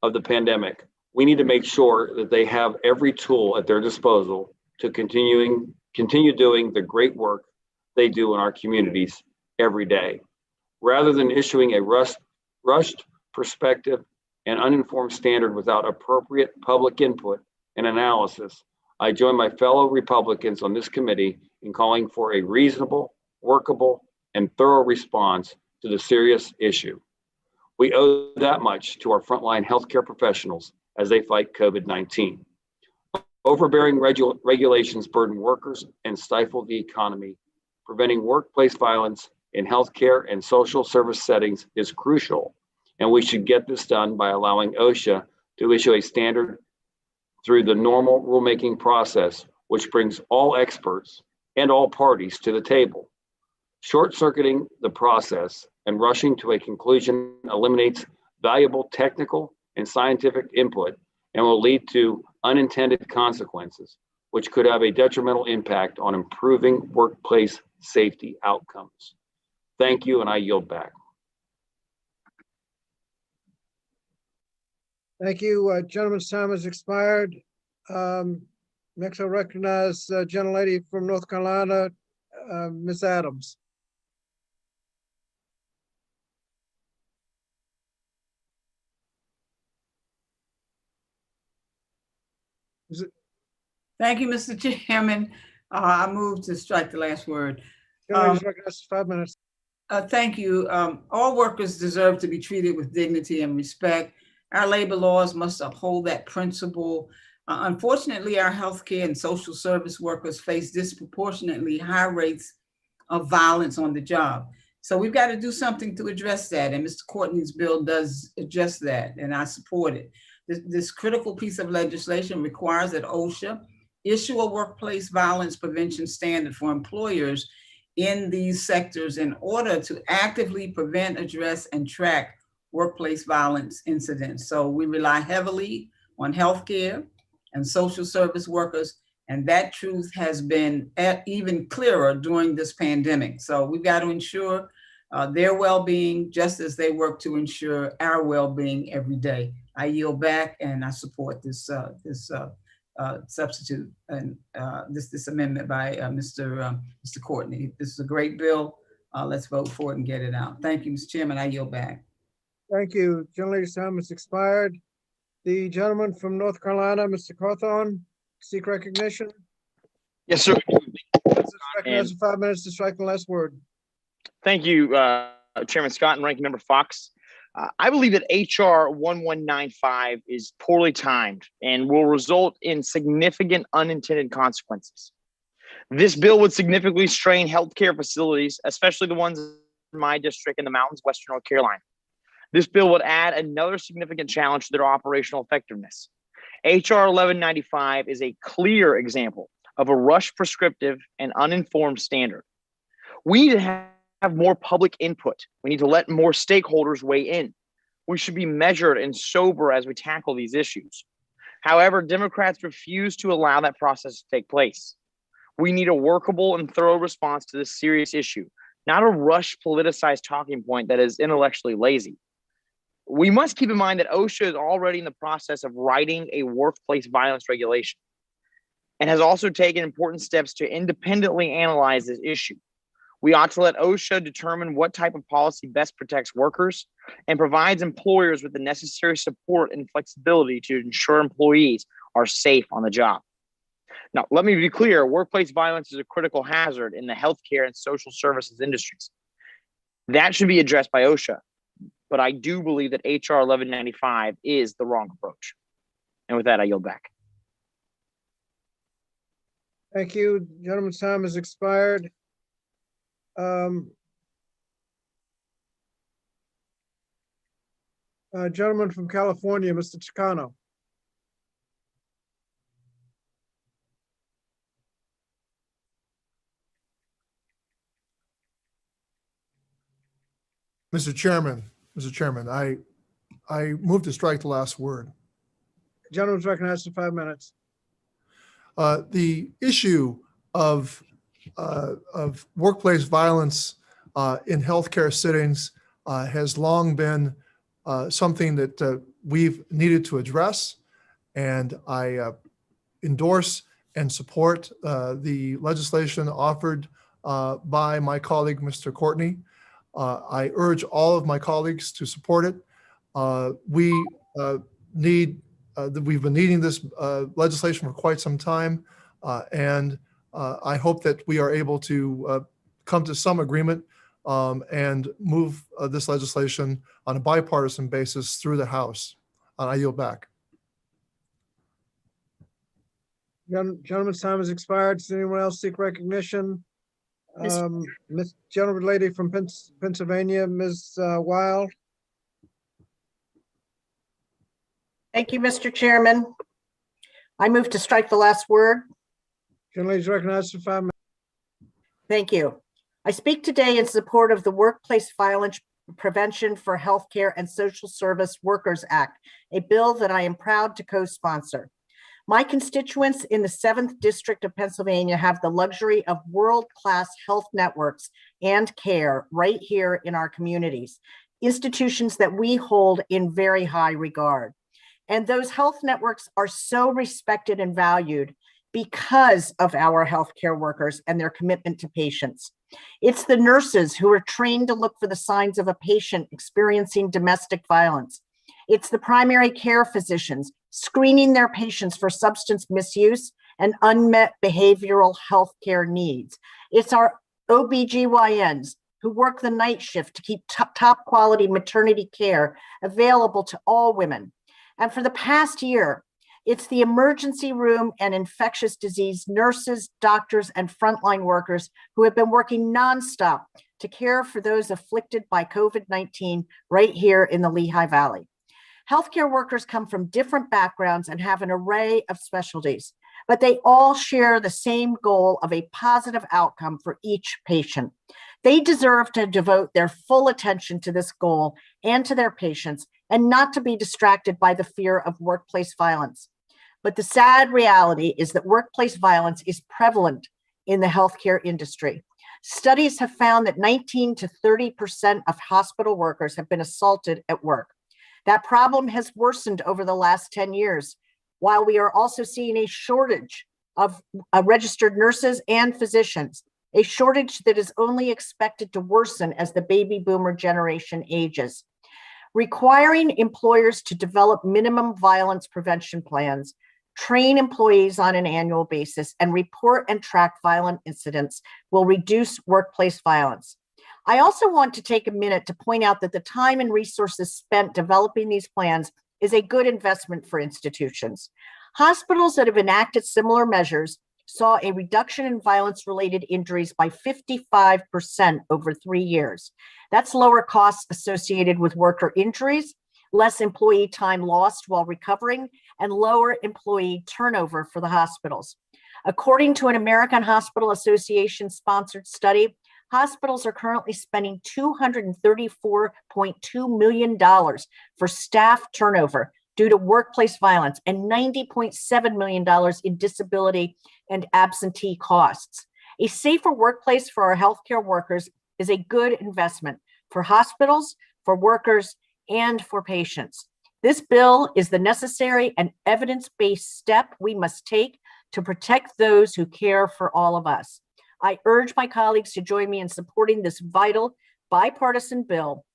of the pandemic. We need to make sure that they have every tool at their disposal to continue doing the great work they do in our communities every day. Rather than issuing a rushed perspective and uninformed standard without appropriate public input and analysis, I join my fellow Republicans on this committee in calling for a reasonable, workable, and thorough response to the serious issue. We owe that much to our frontline healthcare professionals as they fight COVID-19. Overbearing regulations burden workers and stifle the economy. Preventing workplace violence in healthcare and social service settings is crucial, and we should get this done by allowing OSHA to issue a standard through the normal rulemaking process, which brings all experts and all parties to the table. Short-circuiting the process and rushing to a conclusion eliminates valuable technical and scientific input and will lead to unintended consequences, which could have a detrimental impact on improving workplace safety outcomes. Thank you, and I yield back. Thank you. Gentleman's time has expired. Next, I'll recognize gentlelady from North Carolina, Ms. Adams. Thank you, Mr. Chairman. I move to strike the last word. Gentlelady's recognized 5 minutes. Thank you. All workers deserve to be treated with dignity and respect. Our labor laws must uphold that principle. Unfortunately, our healthcare and social service workers face disproportionately high rates of violence on the job. So we've got to do something to address that. And Mr. Courtney's bill does address that, and I support it. This critical piece of legislation requires that OSHA issue a workplace violence prevention standard for employers in these sectors in order to actively prevent, address, and track workplace violence incidents. So we rely heavily on healthcare and social service workers, and that truth has been even clearer during this pandemic. So we've got to ensure their well-being just as they work to ensure our well-being every day. I yield back, and I support this substitute and this amendment by Mr. Courtney. This is a great bill. Let's vote for it and get it out. Thank you, Mr. Chairman. I yield back. Thank you. Gentlelady's time has expired. The gentleman from North Carolina, Mr. Cawthorn, seek recognition. Yes, sir. Recognized 5 minutes to strike the last word. Thank you, Chairman Scott and Ranking Member Fox. I believe that HR 1195 is poorly timed and will result in significant unintended consequences. This bill would significantly strain healthcare facilities, especially the ones in my district in the mountains, Western North Carolina. This bill would add another significant challenge to their operational effectiveness. HR 1195 is a clear example of a rushed, prescriptive, and uninformed standard. We need to have more public input. We need to let more stakeholders weigh in. We should be measured and sober as we tackle these issues. However, Democrats refuse to allow that process to take place. We need a workable and thorough response to this serious issue, not a rushed, politicized talking point that is intellectually lazy. We must keep in mind that OSHA is already in the process of writing a workplace violence regulation and has also taken important steps to independently analyze this issue. We ought to let OSHA determine what type of policy best protects workers and provides employers with the necessary support and flexibility to ensure employees are safe on the job. Now, let me be clear, workplace violence is a critical hazard in the healthcare and social services industries. That should be addressed by OSHA, but I do believe that HR 1195 is the wrong approach. And with that, I yield back. Thank you. Gentleman's time has expired. Gentleman from California, Mr. Chicano. Mr. Chairman, I move to strike the last word. Gentleman's recognized for 5 minutes. The issue of workplace violence in healthcare settings has long been something that we've needed to address, and I endorse and support the legislation offered by my colleague, Mr. Courtney. I urge all of my colleagues to support it. We've been needing this legislation for quite some time, and I hope that we are able to come to some agreement and move this legislation on a bipartisan basis through the House. I yield back. Gentleman's time has expired. Does anyone else seek recognition? Miss Gentleman lady from Pennsylvania, Ms. Wild. Thank you, Mr. Chairman. I move to strike the last word. Gentlelady's recognized for 5 minutes. Thank you. I speak today in support of the Workplace Violence Prevention for Healthcare and Social Service Workers Act, a bill that I am proud to co-sponsor. My constituents in the 7th District of Pennsylvania have the luxury of world-class health networks and care right here in our communities, institutions that we hold in very high regard. And those health networks are so respected and valued because of our healthcare workers and their commitment to patients. It's the nurses who are trained to look for the signs of a patient experiencing domestic violence. It's the primary care physicians screening their patients for substance misuse and unmet behavioral health care needs. It's our OBGYNs who work the night shift to keep top quality maternity care available to all women. And for the past year, it's the emergency room and infectious disease nurses, doctors, and frontline workers who have been working nonstop to care for those afflicted by COVID-19 right here in the Lehigh Valley. Healthcare workers come from different backgrounds and have an array of specialties, but they all share the same goal of a positive outcome for each patient. They deserve to devote their full attention to this goal and to their patients, and not to be distracted by the fear of workplace violence. But the sad reality is that workplace violence is prevalent in the healthcare industry. Studies have found that 19 to 30% of hospital workers have been assaulted at work. That problem has worsened over the last 10 years, while we are also seeing a shortage of registered nurses and physicians, a shortage that is only expected to worsen as the baby boomer generation ages. Requiring employers to develop minimum violence prevention plans, train employees on an annual basis, and report and track violent incidents will reduce workplace violence. I also want to take a minute to point out that the time and resources spent developing these plans is a good investment for institutions. Hospitals that have enacted similar measures saw a reduction in violence-related injuries by 55% over 3 years. That's lower costs associated with worker injuries, less employee time lost while recovering, and lower employee turnover for the hospitals. According to an American Hospital Association-sponsored study, hospitals are currently spending $234.2 million for staff turnover due to workplace violence and $90.7 million in disability and absentee costs. A safer workplace for our healthcare workers is a good investment for hospitals, for workers, and for patients. This bill is the necessary and evidence-based step we must take to protect those who care for all of us. I urge my colleagues to join me in supporting this vital bipartisan bill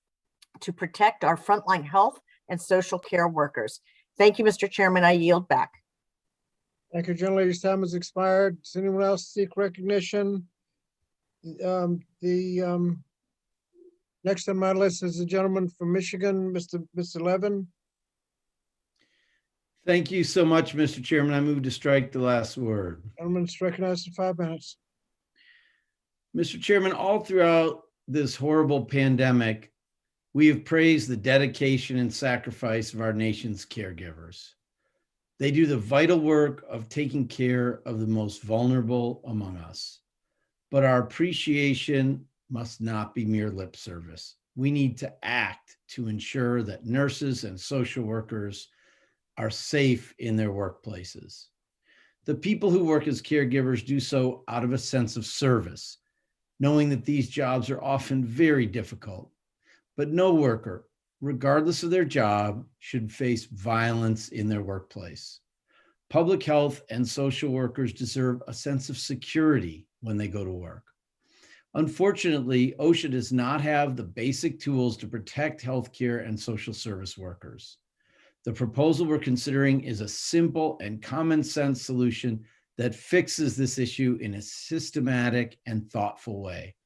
to protect our frontline health and social care workers. Thank you, Mr. Chairman. I yield back. Thank you, gentlelady's time has expired. Does anyone else seek recognition? Next on my list is the gentleman from Michigan, Mr. Levin. Thank you so much, Mr. Chairman. I move to strike the last word. Gentleman's recognized for 5 minutes. Mr. Chairman, all throughout this horrible pandemic, we have praised the dedication and sacrifice of our nation's caregivers. They do the vital work of taking care of the most vulnerable among us. But our appreciation must not be mere lip service. We need to act to ensure that nurses and social workers are safe in their workplaces. The people who work as caregivers do so out of a sense of service, knowing that these jobs are often very difficult. But no worker, regardless of their job, should face violence in their workplace. Public health and social workers deserve a sense of security when they go to work. Unfortunately, OSHA does not have the basic tools to protect healthcare and social service workers. The proposal we're considering is a simple and common sense solution that fixes this issue in a systematic and thoughtful way.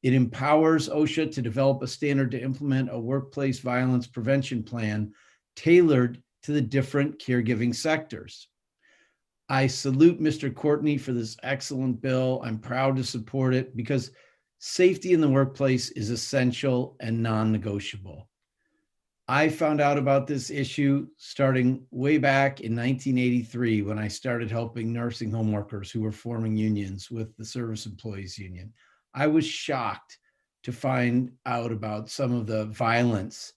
It empowers OSHA to develop a standard to implement a workplace violence prevention plan tailored to the different caregiving sectors. I salute Mr. Courtney for this excellent bill. I'm proud to support it because safety in the workplace is essential and non-negotiable. I found out about this issue starting way back in 1983 when I started helping nursing home workers who were forming unions with the Service Employees Union. I was shocked to find out about some of the violence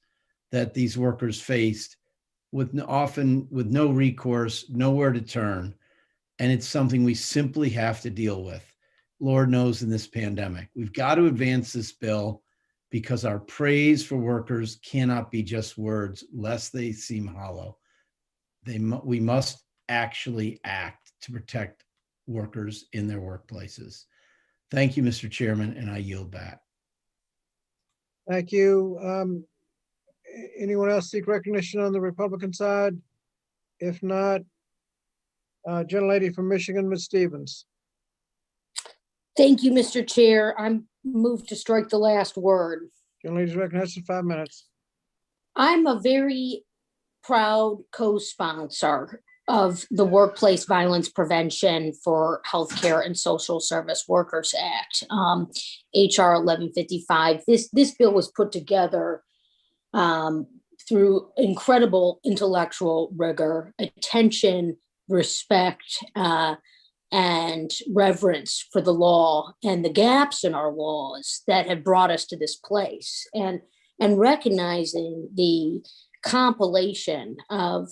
that these workers faced, often with no recourse, nowhere to turn. And it's something we simply have to deal with, Lord knows, in this pandemic. We've got to advance this bill because our praise for workers cannot be just words, lest they seem hollow. We must actually act to protect workers in their workplaces. Thank you, Mr. Chairman, and I yield back. Thank you. Anyone else seek recognition on the Republican side? If not, gentlelady from Michigan, Ms. Stevens. Thank you, Mr. Chair. I'm moved to strike the last word. Gentlelady's recognized for 5 minutes. I'm a very proud co-sponsor of the Workplace Violence Prevention for Healthcare and Social Service Workers Act, HR 1155. This bill was put together through incredible intellectual rigor, attention, respect, and reverence for the law and the gaps in our laws that have brought us to this place, and recognizing the compilation of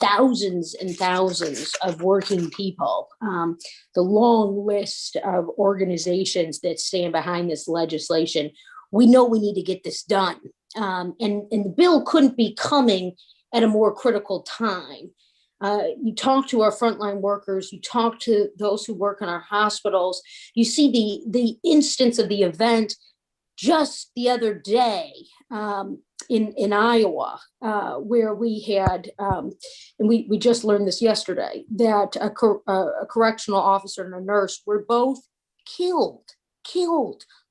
thousands and thousands of working people, the long list of organizations that stand behind this legislation. We know we need to get this done. And the bill couldn't be coming at a more critical time. You talk to our frontline workers, you talk to those who work in our hospitals, you see the instance of the event just the other day in Iowa, where we had, and we just learned this yesterday, that a correctional officer and a nurse were both killed,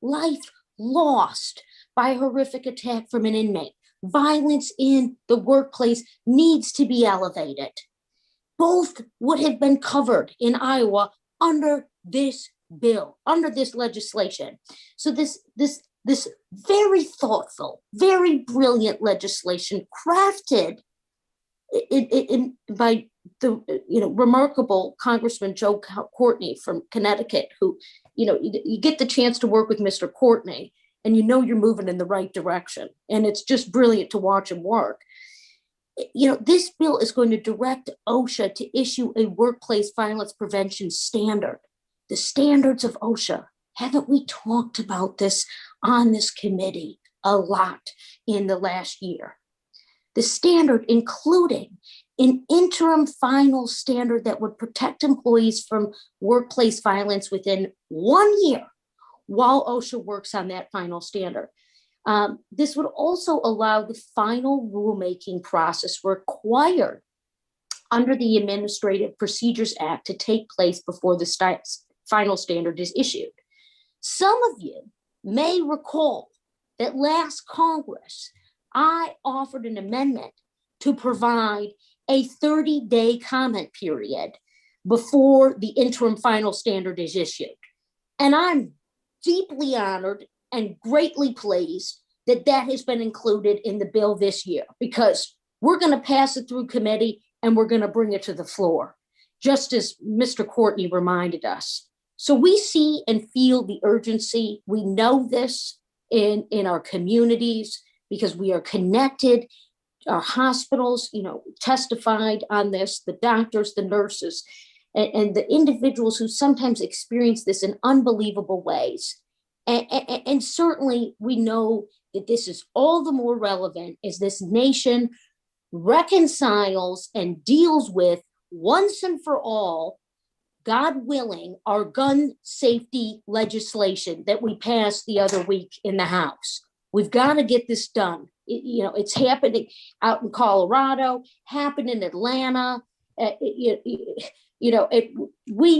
life lost by a horrific attack from an inmate. Violence in the workplace needs to be elevated. Both would have been covered in Iowa under this bill, under this legislation. So this very thoughtful, very brilliant legislation crafted by the remarkable Congressman Joe Courtney from Connecticut, who, you get the chance to work with Mr. Courtney and you're moving in the right direction. And it's just brilliant to watch him work. This bill is going to direct OSHA to issue a workplace violence prevention standard. The standards of OSHA. Haven't we talked about this on this committee a lot in the last year? The standard including an interim final standard that would protect employees from workplace violence within 1 year while OSHA works on that final standard. This would also allow the final rulemaking process required under the Administrative Procedures Act to take place before the final standard is issued. Some of you may recall that last Congress, I offered an amendment to provide a 30-day comment period before the interim final standard is issued. And I'm deeply honored and greatly pleased that has been included in the bill this year, because we're going to pass it through committee and we're going to bring it to the floor, just as Mr. Courtney reminded us. So we see and feel the urgency. We know this. in our communities, because we are connected. Our hospitals, testified on this, the doctors, the nurses, and the individuals who sometimes experience this in unbelievable ways. And certainly we know that this is all the more relevant as this nation reconciles and deals with once and for all, God willing, our gun safety legislation that we passed the other week in the House. We've got to get this done. It's happening out in Colorado, happened in Atlanta. We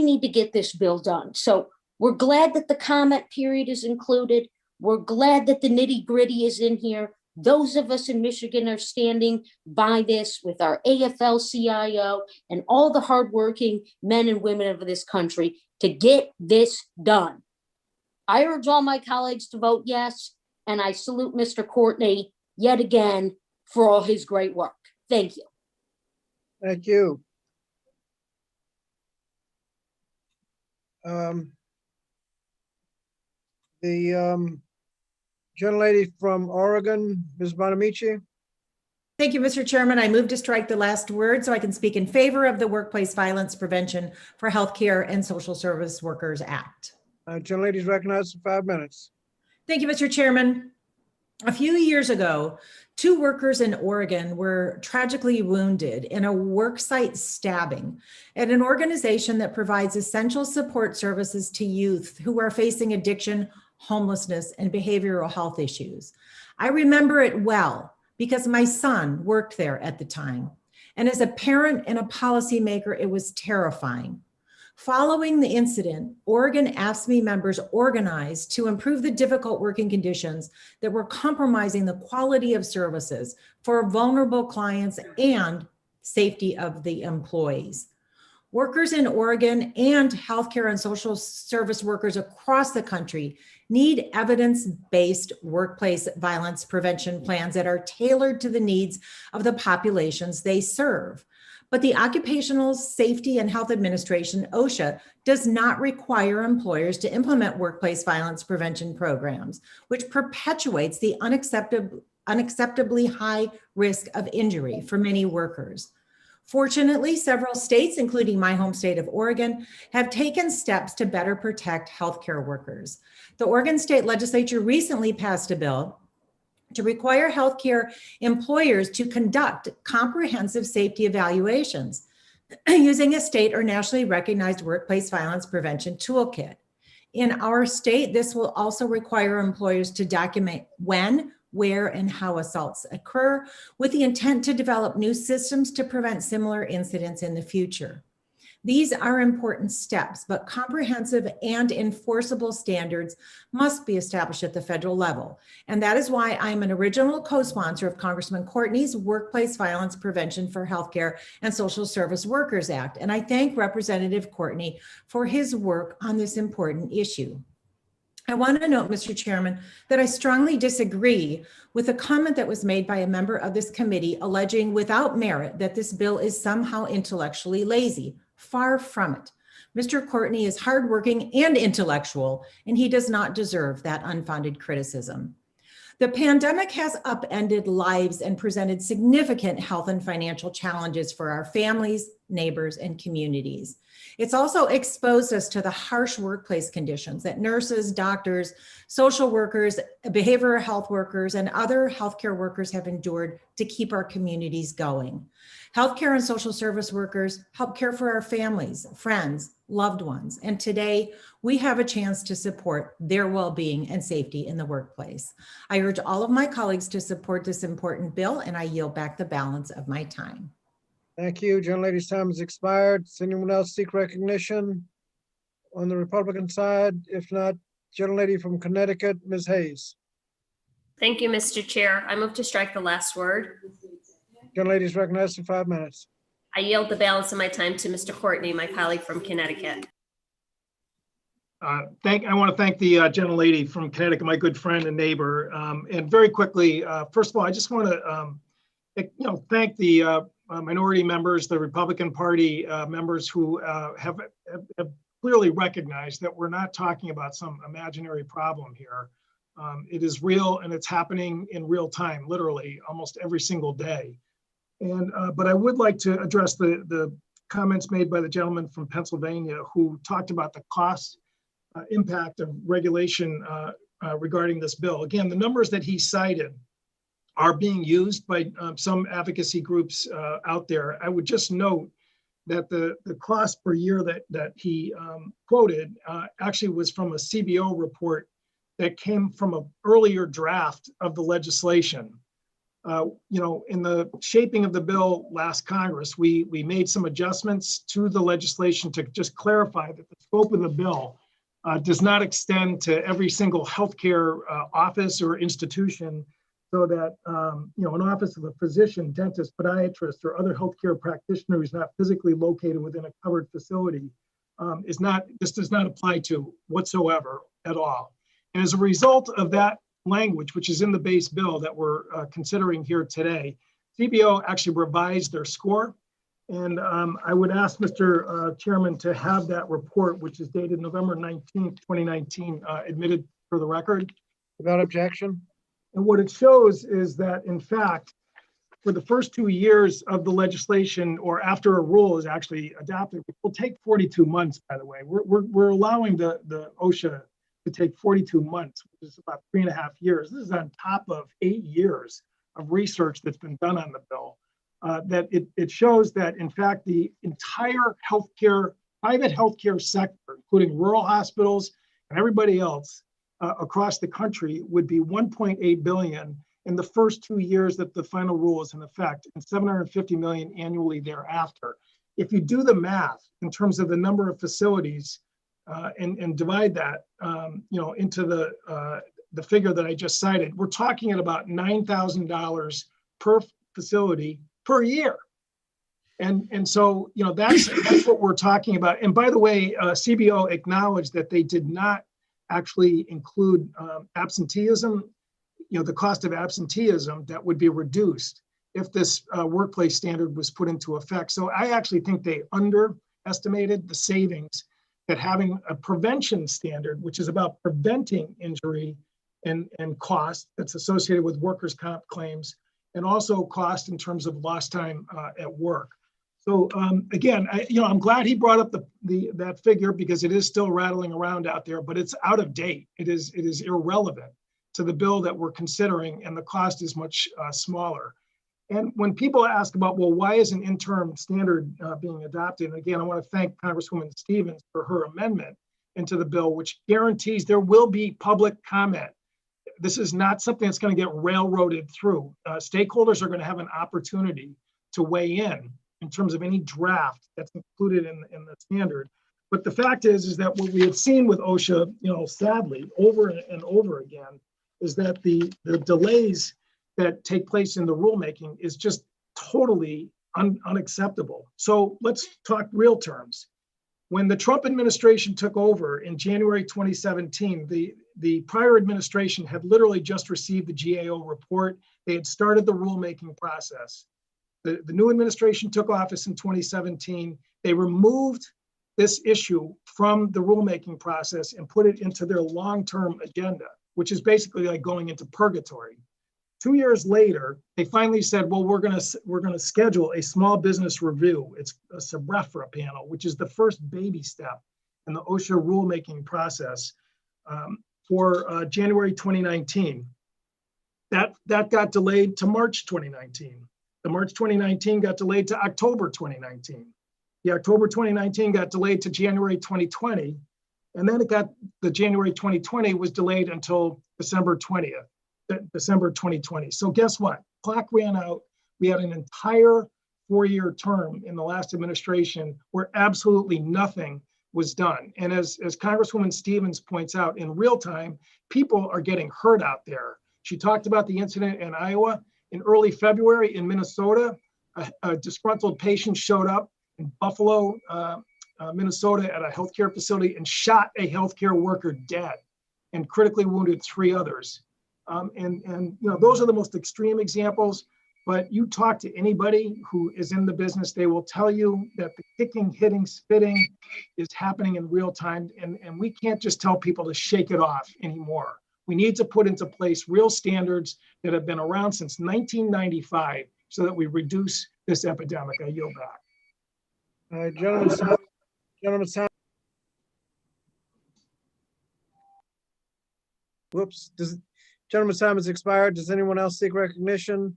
need to get this bill done. So we're glad that the comment period is included. We're glad that the nitty gritty is in here. Those of us in Michigan are standing by this with our AFL-CIO and all the hardworking men and women of this country to get this done. I urge all my colleagues to vote yes, and I salute Mr. Courtney yet again for all his great work. Thank you. Thank you. The gentlelady from Oregon, Ms. Bonamici. Thank you, Mr. Chairman. I move to strike the last word so I can speak in favor of the Workplace Violence Prevention for Healthcare and Social Service Workers Act. Gentlelady is recognized for 5 minutes. Thank you, Mr. Chairman. A few years ago, 2 workers in Oregon were tragically wounded in a worksite stabbing at an organization that provides essential support services to youth who are facing addiction, homelessness, and behavioral health issues. I remember it well because my son worked there at the time. And as a parent and a policymaker, it was terrifying. Following the incident, Oregon AFSCME members organized to improve the difficult working conditions that were compromising the quality of services for vulnerable clients and safety of the employees. Workers in Oregon and healthcare and social service workers across the country need evidence-based workplace violence prevention plans that are tailored to the needs of the populations they serve. But the Occupational Safety and Health Administration, OSHA, does not require employers to implement workplace violence prevention programs, which perpetuates the unacceptably high risk of injury for many workers. Fortunately, several states, including my home state of Oregon, have taken steps to better protect healthcare workers. The Oregon State Legislature recently passed a bill to require healthcare employers to conduct comprehensive safety evaluations using a state or nationally recognized workplace violence prevention toolkit. In our state, this will also require employers to document when, where, and how assaults occur, with the intent to develop new systems to prevent similar incidents in the future. These are important steps, but comprehensive and enforceable standards must be established at the federal level. And that is why I'm an original co-sponsor of Congressman Courtney's Workplace Violence Prevention for Healthcare and Social Service Workers Act. And I thank Representative Courtney for his work on this important issue. I want to note, Mr. Chairman, that I strongly disagree with a comment that was made by a member of this committee alleging without merit that this bill is somehow intellectually lazy. Far from it. Mr. Courtney is hardworking and intellectual, and he does not deserve that unfounded criticism. The pandemic has upended lives and presented significant health and financial challenges for our families, neighbors, and communities. It's also exposed us to the harsh workplace conditions that nurses, doctors, social workers, behavioral health workers, and other healthcare workers have endured to keep our communities going. Healthcare and social service workers help care for our families, friends, loved ones, and today we have a chance to support their well-being and safety in the workplace. I urge all of my colleagues to support this important bill, and I yield back the balance of my time. Thank you. Gentlelady's time has expired. Does anyone else seek recognition on the Republican side? If not, gentlelady from Connecticut, Ms. Hayes. Thank you, Mr. Chair. I move to strike the last word. Gentlelady is recognized for 5 minutes. I yield the balance of my time to Mr. Courtney, my colleague from Connecticut. I want to thank the gentlelady from Connecticut, my good friend and neighbor. And very quickly, first of all, I just want to thank the minority members, the Republican Party members who have clearly recognized that we're not talking about some imaginary problem here. It is real and it's happening in real time, literally almost every single day. And but I would like to address the comments made by the gentleman from Pennsylvania who talked about the cost impact of regulation regarding this bill. Again, the numbers that he cited are being used by some advocacy groups out there. I would just note that the cost per year that he quoted actually was from a CBO report that came from an earlier draft of the legislation. In the shaping of the bill last Congress, we made some adjustments to the legislation to just clarify that the scope of the bill does not extend to every single healthcare office or institution, so that an office of a physician, dentist, podiatrist, or other healthcare practitioner who's not physically located within a covered facility this does not apply to whatsoever at all. And as a result of that language, which is in the base bill that we're considering here today, CBO actually revised their score. And I would ask Mr. Chairman to have that report, which is dated November 19th, 2019, admitted for the record. Without objection. And what it shows is that, in fact, for the first 2 years of the legislation, or after a rule is actually adopted, it will take 42 months, by the way. We're allowing the OSHA to take 42 months, which is about 3.5 years. This is on top of 8 years of research that's been done on the bill. That it shows that, in fact, the entire private healthcare sector, including rural hospitals and everybody else across the country, would be $1.8 billion in the first 2 years that the final rule is in effect, and $750 million annually thereafter. If you do the math in terms of the number of facilities and divide that, into the figure that I just cited, we're talking at about $9,000 per facility per year. And so, that's what we're talking about. And by the way, CBO acknowledged that they did not actually include absenteeism, the cost of absenteeism that would be reduced if this workplace standard was put into effect. So I actually think they underestimated the savings that having a prevention standard, which is about preventing injury and cost that's associated with workers' comp claims, and also cost in terms of lost time at work. So again, I'm glad he brought up that figure, because it is still rattling around out there, but it's out of date. It is irrelevant to the bill that we're considering, and the cost is much smaller. And when people ask about, well, why is an interim standard being adopted? And again, I want to thank Congresswoman Stevens for her amendment into the bill, which guarantees there will be public comment. This is not something that's going to get railroaded through. Stakeholders are going to have an opportunity to weigh in terms of any draft that's included in the standard. But the fact is that what we have seen with OSHA, sadly, over and over again, is that the delays that take place in the rulemaking is just totally unacceptable. So let's talk real terms. When the Trump administration took over in January 2017, the prior administration had literally just received the GAO report. They had started the rulemaking process. The new administration took office in 2017. They removed this issue from the rulemaking process and put it into their long-term agenda, which is basically like going into purgatory. 2 years later, they finally said, well, we're gonna schedule a small business review. It's a SABREFRA panel, which is the first baby step in the OSHA rulemaking process for January 2019. That got delayed to March 2019. The March 2019 got delayed to October 2019. The October 2019 got delayed to January 2020. And then the January 2020 was delayed until December 2020. So guess what? Clock ran out. We had an entire 4-year term in the last administration where absolutely nothing was done. And as Congresswoman Stevens points out, in real time, people are getting hurt out there. She talked about the incident in Iowa. In early February in Minnesota, a disgruntled patient showed up in Buffalo, Minnesota at a healthcare facility and shot a healthcare worker dead and critically wounded 3 others. Those are the most extreme examples, but you talk to anybody who is in the business, they will tell you that the kicking, hitting, spitting is happening in real time. And we can't just tell people to shake it off anymore. We need to put into place real standards that have been around since 1995 so that we reduce this epidemic. I yield back. All right, gentlemen's time. Whoops, gentleman's time has expired. Does anyone else seek recognition?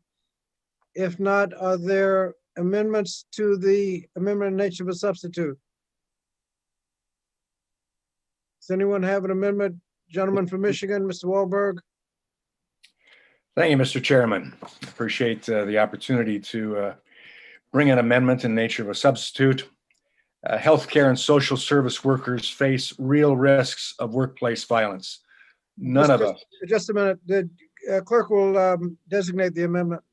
If not, are there amendments to the amendment in nature of a substitute? Does anyone have an amendment? Gentleman from Michigan, Mr. Wahlberg. Thank you, Mr. Chairman. Appreciate the opportunity to bring an amendment in nature of a substitute. Healthcare and social service workers face real risks of workplace violence. None of us. Just a minute. The clerk will designate the amendment.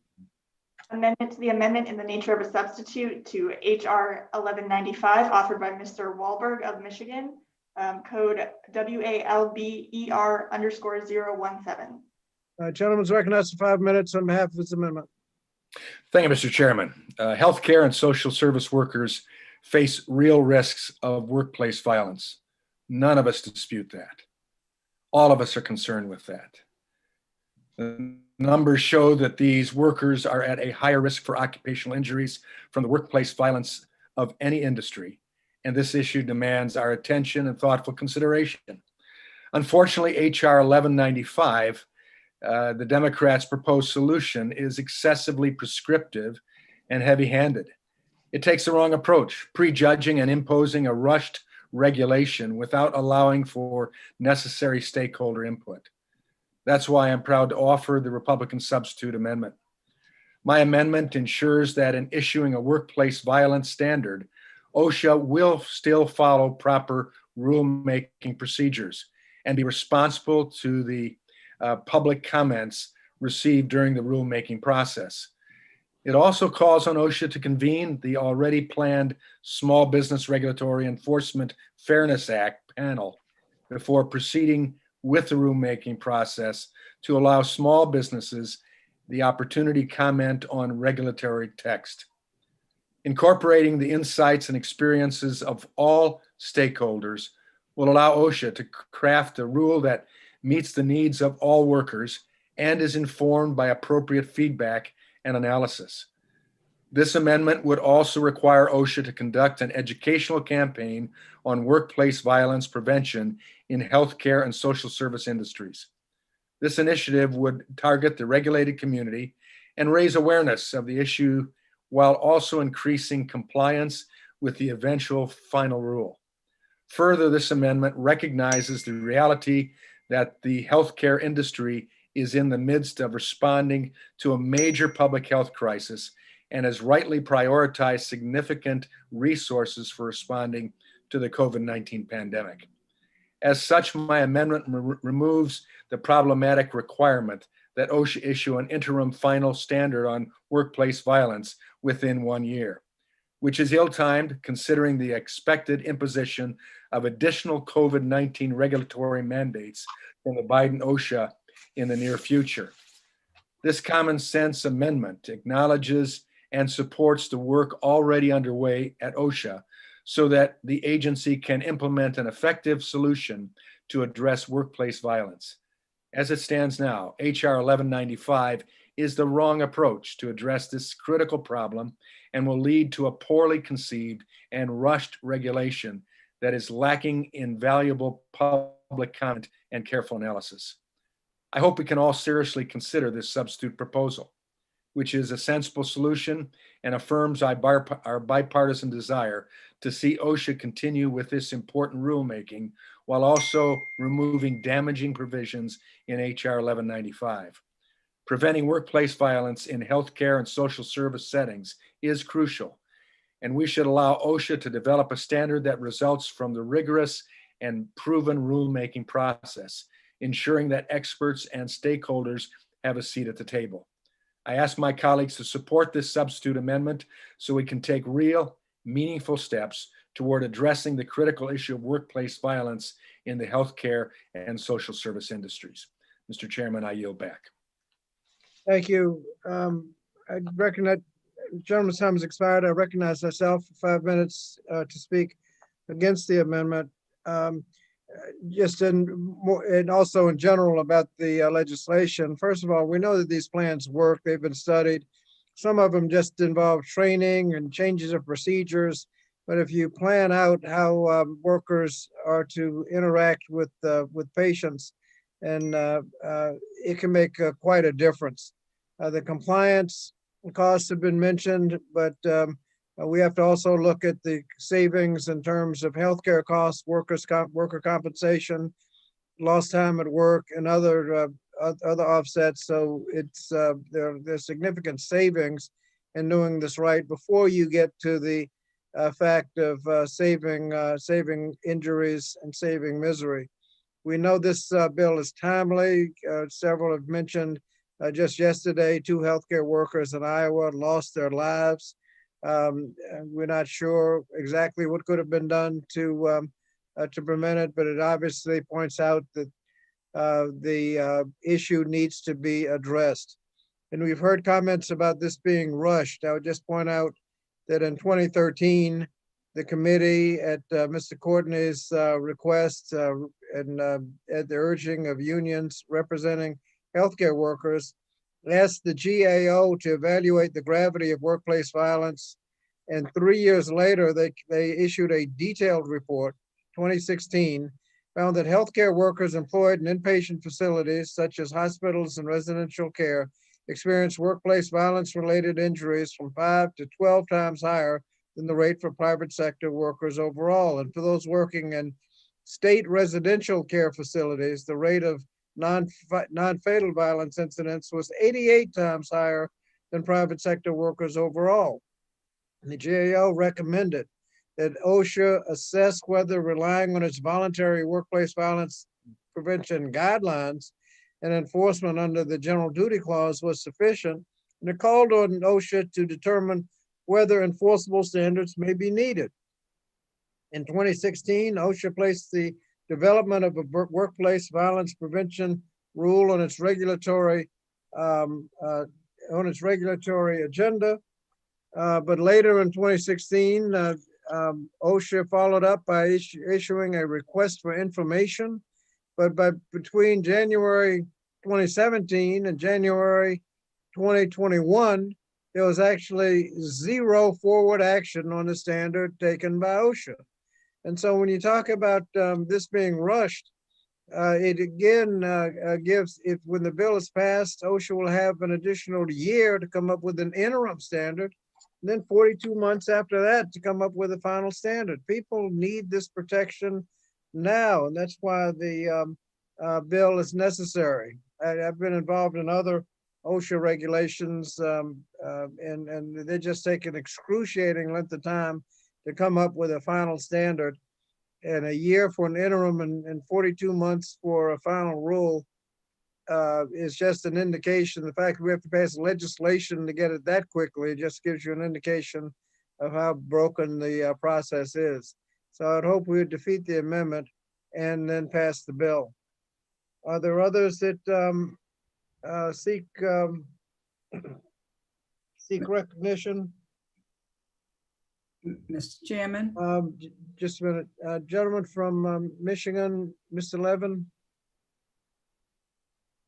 Amendment to the amendment in the nature of a substitute to HR 1195 offered by Mr. Wahlberg of Michigan, code WALBER_017. Gentleman's recognized for 5 minutes on behalf of this amendment. Thank you, Mr. Chairman. Healthcare and social service workers face real risks of workplace violence. None of us dispute that. All of us are concerned with that. The numbers show that these workers are at a higher risk for occupational injuries from the workplace violence of any industry, and this issue demands our attention and thoughtful consideration. Unfortunately, HR 1195, the Democrats' proposed solution, is excessively prescriptive and heavy-handed. It takes the wrong approach, prejudging and imposing a rushed regulation without allowing for necessary stakeholder input. That's why I'm proud to offer the Republican substitute amendment. My amendment ensures that in issuing a workplace violence standard, OSHA will still follow proper rulemaking procedures and be responsible to the public comments received during the rulemaking process. It also calls on OSHA to convene the already planned Small Business Regulatory Enforcement Fairness Act panel before proceeding with the rulemaking process to allow small businesses the opportunity to comment on regulatory text. Incorporating the insights and experiences of all stakeholders will allow OSHA to craft a rule that meets the needs of all workers and is informed by appropriate feedback and analysis. This amendment would also require OSHA to conduct an educational campaign on workplace violence prevention in healthcare and social service industries. This initiative would target the regulated community and raise awareness of the issue while also increasing compliance with the eventual final rule. Further, this amendment recognizes the reality that the healthcare industry is in the midst of responding to a major public health crisis and has rightly prioritized significant resources for responding to the COVID-19 pandemic. As such, my amendment removes the problematic requirement that OSHA issue an interim final standard on workplace violence within 1 year, which is ill-timed considering the expected imposition of additional COVID-19 regulatory mandates from the Biden OSHA in the near future. This common sense amendment acknowledges and supports the work already underway at OSHA so that the agency can implement an effective solution to address workplace violence. As it stands now, HR 1195 is the wrong approach to address this critical problem and will lead to a poorly conceived and rushed regulation that is lacking in valuable public comment and careful analysis. I hope we can all seriously consider this substitute proposal, which is a sensible solution and affirms our bipartisan desire to see OSHA continue with this important rulemaking while also removing damaging provisions in HR 1195. Preventing workplace violence in healthcare and social service settings is crucial, and we should allow OSHA to develop a standard that results from the rigorous and proven rulemaking process, ensuring that experts and stakeholders have a seat at the table. I ask my colleagues to support this substitute amendment so we can take real, meaningful steps toward addressing the critical issue of workplace violence in the healthcare and social service industries. Mr. Chairman, I yield back. Thank you. I recognize, gentleman's time has expired. I recognize myself for 5 minutes to speak against the amendment. just in more, and also in general about the legislation. First of all, we know that these plans work. They've been studied. Some of them just involve training and changes of procedures. But if you plan out how workers are to interact with patients, and it can make quite a difference. The compliance costs have been mentioned, but we have to also look at the savings in terms of healthcare costs, worker compensation, lost time at work, and other offsets. So it's there's significant savings in doing this right before you get to the fact of saving injuries and saving misery. We know this bill is timely. Several have mentioned just yesterday, 2 healthcare workers in Iowa lost their lives. And we're not sure exactly what could have been done to prevent it, but it obviously points out that the issue needs to be addressed. And we've heard comments about this being rushed. I would just point out that in 2013, the committee at Mr. Courtney's request and at the urging of unions representing healthcare workers, asked the GAO to evaluate the gravity of workplace violence. And 3 years later, they issued a detailed report, 2016, found that healthcare workers employed in inpatient facilities such as hospitals and residential care experience workplace violence-related injuries from 5 to 12 times higher than the rate for private sector workers overall. And for those working in state residential care facilities, the rate of non-fatal violence incidents was 88 times higher than private sector workers overall. And the GAO recommended that OSHA assess whether relying on its voluntary workplace violence prevention guidelines and enforcement under the general duty clause was sufficient, and it called on OSHA to determine whether enforceable standards may be needed. In 2016, OSHA placed the development of a workplace violence prevention rule on its regulatory agenda. But later in 2016, OSHA followed up by issuing a request for information. But between January 2017 and January 2021, there was actually 0 forward action on the standard taken by OSHA. And so when you talk about this being rushed, it again gives, when the bill is passed, OSHA will have an additional year to come up with an interim standard, and then 42 months after that to come up with a final standard. People need this protection now, and that's why the bill is necessary. I've been involved in other OSHA regulations, and they just take an excruciating length of time to come up with a final standard, and a year for an interim and 42 months for a final rule is just an indication. The fact that we have to pass legislation to get it that quickly just gives you an indication of how broken the process is. So I'd hope we would defeat the amendment and then pass the bill. Are there others that seek recognition? Mr. Chairman. Just a minute. Gentleman from Michigan, Mr. Levin.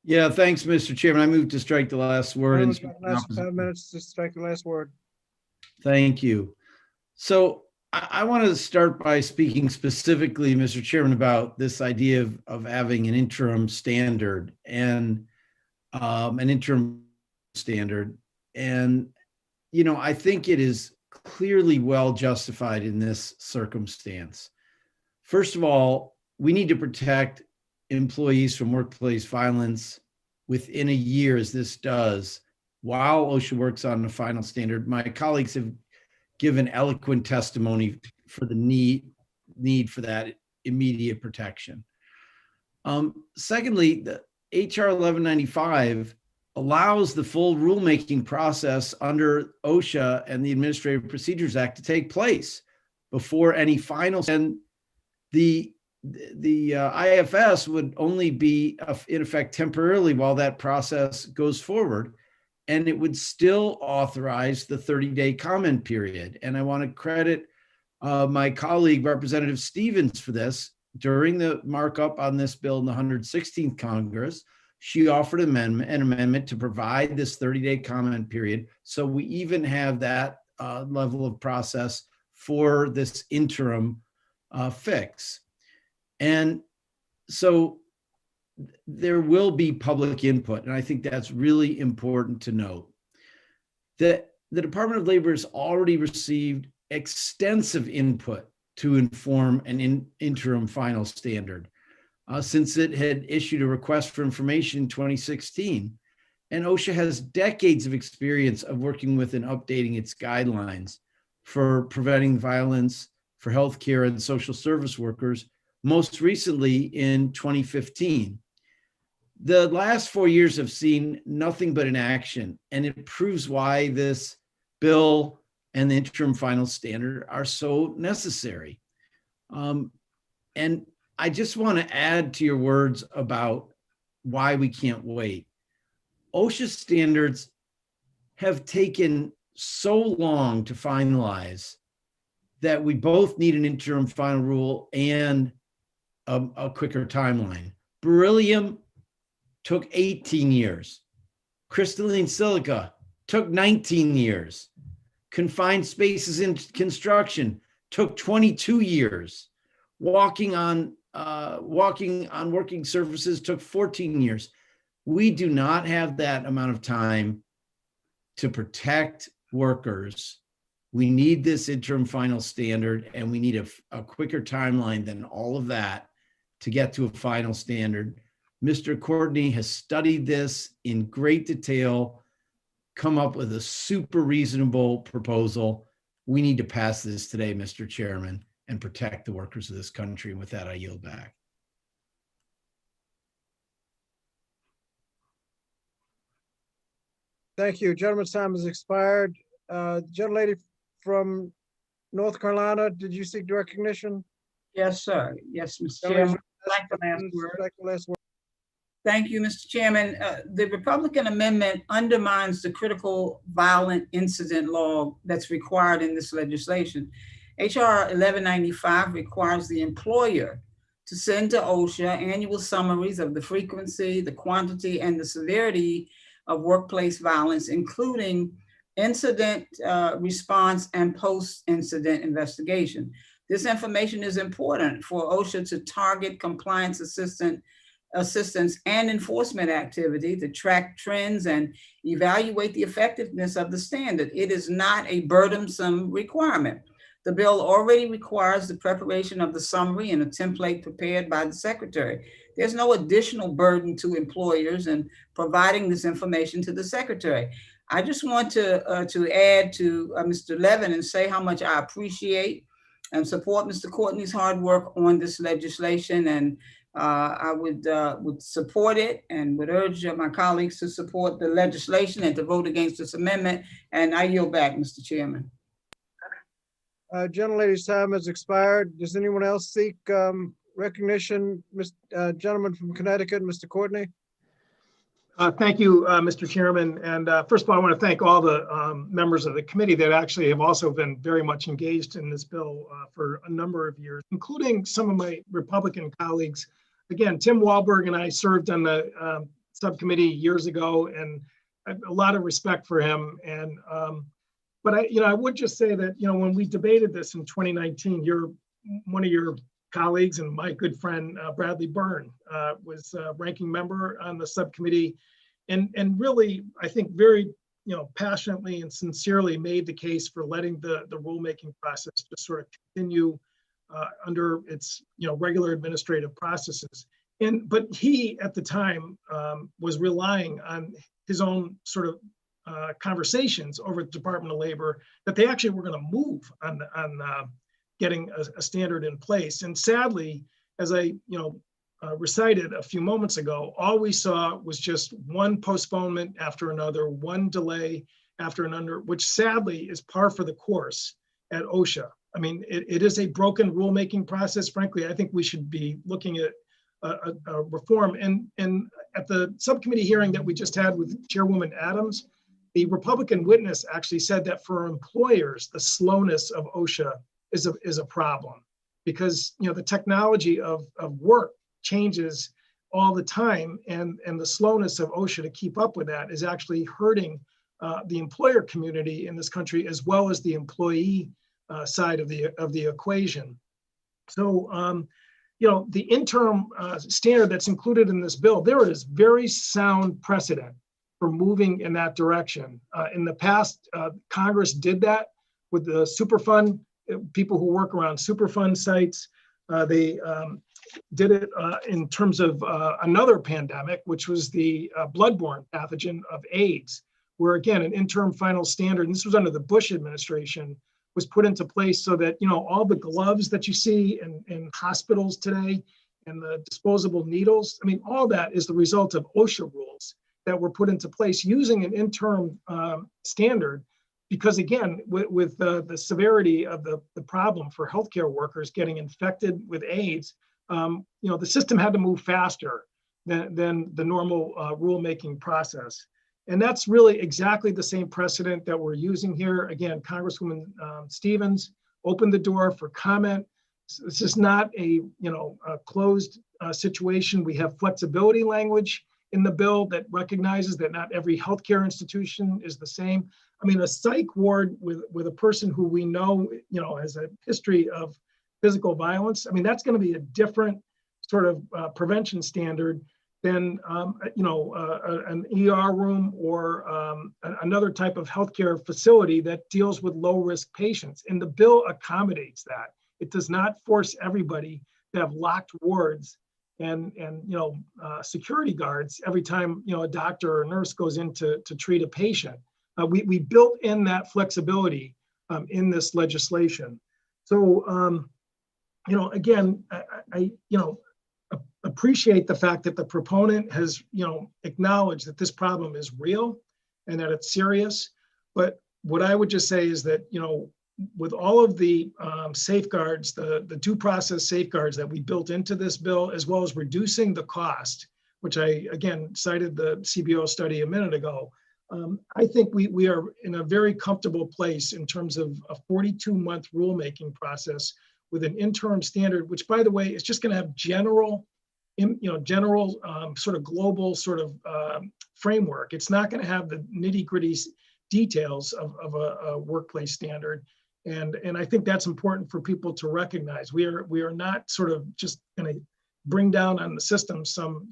Yeah, thanks, Mr. Chairman. I move to strike the last word. Last 5 minutes to strike the last word. Thank you. So I want to start by speaking specifically, Mr. Chairman, about this idea of having an interim standard and an interim standard. And, you know, I think it is clearly well justified in this circumstance. First of all, we need to protect employees from workplace violence within a year, as this does, while OSHA works on the final standard. My colleagues have given eloquent testimony for the need for that immediate protection. Secondly, the HR 1195 allows the full rulemaking process under OSHA and the Administrative Procedures Act to take place before any final, and the IFS would only be in effect temporarily while that process goes forward, and it would still authorize the 30-day comment period. And I want to credit my colleague, Representative Stevens, for this. during the markup on this bill in the 116th Congress, she offered an amendment to provide this 30-day comment period. So we even have that level of process for this interim fix. And so there will be public input. And I think that's really important to note. That the Department of Labor has already received extensive input to inform an interim final standard since it had issued a request for information in 2016. And OSHA has decades of experience of working with and updating its guidelines for preventing violence for healthcare and social service workers, most recently in 2015. The last 4 years have seen nothing but inaction, and it proves why this bill and the interim final standard are so necessary. And I just want to add to your words about why we can't wait. OSHA standards have taken so long to finalize that we both need an interim final rule and a quicker timeline. Beryllium took 18 years. Crystalline silica took 19 years. Confined spaces in construction took 22 years. Walking on working surfaces took 14 years. We do not have that amount of time to protect workers. We need this interim final standard, and we need a quicker timeline than all of that to get to a final standard. Mr. Courtney has studied this in great detail, come up with a super reasonable proposal. We need to pass this today, Mr. Chairman, and protect the workers of this country. And with that, I yield back. Thank you. Gentleman's time has expired. Gentlelady from North Carolina, did you seek recognition? Yes, sir. Yes, Mr. Chairman. Thank you, Mr. Chairman. The Republican amendment undermines the critical violent incident law that's required in this legislation. H.R. 1195 requires the employer to send to OSHA annual summaries of the frequency, the quantity, and the severity of workplace violence, including incident response and post-incident investigation. This information is important for OSHA to target compliance assistance and enforcement activity, to track trends and evaluate the effectiveness of the standard. It is not a burdensome requirement. The bill already requires the preparation of the summary in a template prepared by the secretary. There's no additional burden to employers in providing this information to the secretary. I just want to add to Mr. Levin and say how much I appreciate and support Mr. Courtney's hard work on this legislation, and I would support it and would urge my colleagues to support the legislation and to vote against this amendment. And I yield back, Mr. Chairman. Gentlelady's time has expired. Does anyone else seek recognition? Gentleman from Connecticut, Mr. Courtney. Thank you, Mr. Chairman. And first of all, I want to thank all the members of the committee that actually have also been very much engaged in this bill for a number of years, including some of my Republican colleagues. Again, Tim Wahlberg and I served on the subcommittee years ago, and I have a lot of respect for him. And but I would just say that when we debated this in 2019, one of your colleagues and my good friend Bradley Byrne was ranking member on the subcommittee, and really I think very passionately and sincerely made the case for letting the rulemaking process just sort of continue under its regular administrative processes. But he at the time was relying on his own sort of conversations over at the Department of Labor that they actually were going to move on getting a standard in place. And sadly, as I recited a few moments ago, all we saw was just one postponement after another, one delay after another, which sadly is par for the course at OSHA. I mean, it is a broken rulemaking process. Frankly, I think we should be looking at a reform. And at the subcommittee hearing that we just had with Chairwoman Adams, the Republican witness actually said that for employers, the slowness of OSHA is a problem. because the technology of work changes all the time, and the slowness of OSHA to keep up with that is actually hurting the employer community in this country, as well as the employee side of the equation. So, the interim standard that's included in this bill, there is very sound precedent for moving in that direction. In the past, Congress did that with the Superfund, people who work around Superfund sites. They did it in terms of another pandemic, which was the bloodborne pathogen of AIDS, where again, an interim final standard, and this was under the Bush administration, was put into place so that, all the gloves that you see in hospitals today and the disposable needles, I mean, all that is the result of OSHA rules that were put into place using an interim standard. Because again, with the severity of the problem for healthcare workers getting infected with AIDS, the system had to move faster than the normal rulemaking process. And that's really exactly the same precedent that we're using here. Again, Congresswoman Stevens opened the door for comment. This is not a closed situation. We have flexibility language in the bill that recognizes that not every healthcare institution is the same. I mean, a psych ward with a person who we know, has a history of physical violence, I mean, that's going to be a different sort of prevention standard than, an ER room or another type of healthcare facility that deals with low-risk patients. And the bill accommodates that. It does not force everybody to have locked wards and security guards every time, a doctor or a nurse goes in to treat a patient. We built in that flexibility in this legislation. So, again, I appreciate the fact that the proponent has, acknowledged that this problem is real and that it's serious. But what I would just say is that, with all of the safeguards, the due process safeguards that we built into this bill, as well as reducing the cost, which I, again, cited the CBO study a minute ago, I think we are in a very comfortable place in terms of a 42-month rulemaking process with an interim standard, which, by the way, is just going to have general sort of global sort of framework. It's not going to have the nitty-gritty details of a workplace standard. And I think that's important for people to recognize. We are not sort of just going to bring down on the system some,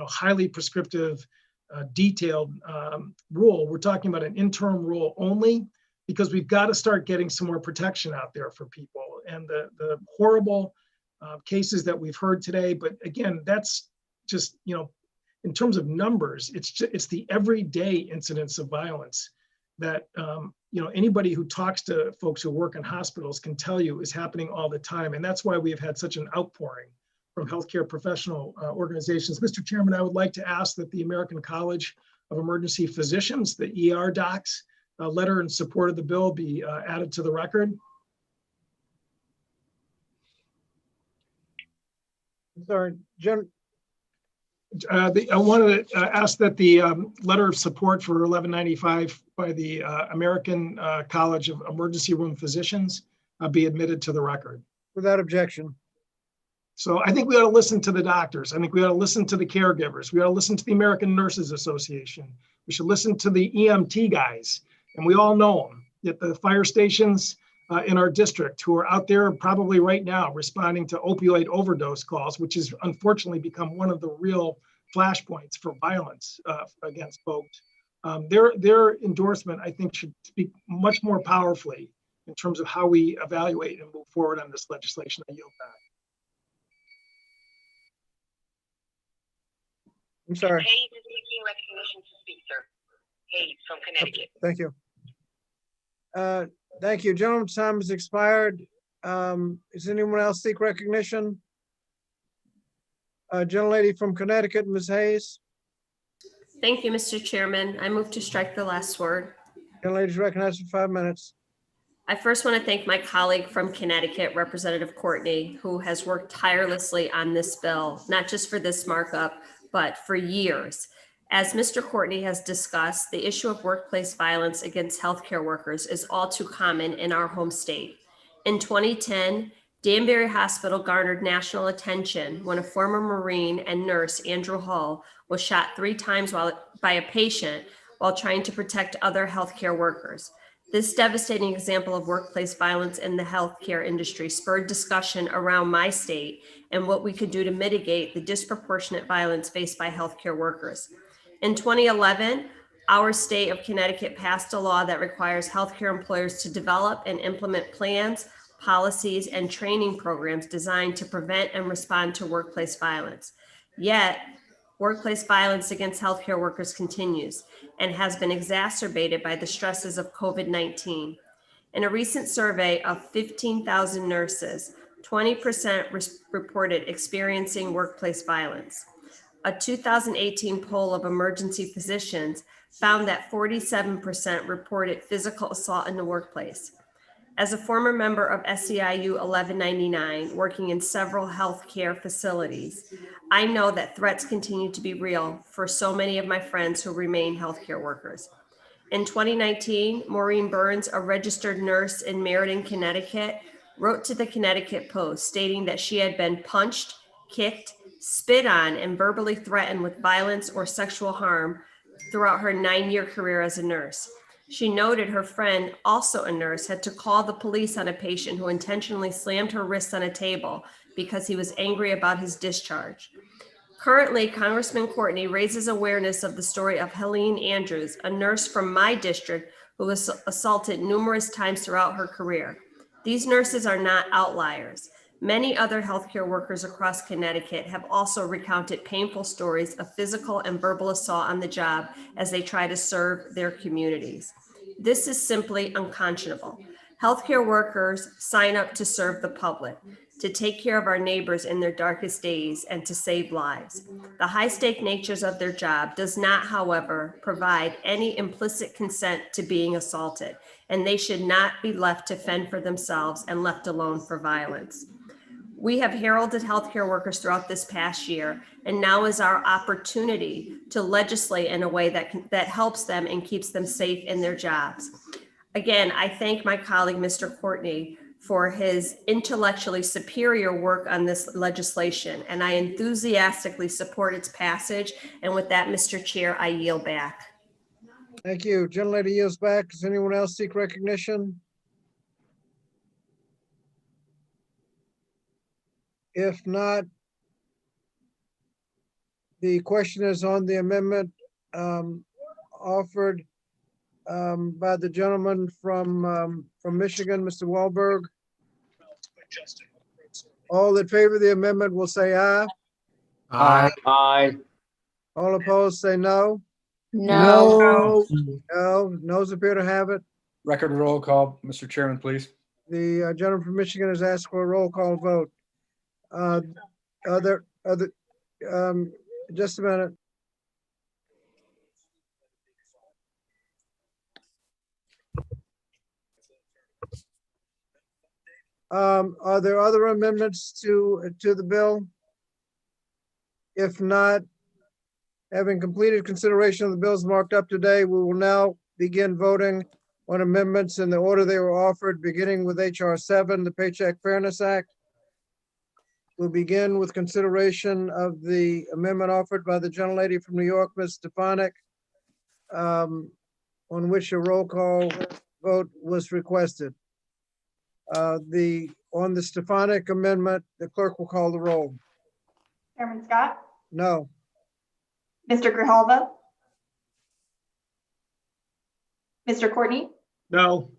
highly prescriptive, detailed rule. We're talking about an interim rule only, because we've got to start getting some more protection out there for people. And the horrible cases that we've heard today, but again, that's just, in terms of numbers, it's the everyday incidents of violence that, anybody who talks to folks who work in hospitals can tell you is happening all the time. And that's why we have had such an outpouring from healthcare professional organizations. Mr. Chairman, I would like to ask that the American College of Emergency Physicians, the ER docs, letter in support of the bill be added to the record. Sorry, Jim. I wanted to ask that the letter of support for 1195 by the American College of Emergency Room Physicians be admitted to the record. Without objection. So I think we ought to listen to the doctors. I think we ought to listen to the caregivers. We ought to listen to the American Nurses Association. We should listen to the EMT guys. And we all know them at the fire stations in our district who are out there probably right now responding to opioid overdose calls, which has unfortunately become one of the real flashpoints for violence against folks. Their endorsement, I think, should speak much more powerfully in terms of how we evaluate and move forward on this legislation. I yield back. I'm sorry. Hayes is seeking recognition to speak, sir. Hayes from Connecticut. Thank you. Thank you. Gentleman's time has expired. Does anyone else seek recognition? Gentlelady from Connecticut, Ms. Hayes. Thank you, Mr. Chairman. I move to strike the last word. Gentlelady's recognized for 5 minutes. I first want to thank my colleague from Connecticut, Representative Courtney, who has worked tirelessly on this bill, not just for this markup, but for years. As Mr. Courtney has discussed, the issue of workplace violence against healthcare workers is all too common in our home state. In 2010, Danbury Hospital garnered national attention when a former Marine and nurse, Andrew Hull, was shot 3 times by a patient while trying to protect other healthcare workers. This devastating example of workplace violence in the healthcare industry spurred discussion around my state and what we could do to mitigate the disproportionate violence faced by healthcare workers. In 2011, our state of Connecticut passed a law that requires healthcare employers to develop and implement plans, policies, and training programs designed to prevent and respond to workplace violence. Yet, workplace violence against healthcare workers continues and has been exacerbated by the stresses of COVID-19. In a recent survey of 15,000 nurses, 20% reported experiencing workplace violence. A 2018 poll of emergency physicians found that 47% reported physical assault in the workplace. As a former member of SEIU 1199, working in several healthcare facilities, I know that threats continue to be real for so many of my friends who remain healthcare workers. In 2019, Maureen Burns, a registered nurse in Meriden, Connecticut, wrote to the Connecticut Post stating that she had been punched, kicked, spit on, and verbally threatened with violence or sexual harm throughout her 9-year career as a nurse. She noted her friend, also a nurse, had to call the police on a patient who intentionally slammed her wrist on a table because he was angry about his discharge. Currently, Congressman Courtney raises awareness of the story of Helene Andrews, a nurse from my district who was assaulted numerous times throughout her career. These nurses are not outliers. Many other healthcare workers across Connecticut have also recounted painful stories of physical and verbal assault on the job as they try to serve their communities. This is simply unconscionable. Healthcare workers sign up to serve the public, to take care of our neighbors in their darkest days, and to save lives. The high-stake natures of their job does not, however, provide any implicit consent to being assaulted, and they should not be left to fend for themselves and left alone for violence. We have heralded healthcare workers throughout this past year, and now is our opportunity to legislate in a way that helps them and keeps them safe in their jobs. Again, I thank my colleague, Mr. Courtney, for his intellectually superior work on this legislation, and I enthusiastically support its passage. And with that, Mr. Chair, I yield back. Thank you. Gentlelady yields back. Does anyone else seek recognition? If not, the question is on the amendment offered by the gentleman from Michigan, Mr. Wahlberg. All in favor of the amendment will say aye. Aye. Aye. All opposed say no. No. No. Noes appear to have it. Record roll call, Mr. Chairman, please. The gentleman from Michigan has asked for a roll call vote. Just a minute. Are there other amendments to the bill? If not, having completed consideration of the bills marked up today, we will now begin voting on amendments in the order they were offered, beginning with H.R. 7, the Paycheck Fairness Act. We'll begin with consideration of the amendment offered by the gentlelady from New York, Ms. Stefanik, on which a roll call vote was requested. On the Stefanik amendment, the clerk will call the roll. Chairman Scott, No. Mr. Grijalva, Mr. Courtney, No.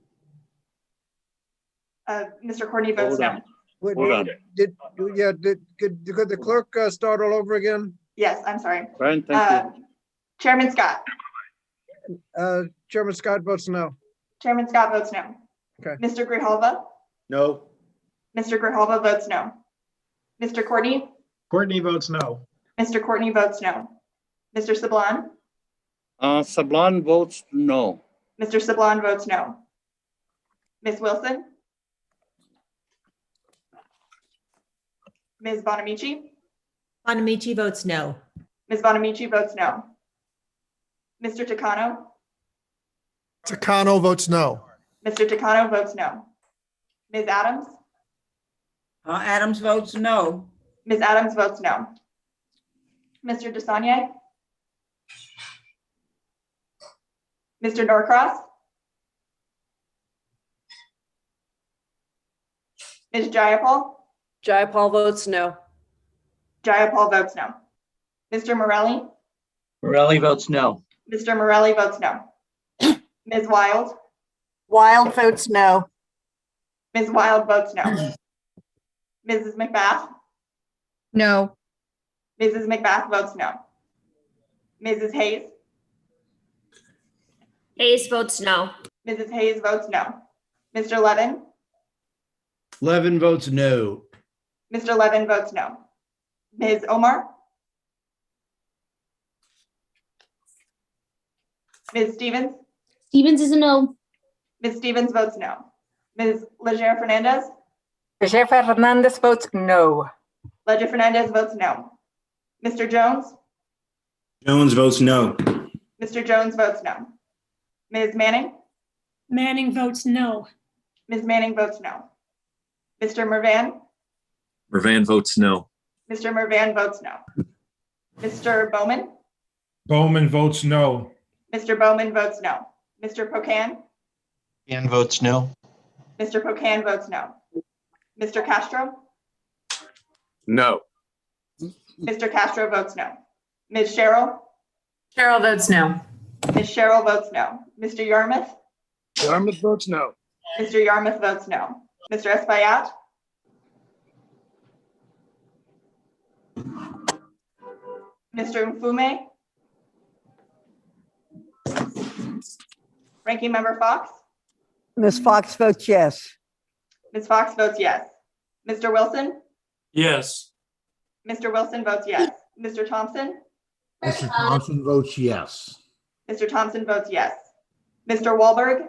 Mr. Courtney votes no. Could the clerk start all over again? Yes, I'm sorry. Brian, thank you. Chairman Scott. Chairman Scott votes no. Chairman Scott votes no. Okay. Mr. Grijalva. No. Mr. Grijalva votes no. Mr. Courtney. Courtney votes no. Mr. Courtney votes no. Mr. Sablon. Sablon votes no. Mr. Sablon votes no. Ms. Wilson. Ms. Bonamici. Bonamici votes no. Ms. Bonamici votes no. Mr. Takano. Takano votes no. Mr. Takano votes no. Ms. Adams. Adams votes no. Ms. Adams votes no. Mr. DeSaulnier? Mr. Norcross? Ms. Jayapal? Jayapal votes no. Jayapal votes no. Mr. Morelli? Morelli votes no. Mr. Morelli votes no. Ms. Wild? Wild votes no. Ms. Wild votes no. Mrs. McBath? No. Mrs. McBath votes no. Mrs. Hayes? Hayes votes no. Mrs. Hayes votes no. Mr. Levin? Levin votes no. Mr. Levin votes no. Ms. Omar? Ms. Stevens? Stevens is a no. Ms. Stevens votes no. Ms. Leger Fernandez? Leger Fernandez votes no. Leger Fernandez votes no. Mr. Jones? Jones votes no. Mr. Jones votes no. Ms. Manning? Manning votes no. Ms. Manning votes no. Mr. Mervan? Mervan votes no. Mr. Mervan votes no. Mr. Bowman? Bowman votes no. Mr. Bowman votes no. Mr. Pocan? Dan votes no. Mr. Pocan votes no. Mr. Castro? No. Mr. Castro votes no. Ms. Cheryl? Cheryl votes no. Ms. Cheryl votes no. Mr. Yarmouth? Yarmouth votes no. Mr. Yarmouth votes no. Mr. Espaillat? Mr. Mfume? Ranking Member Fox? Ms. Fox votes yes. Ms. Fox votes yes. Mr. Wilson? Yes. Mr. Wilson votes yes. Mr. Thompson? Mr. Thompson votes yes. Mr. Thompson votes yes. Mr. Wahlberg?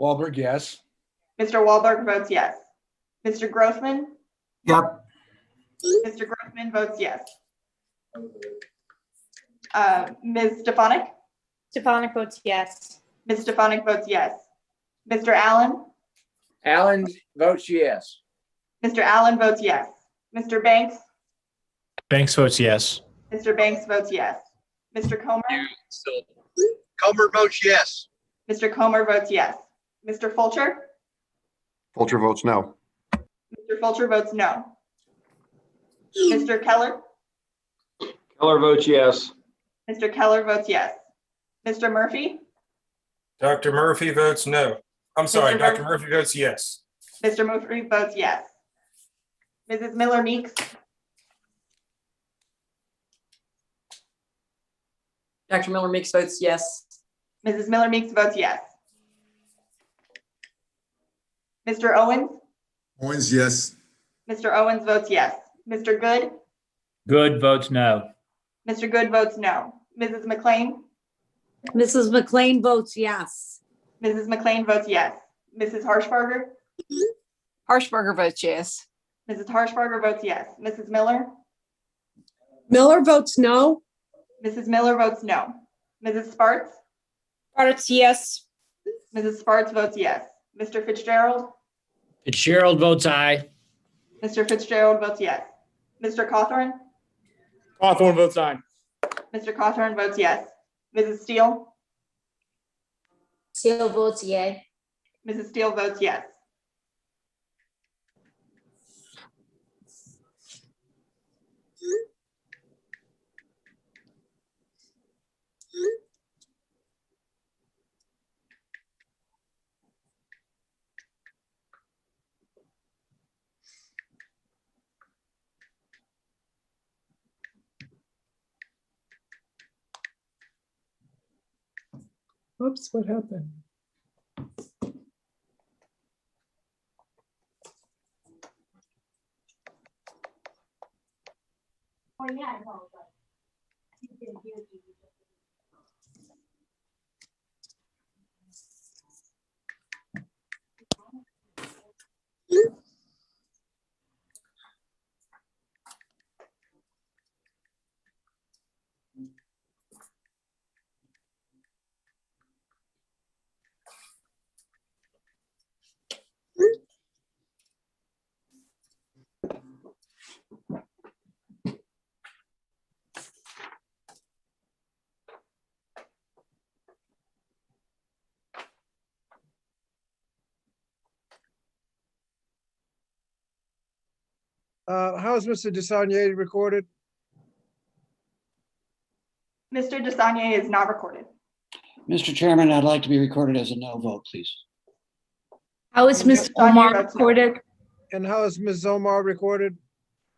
Wahlberg, yes. Mr. Wahlberg votes yes. Mr. Grossman? Yep. Mr. Grossman votes yes. Ms. Stefanik? Stefanik votes yes. Ms. Stefanik votes yes. Mr. Allen? Allen votes yes. Mr. Allen votes yes. Mr. Banks? Banks votes yes. Mr. Banks votes yes. Mr. Comer? Comer votes yes. Mr. Comer votes yes. Mr. Fulcher? Fulcher votes no. Mr. Fulcher votes no. Mr. Keller? Keller votes yes. Mr. Keller votes yes. Mr. Murphy? Dr. Murphy votes no. I'm sorry, Mr. Dr. Murphy votes yes. Mr. Murphy votes yes. Mrs. Miller Meeks? Dr. Miller Meeks votes yes. Mrs. Miller Meeks votes yes. Mr. Owens? Owens, yes. Mr. Owens votes yes. Mr. Good? Good votes no. Mr. Good votes no. Mrs. McLean? Mrs. McLean votes yes. Mrs. McLean votes yes. Mrs. Harshbarger? Harshbarger votes yes. Mrs. Harshbarger votes yes. Mrs. Miller? Miller votes no. Mrs. Miller votes no. Mrs. Sparts? Sparts yes. Mrs. Sparts votes yes. Mr. Fitzgerald? Fitzgerald votes aye. Mr. Fitzgerald votes yes. Mr. Cawthorn? Hawthorne votes aye. Mr. Cawthorn votes yes. Mrs. Steele? Steele votes yay. Mrs. Steele votes yes. Oops, what happened? Oh, yeah, How is Mr. Desaulniers recorded? Mr. Desaulniers is not recorded. Mr. Chairman, I'd like to be recorded as a no vote, please. How is Ms. Omar recorded? And how is Ms. Omar recorded?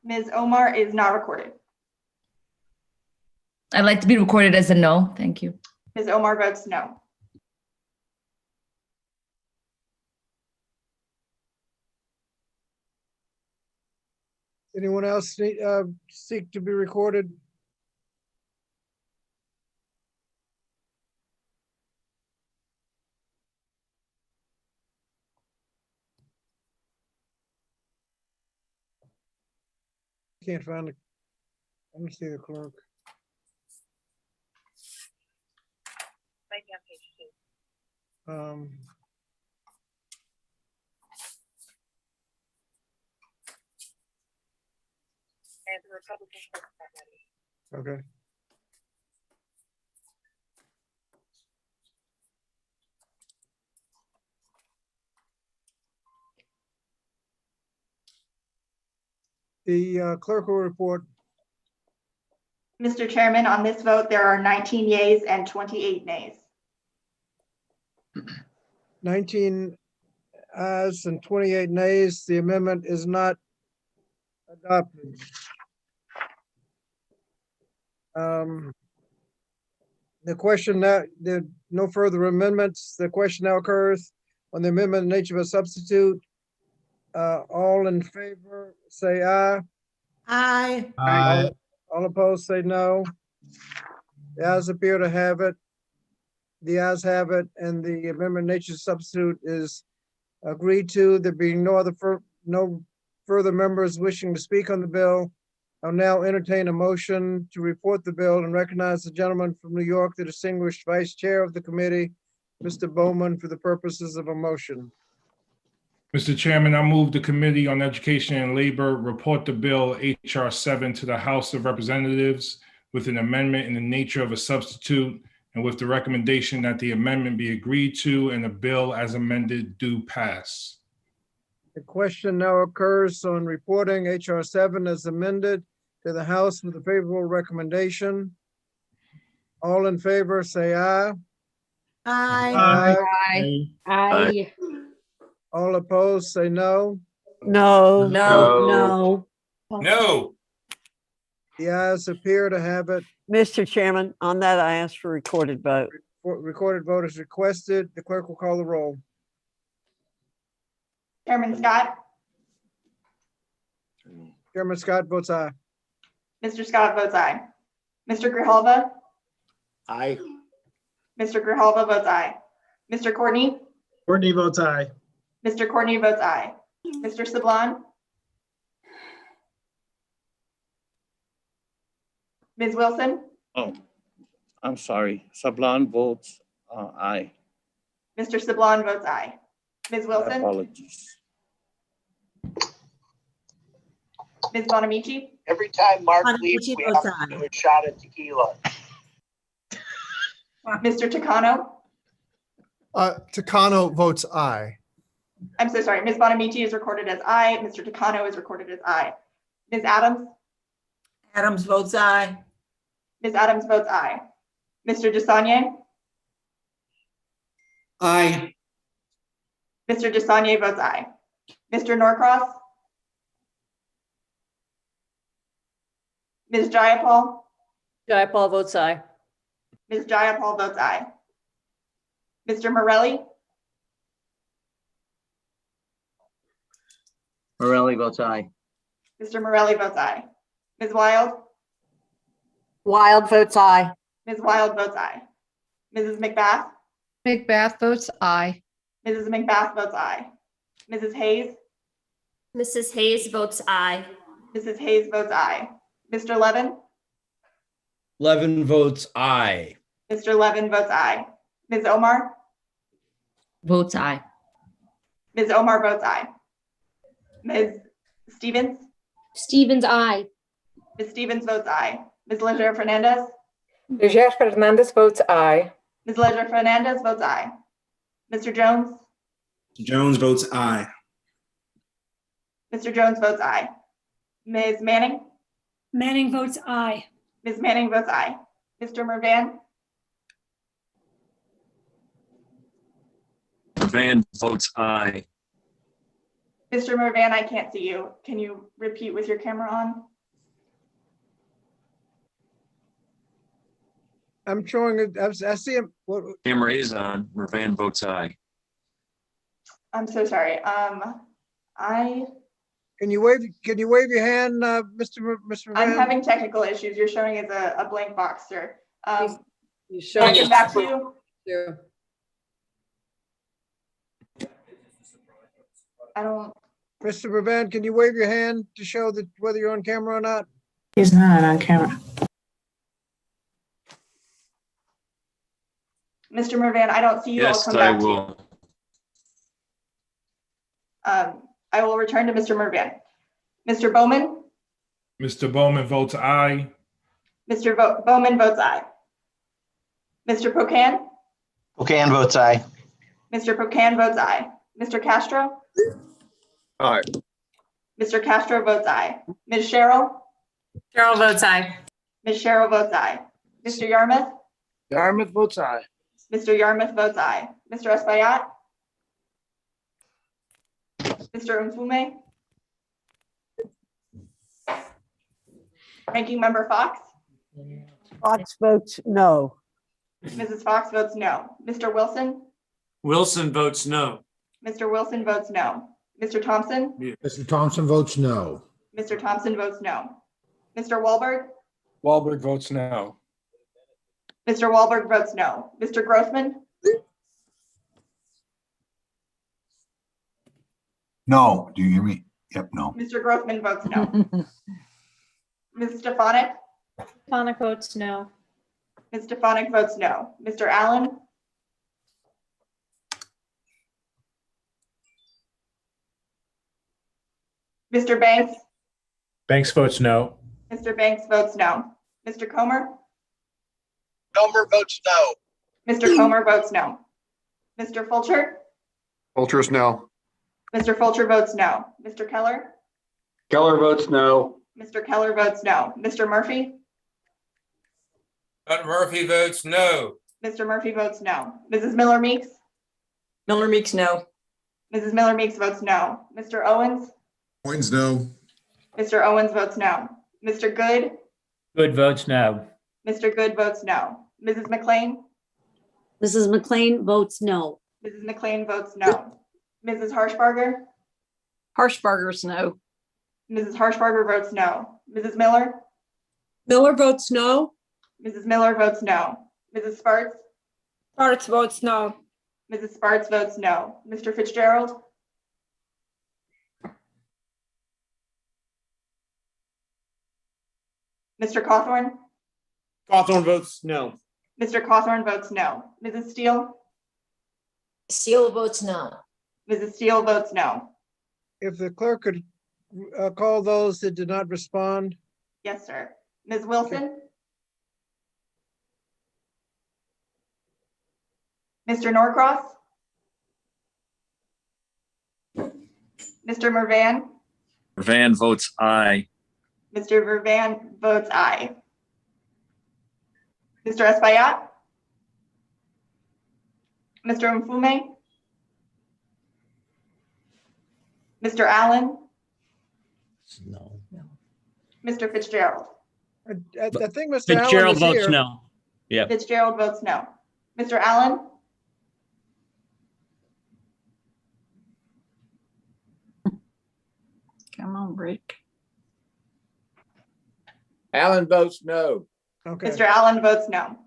Ms. Omar is not recorded. I'd like to be recorded as a no. Thank you. Ms. Omar votes no. Anyone else seek to be recorded? Can't find it. Let me see the clerk. Um, okay. The clerk will report. Mr. Chairman, on this vote, there are 19 yeas and 28 nays. 19 ayes and 28 nays. The amendment is not adopted. The question now, there are no further amendments. The question now occurs on the amendment in nature of a substitute. All in favor, say aye. Aye. Aye. All opposed, say no. The ayes appear to have it. The ayes have it, and the amendment in nature of substitute is agreed to. There being no further members wishing to speak on the bill, I'll now entertain a motion to report the bill and recognize the gentleman from New York, the distinguished vice chair of the committee, Mr. Bowman, for the purposes of a motion. Mr. Chairman, I move the Committee on Education and Labor report the bill H.R. 7 to the House of Representatives with an amendment in the nature of a substitute and with the recommendation that the amendment be agreed to and the bill as amended do pass. The question now occurs on reporting H.R. 7 as amended to the House with a favorable recommendation. All in favor, say aye. Aye. Aye. Aye. All opposed, say no. No. No. No. The ayes appear to have it. Mr. Chairman, on that, I ask for recorded vote. Recorded vote is requested. The clerk will call the roll. Chairman Scott? Chairman Scott votes aye. Mr. Scott votes aye. Mr. Grijalva? Aye. Mr. Grijalva votes aye. Mr. Courtney? Courtney votes aye. Mr. Courtney votes aye. Mr. Sablon? Ms. Wilson? Oh, I'm sorry. Sablon votes aye. Mr. Sablon votes aye. Ms. Wilson? Apologies. Ms. Bonamici? Every time Mark Bonamici leaves, we votes have to aye. do a shot of tequila. Mr. Takano? Takano votes aye. I'm so sorry. Ms. Bonamici is recorded as aye. Mr. Takano is recorded as aye. Ms. Adams? Adams votes aye. Ms. Adams votes aye. Mr. Desaulniers? Aye. Mr. Desaulniers votes aye. Mr. Norcross? Ms. Jayapal? Jayapal votes aye. Ms. Jayapal votes aye. Mr. Morelli? Morelli votes aye. Mr. Morelli votes aye. Ms. Wild? Wild votes aye. Ms. Wild votes aye. Mrs. McBath? McBath votes aye. Mrs. McBath votes aye. Mrs. Hayes? Mrs. Hayes votes aye. Mrs. Hayes votes aye. Mr. Levin? Levin votes aye. Mr. Levin votes aye. Ms. Omar? Votes aye. Ms. Omar votes aye. Ms. Stevens? Stevens, aye. Ms. Stevens votes aye. Ms. Leger Fernandez? Leger Fernandez votes aye. Ms. Leger Fernandez votes aye. Mr. Jones? Jones votes aye. Mr. Jones votes aye. Ms. Manning? Manning votes aye. Ms. Manning votes aye. Mr. Mervan? Mervan votes aye. Mr. Mervan, I can't see you. Can you repeat with your camera on? I'm showing it, I see him. What, Camera is on. Mervan votes aye. I'm so sorry. can you wave your hand, Mr. I'm Van? having technical issues. You're showing as a blank box, sir. He's Can I showing get us. back to you? I don't. Mr. Mervan, can you wave your hand to show that whether you're on camera or not? He's not on camera. Mr. Mervan, I don't see you. I'll Yes, come I back to you. will. I will return to Mr. Mervan. Mr. Bowman? Mr. Bowman votes aye. Mr. Bowman votes aye. Mr. Pocan? Pocan votes aye. Mr. Pocan votes aye. Mr. Castro? Aye. Mr. Castro votes aye. Ms. Sherrill? Cheryl votes aye. Ms. Sherrill votes aye. Mr. Yarmouth? Yarmouth votes aye. Mr. Yarmouth votes aye. Mr. Espaillat? Mr. Mfume? Ranking Member Fox? Fox votes no. Mrs. Fox votes no. Mr. Wilson? Wilson votes no. Mr. Wilson votes no. Mr. Thompson? Mr. Thompson votes no. Mr. Thompson votes no. Mr. Wahlberg? Wahlberg votes no. Mr. Wahlberg votes no. Mr. Grossman? No, do you hear me? Yep, no. Mr. Grossman votes no. Ms. Stefanik? Stefanik votes no. Ms. Stefanik votes no. Mr. Allen? Mr. Banks? Banks votes no. Mr. Banks votes no. Mr. Comer? Comer votes no. Mr. Comer votes no. Mr. Fulcher? Fulcher's no. Mr. Fulcher votes no. Mr. Keller? Keller votes no. Mr. Keller votes no. Mr. Murphy? Murphy votes no. Mr. Murphy votes no. Mrs. Miller Meeks? Miller Meeks no. Mrs. Miller Meeks votes no. Mr. Owens? Owens, no. Mr. Owens votes no. Mr. Good? Good votes no. Mr. Good votes no. Mrs. McLean? Mrs. McLean votes no. Mrs. McLean votes no. Mrs. Harshbarger? Harshbarger's no. Mrs. Harshbarger votes no. Mrs. Miller? Miller votes no. Mrs. Miller votes no. Mrs. Sparts? Sparts votes no. Mrs. Sparts votes no. Mr. Fitzgerald? Mr. Cawthorn? Cawthorn votes no. Mr. Cawthorn votes no. Mrs. Steele? Steele votes no. Mrs. Steele votes no. If the clerk could call those that did not respond. Yes, sir. Ms. Wilson? Mr. Norcross? Mr. Mervan? Mervan votes aye. Mr. Mervan votes aye. Mr. Espaillat? Mr. Mfume? Mr. Allen? No. Mr. Fitzgerald? I think Mr. Fitzgerald Allen is votes here. no. Yeah. Fitzgerald votes no. Mr. Allen? Come on, Rick. Allen votes no. Okay. Mr. Allen votes no.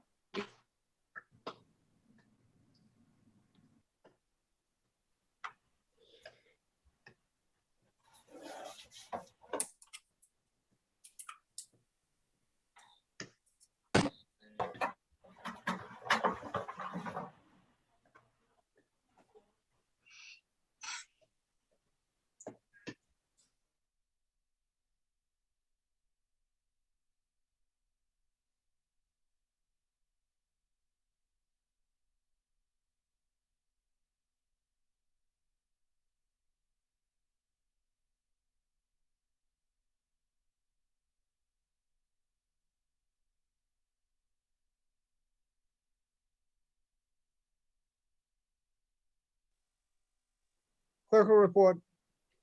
Clerk will report.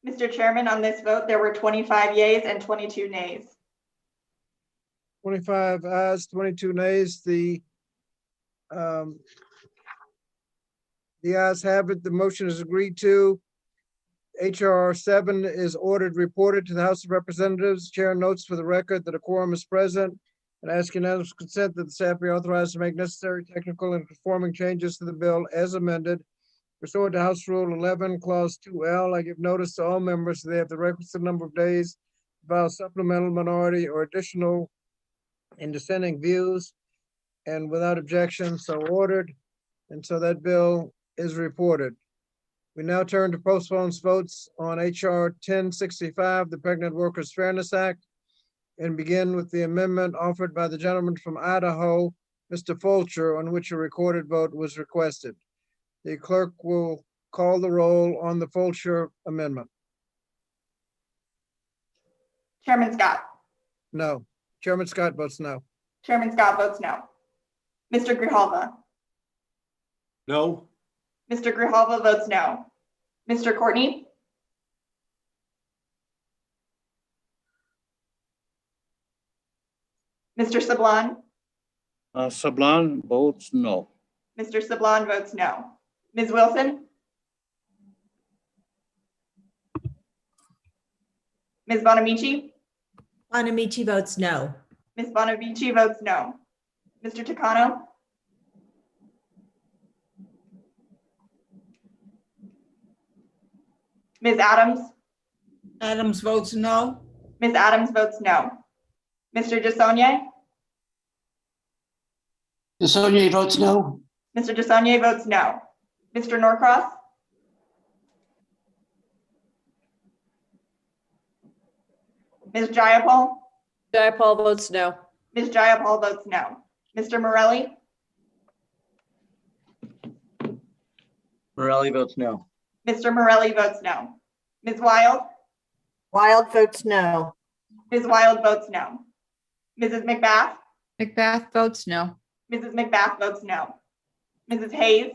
Mr. Chairman, on this vote, there were 25 yeas and 22 nays. 25 ayes, 22 nays. The ayes have it. The motion is agreed to. HR 7 is ordered reported to the House of Representatives. Chair notes for the record that a quorum is present and ask unanimous consent that the staff be authorized to make necessary technical and conforming changes to the bill as amended pursuant to House Rule 11, Clause 2L. I give notice to all members that they have the requisite number of days to file supplemental, minority, or additional and dissenting views, and without objection, so ordered. And so that bill is reported. We now turn to postpone votes on HR 1065, the Pregnant Workers Fairness Act, and begin with the amendment offered by the gentleman from Idaho, Mr. Fulcher, on which a recorded vote was requested. The clerk will call the roll on the Fulcher amendment. Chairman Scott. No. Chairman Scott votes no. Chairman Scott votes no. Mr. Grijalva. No. Mr. Grijalva votes no. Mr. Courtney. Mr. Sablon. Sablon votes no. Mr. Sablon votes no. Ms. Wilson. Ms. Bonamici. Bonamici votes no. Ms. Bonamici votes no. Mr. Takano. Ms. Adams. Adams votes no. Ms. Adams votes no. Mr. DeSaulnier. DeSaulnier votes no. Mr. DeSaulnier votes no. Mr. Norcross. Ms. Jayapal. Jayapal votes no. Ms. Jayapal votes no. Mr. Morelli. Morelli votes no. Mr. Morelli votes no. Ms. Wild. Wild votes no. Ms. Wild votes no. Mrs. McBath. McBath votes no. Mrs. McBath votes no. Mrs. Hayes.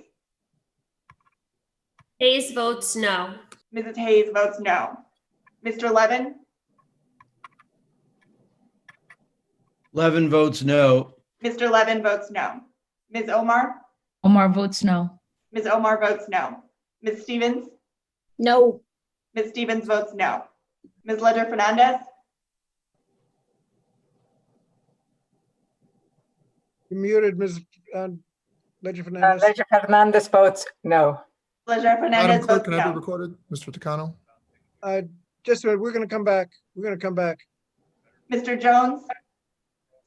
Hayes votes no. Mrs. Hayes votes no. Mr. Levin. Levin votes no. Mr. Levin votes no. Ms. Omar. Omar votes no. Ms. Omar votes no. Ms. Stevens. No. Ms. Stevens votes no. Ms. Ledger Fernandez. You muted, Ms. Ledger Fernandez. Ledger Fernandez votes no. Ledger Fernandez Madam Clerk, votes can I be no. recorded? Mr. Takano? Just a minute, we're gonna come back. We're gonna come back. Mr. Jones.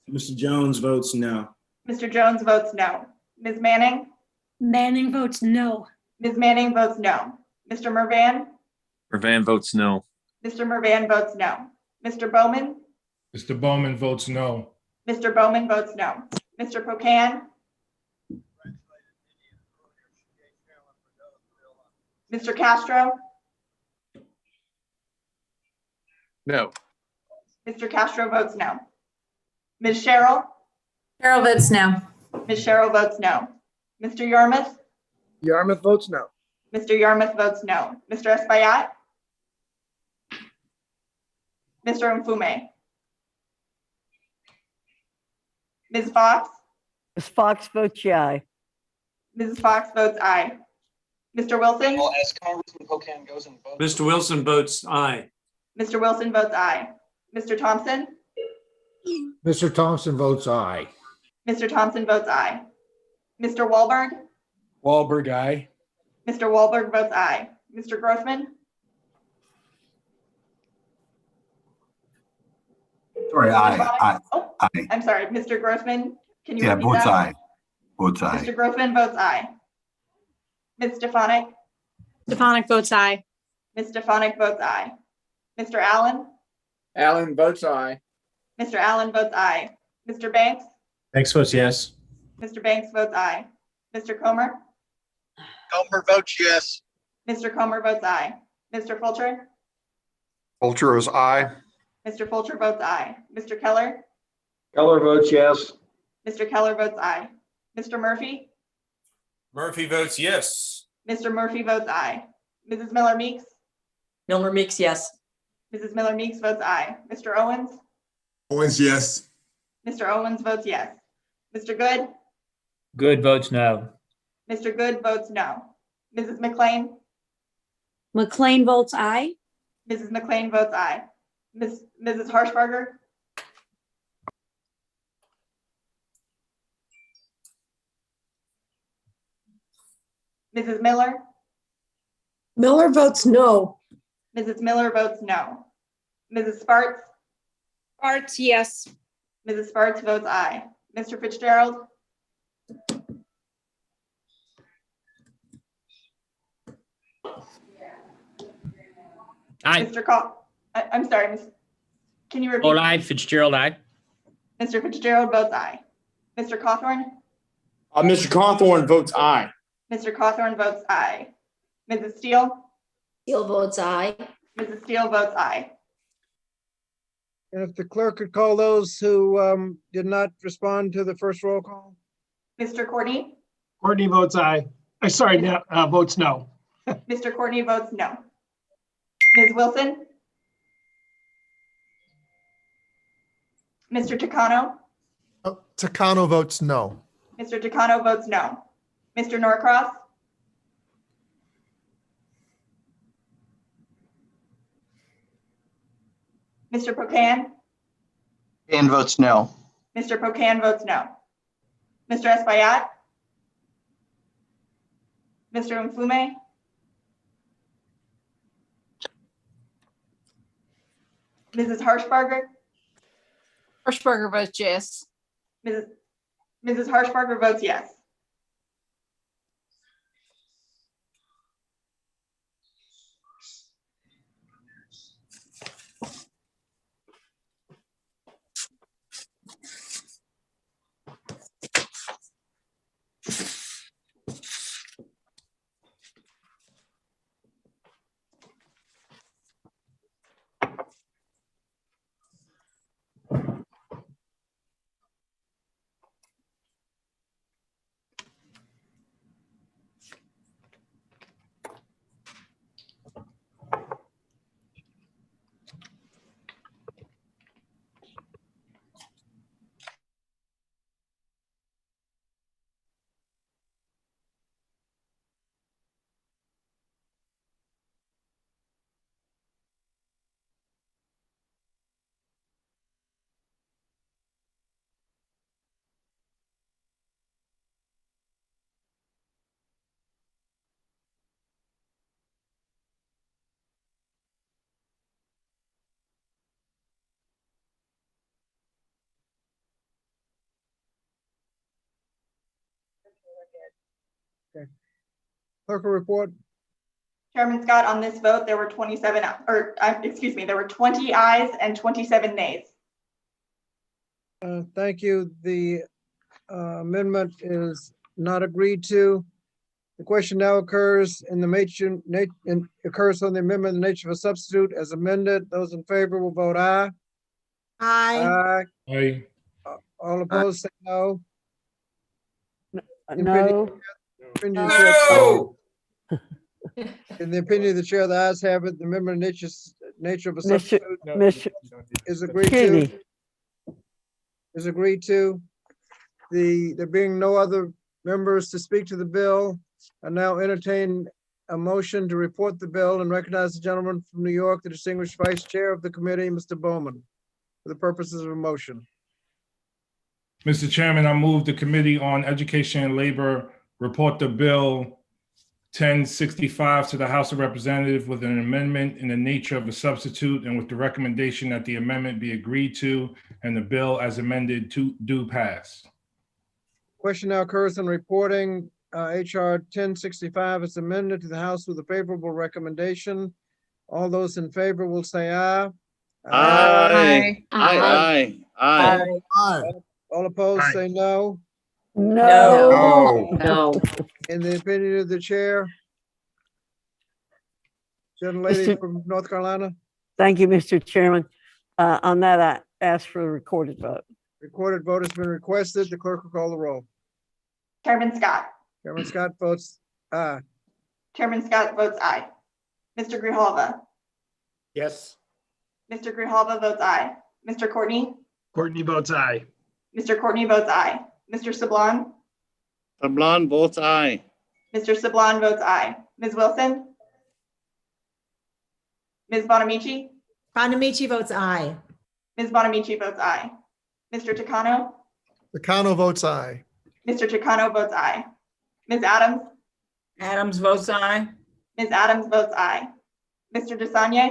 Mr. Jones votes no. Mr. Jones votes no. Ms. Manning. Manning votes no. Ms. Manning votes no. Mr. Mervan. Mervan votes no. Mr. Mervan votes no. Mr. Bowman. Mr. Bowman votes no. Mr. Bowman votes no. Mr. Pocan. Mr. Castro. No. Mr. Castro votes no. Ms. Cheryl. Cheryl votes no. Ms. Cheryl votes no. Mr. Yarmouth. Yarmouth votes no. Mr. Yarmouth votes no. Mr. Espaillat. Mr. Mfume. Ms. Fox. Ms. Fox votes aye. Mrs. Fox votes aye. Mr. Wilson. As Congressman Pocan goes and votes. Mr. Wilson votes aye. Mr. Wilson votes aye. Mr. Thompson. Mr. Thompson votes aye. Mr. Thompson votes aye. Mr. Wahlberg. Wahlberg, aye. Mr. Wahlberg votes aye. Mr. Grossman. Sorry, Oh, aye. I'm sorry, Mr. Grossman. Can you Yeah, repeat votes that? aye. Votes aye. Mr. Grossman votes aye. Ms. Stefanik. Stefanik votes aye. Ms. Stefanik votes aye. Mr. Allen. Allen votes aye. Mr. Allen votes aye. Mr. Banks. Banks votes yes. Mr. Banks votes aye. Mr. Comer. Comer votes yes. Mr. Comer votes aye. Mr. Fulcher. Fulcher is aye. Mr. Fulcher votes aye. Mr. Keller. Keller votes yes. Mr. Keller votes aye. Mr. Murphy. Murphy votes yes. Mr. Murphy votes aye. Mrs. Miller Meeks, Miller Meeks, yes. Mrs. Miller Meeks votes aye. Mr. Owens, Owens, yes. Mr. Owens votes yes. Mr. Good, Good votes no. Mr. Good votes no. Mrs. McLean, McLean votes aye. Mrs. McLean votes aye. Mrs. Harshbarger, Mrs. Miller, Miller votes no. Mrs. Miller votes no. Mrs. Sparks, Arts, yes. Mrs. Sparks votes aye. Mr. Fitzgerald, Aye. Mr. I'm sorry, can you repeat? All aye. Fitzgerald, aye. Mr. Fitzgerald votes aye. Mr. Cawthorn, Mr. Cawthorn votes aye. Mr. Cawthorn votes aye. Mrs. Steele, Steele votes aye. Mrs. Steele votes aye. And if the clerk could call those who did not respond to the first roll call? Mr. Courtney, Courtney votes aye. Sorry, no, votes no. Mr. Courtney votes no. Ms. Wilson, Mr. Takano, Takano votes no. Mr. Takano votes no. Mr. Norcross, Mr. Pocan, And votes no. Mr. Pocan votes no. Mr. Espaillat, Mr. Mflume, Mrs. Harshbarger, Hirschberger votes yes. Mrs. Harshbarger votes yes. Clerk will report. Chairman Scott, on this vote, there were there were 20 ayes and 27 nays. Thank you. The amendment is not agreed to. The question now occurs on the amendment in the nature of a substitute as amended. Those in favor will vote aye. Aye. Aye. Aye. All opposed, say no. No. In the opinion of the chair, the ayes have it. The amendment in nature of a substitute is agreed to. Is agreed to. There being no other members to speak to the bill, I now entertain a motion to report the bill and recognize the gentleman from New York, the distinguished vice chair of the committee, Mr. Bowman, for the purposes of a motion. Mr. Chairman, I move the Committee on Education and Labor report the bill 1065 to the House of Representatives with an amendment in the nature of a substitute and with the recommendation that the amendment be agreed to and the bill as amended do pass. Question now occurs on reporting HR 1065 is amended to the House with a favorable recommendation. All those in favor will say aye. Aye. Aye. Aye. Aye. All opposed, say no. No. No. In the opinion of the chair, gentle lady Mr. from North Carolina, Thank you, Mr. Chairman. On that, I ask for a recorded vote. recorded vote has been requested. The clerk will call the roll. Chairman Scott, Chairman Scott votes aye. Chairman Scott votes aye. Mr. Grijalva. Yes. Mr. Grijalva votes aye. Mr. Courtney. Courtney votes aye. Mr. Courtney votes aye. Mr. Sablon. Sablon votes aye. Mr. Sablon votes aye. Ms. Wilson. Ms. Bonamici. Bonamici votes aye. Ms. Bonamici votes aye. Mr. Takano. Takano votes aye. Mr. Takano votes aye. Ms. Adams. Adams votes aye. Ms. Adams votes aye. Mr. DeSanye.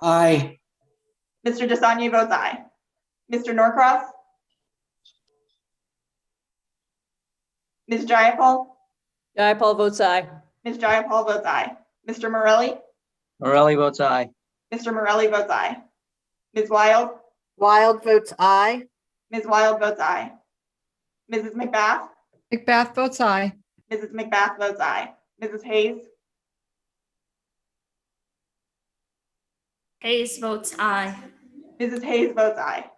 Aye. Mr. DeSanye votes aye. Mr. Norcross. Ms. Jayapal. Jayapal votes aye. Ms. Jayapal votes aye. Mr. Morelli. Morelli votes aye. Mr. Morelli votes aye. Ms. Wild. Wild votes aye. Ms. Wild votes aye. Mrs. McBath. McBath votes aye. Mrs. McBath votes aye. Mrs. Hayes. Hayes votes aye. Mrs. Hayes votes aye.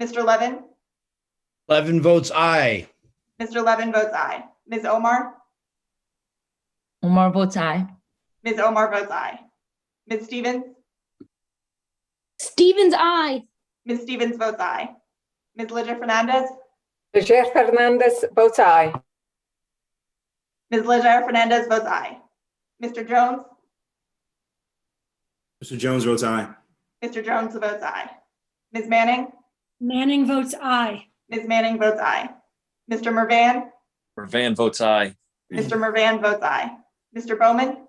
Mr. Levin. Levin votes aye. Mr. Levin votes aye. Ms. Omar. Omar votes aye. Ms. Omar votes aye. Ms. Stevens. Stevens, aye. Ms. Stevens votes aye. Ms. Lydia Fernandez. Leger Fernandez votes aye. Ms. Lydia Fernandez votes aye. Mr. Jones. Mr. Jones votes aye. Mr. Jones votes aye. Ms. Manning. Manning votes aye. Ms. Manning votes aye. Mr. Mervan. Mervan votes aye. Mr. Mervan votes aye. Mr. Bowman.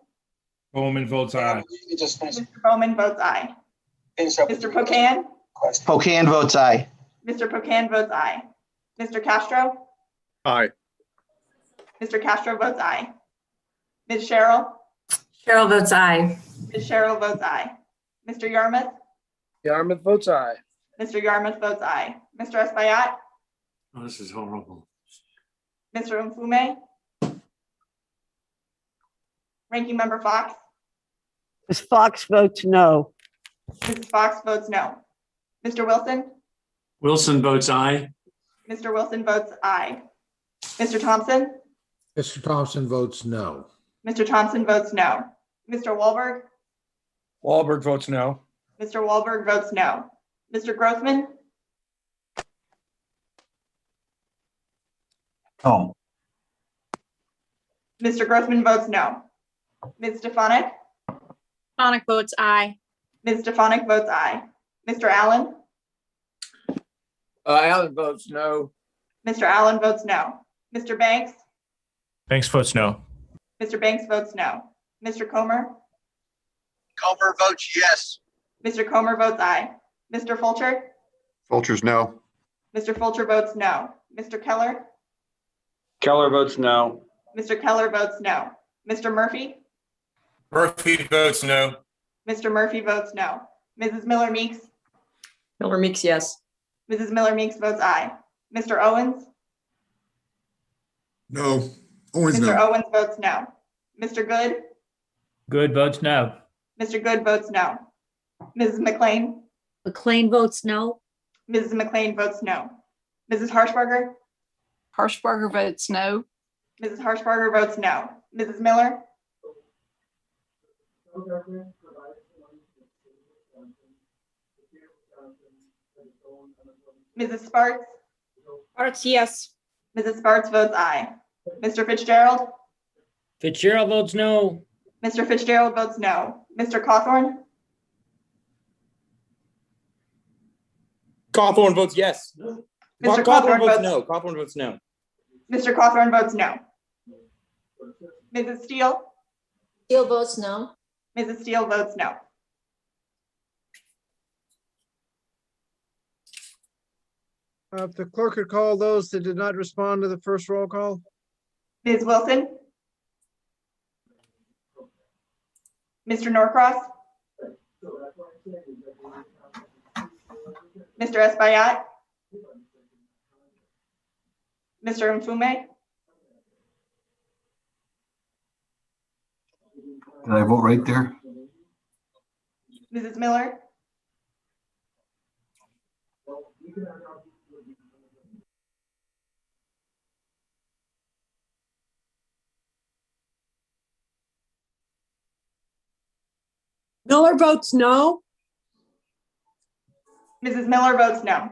Bowman votes aye. Mr. Bowman votes aye. Mr. Pocan. Pocan votes aye. Mr. Pocan votes aye. Mr. Castro. Aye. Mr. Castro votes aye. Ms. Cheryl. Cheryl votes aye. Ms. Cheryl votes aye. Mr. Yarmouth. Yarmouth votes aye. Mr. Yarmouth votes aye. Mr. Espaillat. Oh, this is horrible. Mr. Mfume. Ranking Member Fox. Ms. Fox votes no. Mrs. Fox votes no. Mr. Wilson. Wilson votes aye. Mr. Wilson votes aye. Mr. Thompson. Mr. Thompson votes no. Mr. Thompson votes no. Mr. Wahlberg. Wahlberg votes no. Mr. Wahlberg votes no. Mr. Grossman. Oh. Mr. Grossman votes no. Ms. Stefanik. Stefanik votes aye. Ms. Stefanik votes aye. Mr. Allen. Allen votes no. Mr. Allen votes no. Mr. Banks. Banks votes no. Mr. Banks votes no. Mr. Comer. Comer votes yes. Mr. Comer votes aye. Mr. Fulcher. Fulcher's no. Mr. Fulcher votes no. Mr. Keller. Keller votes no. Mr. Keller votes no. Mr. Murphy. Murphy votes no. Mr. Murphy votes no. Mrs. Miller Meeks. Miller Meeks, yes. Mrs. Miller Meeks votes aye. Mr. Owens. No. Owens Mr. no. Owens votes no. Mr. Good. Good votes no. Mr. Good votes no. Mrs. McLean. McLean votes no. Mrs. McLean votes no. Mrs. Harshbarger. Harshbarger votes no. Mrs. Harshbarger votes no. Mrs. Miller. Mrs. Sparks. Sparks, yes. Mrs. Sparks votes aye. Mr. Fitzgerald. Fitzgerald votes no. Mr. Fitzgerald votes no. Mr. Cawthorn. Cawthorn votes yes. Mr. Cawthorn votes no. Cawthorn votes no. Mr. Cawthorn votes no. Mrs. Steele. Steele votes no. Mrs. Steele votes no. If the clerk could call those that did not respond to the first roll call. Ms. Wilson. Mr. Norcross. Mr. Espaillat. Mr. Mfume. Did I vote right there? Mrs. Miller. Miller votes no. Mrs. Miller votes no.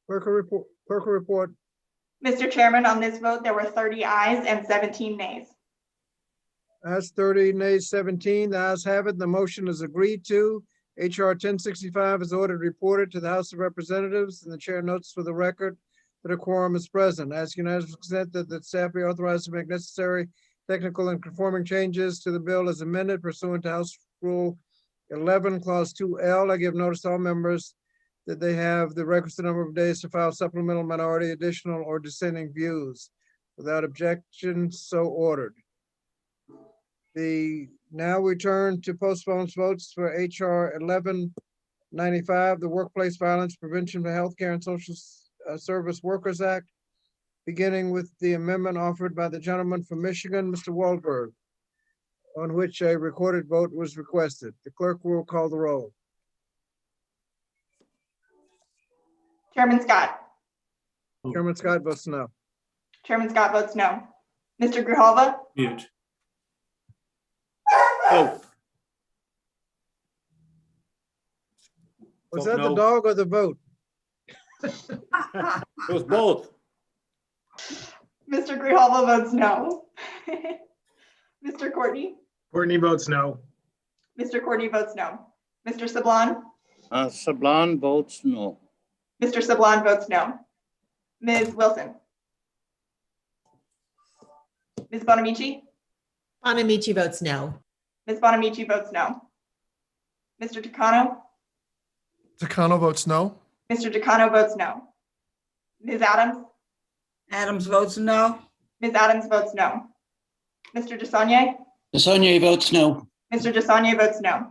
Clerk will report. Mr. Chairman, on this vote, there were 30 ayes and 17 nays. Ayes 30, nays 17. The ayes have it. The motion is agreed to. HR 1065 is ordered reported to the House of Representatives, and the chair notes for the record that a quorum is present. Ask unanimous consent that the staff be authorized to make necessary technical and conforming changes to the bill as amended pursuant to House Rule 11, Clause 2L. I give notice to all members that they have the requisite number of days to file supplemental, minority, additional, or dissenting views. Without objection, so ordered. Now we turn to postponed votes for HR 1195, the Workplace Violence Prevention for Healthcare and Social Service Workers Act, beginning with the amendment offered by the gentleman from Michigan, Mr. Waldberg, on which a recorded vote was requested. The clerk will call the roll. Chairman Scott. Chairman Scott votes no. Chairman Scott votes no. Mr. Grijalva. Mute. Oh. Was that the dog or the vote? It was both. Mr. Grijalva votes no. Mr. Courtney. Courtney votes no. Mr. Courtney votes no. Mr. Sablon. Sablon votes no. Mr. Sablon votes no. Ms. Wilson. Ms. Bonamici. Bonamici votes no. Ms. Bonamici votes no. Mr. Takano. Takano votes no. Mr. Takano votes no. Ms. Adams. Adams votes no. Ms. Adams votes no. Mr. DeSaulnier. DeSaulnier votes no. Mr. DeSaulnier votes no.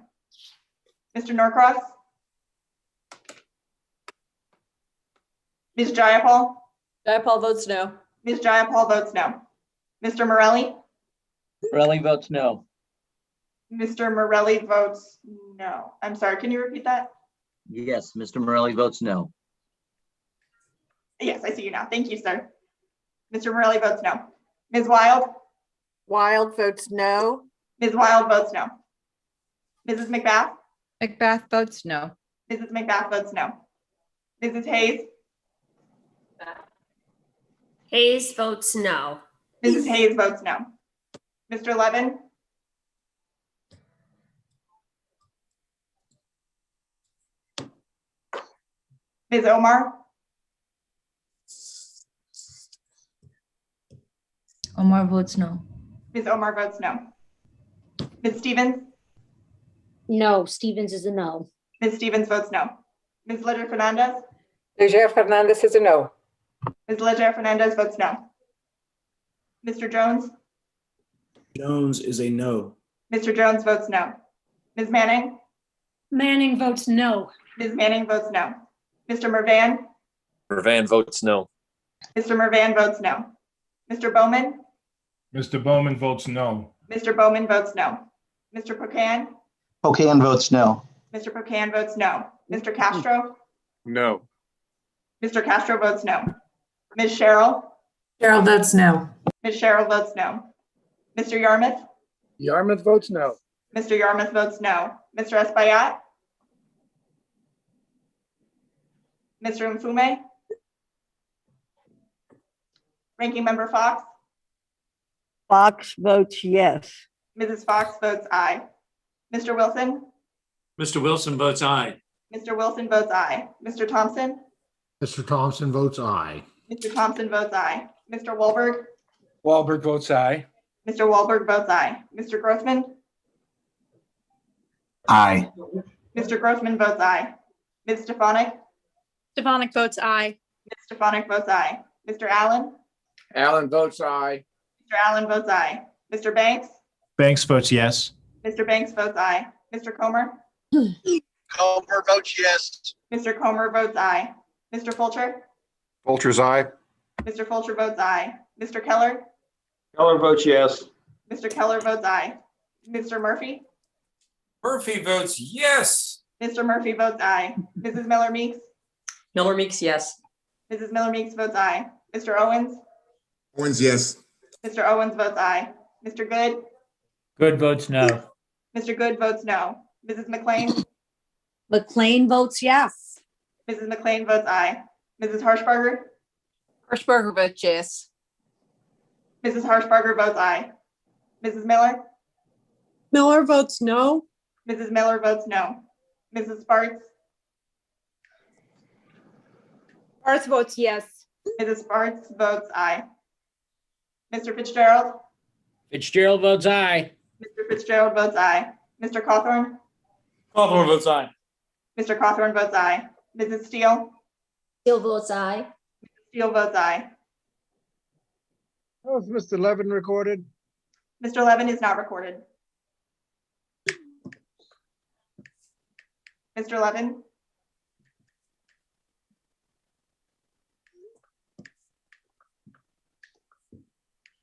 Mr. Norcross. Ms. Jayapal. Jayapal votes no. Ms. Jayapal votes no. Mr. Morelli. Morelli votes no. Mr. Morelli votes no. I'm sorry, can you repeat that? Yes, Mr. Morelli votes no. Yes, I see you now. Thank you, sir. Mr. Morelli votes no. Ms. Wild. Wild votes no. Ms. Wild votes no. Mrs. McBath. McBath votes no. Mrs. McBath votes no. Mrs. Hayes. Hayes votes no. Mrs. Hayes votes no. Mr. Levin. Ms. Omar. Omar votes no. Ms. Omar votes no. Ms. Stevens. No, Stevens is a no. Ms. Stevens votes no. Ms. Leger Fernandez. Leger Fernandez is a no. Ms. Leger Fernandez votes no. Mr. Jones. Jones is a no. Mr. Jones votes no. Ms. Manning. Manning votes no. Ms. Manning votes no. Mr. Mervan. Mervan votes no. Mr. Mervan votes no. Mr. Bowman. Mr. Bowman votes no. Mr. Bowman votes no. Mr. Pocan. Pocan votes no. Mr. Pocan votes no. Mr. Castro. No. Mr. Castro votes no. Ms. Cheryl. Cheryl votes no. Ms. Cheryl votes no. Mr. Yarmouth. Yarmouth votes no. Mr. Yarmouth votes no. Mr. Espaillat. Mr. Mfume. Ranking Member Fox. Fox votes yes. Mrs. Fox votes aye. Mr. Wilson. Mr. Wilson votes aye. Mr. Wilson votes aye. Mr. Thompson. Mr. Thompson votes aye. Mr. Thompson votes aye. Mr. Wahlberg. Wahlberg votes aye. Mr. Wahlberg votes aye. Mr. Grossman. Aye. Mr. Grossman votes aye. Ms. Stefanik? Stefanik votes aye. Ms. Stefanik votes aye. Mr. Allen? Allen votes aye. Mr. Allen votes aye. Mr. Banks? Banks votes yes. Mr. Banks votes aye. Mr. Comer? Comer votes yes. Mr. Comer votes aye. Mr. Fulcher? Fulcher's aye. Mr. Fulcher votes aye. Mr. Keller? Keller votes yes. Mr. Keller votes aye. Mr. Murphy? Murphy votes yes. Mr. Murphy votes aye. Mrs. Miller Meeks? Miller Meeks, yes. Mrs. Miller Meeks votes aye. Mr. Owens? Owens, yes. Mr. Owens votes aye. Mr. Good? Good votes no. Mr. Good votes no. Mrs. McLean? McLean votes yes. Mrs. McLean votes aye. Mrs. Harshbarger? Hirschberger votes yes. Mrs. Harshbarger votes aye. Mrs. Miller? Miller votes no. Mrs. Miller votes no. Mrs. Sparks? Barth votes yes. Mrs. Sparks votes aye. Mr. Fitzgerald? Fitzgerald votes aye. Mr. Fitzgerald votes aye. Mr. Cawthorn? Cawthorn votes aye. Mr. Cawthorn votes aye. Mrs. Steele? Steele votes aye. Steele votes aye. How is Mr. Levin recorded? Mr. Levin is not recorded. Mr. Levin?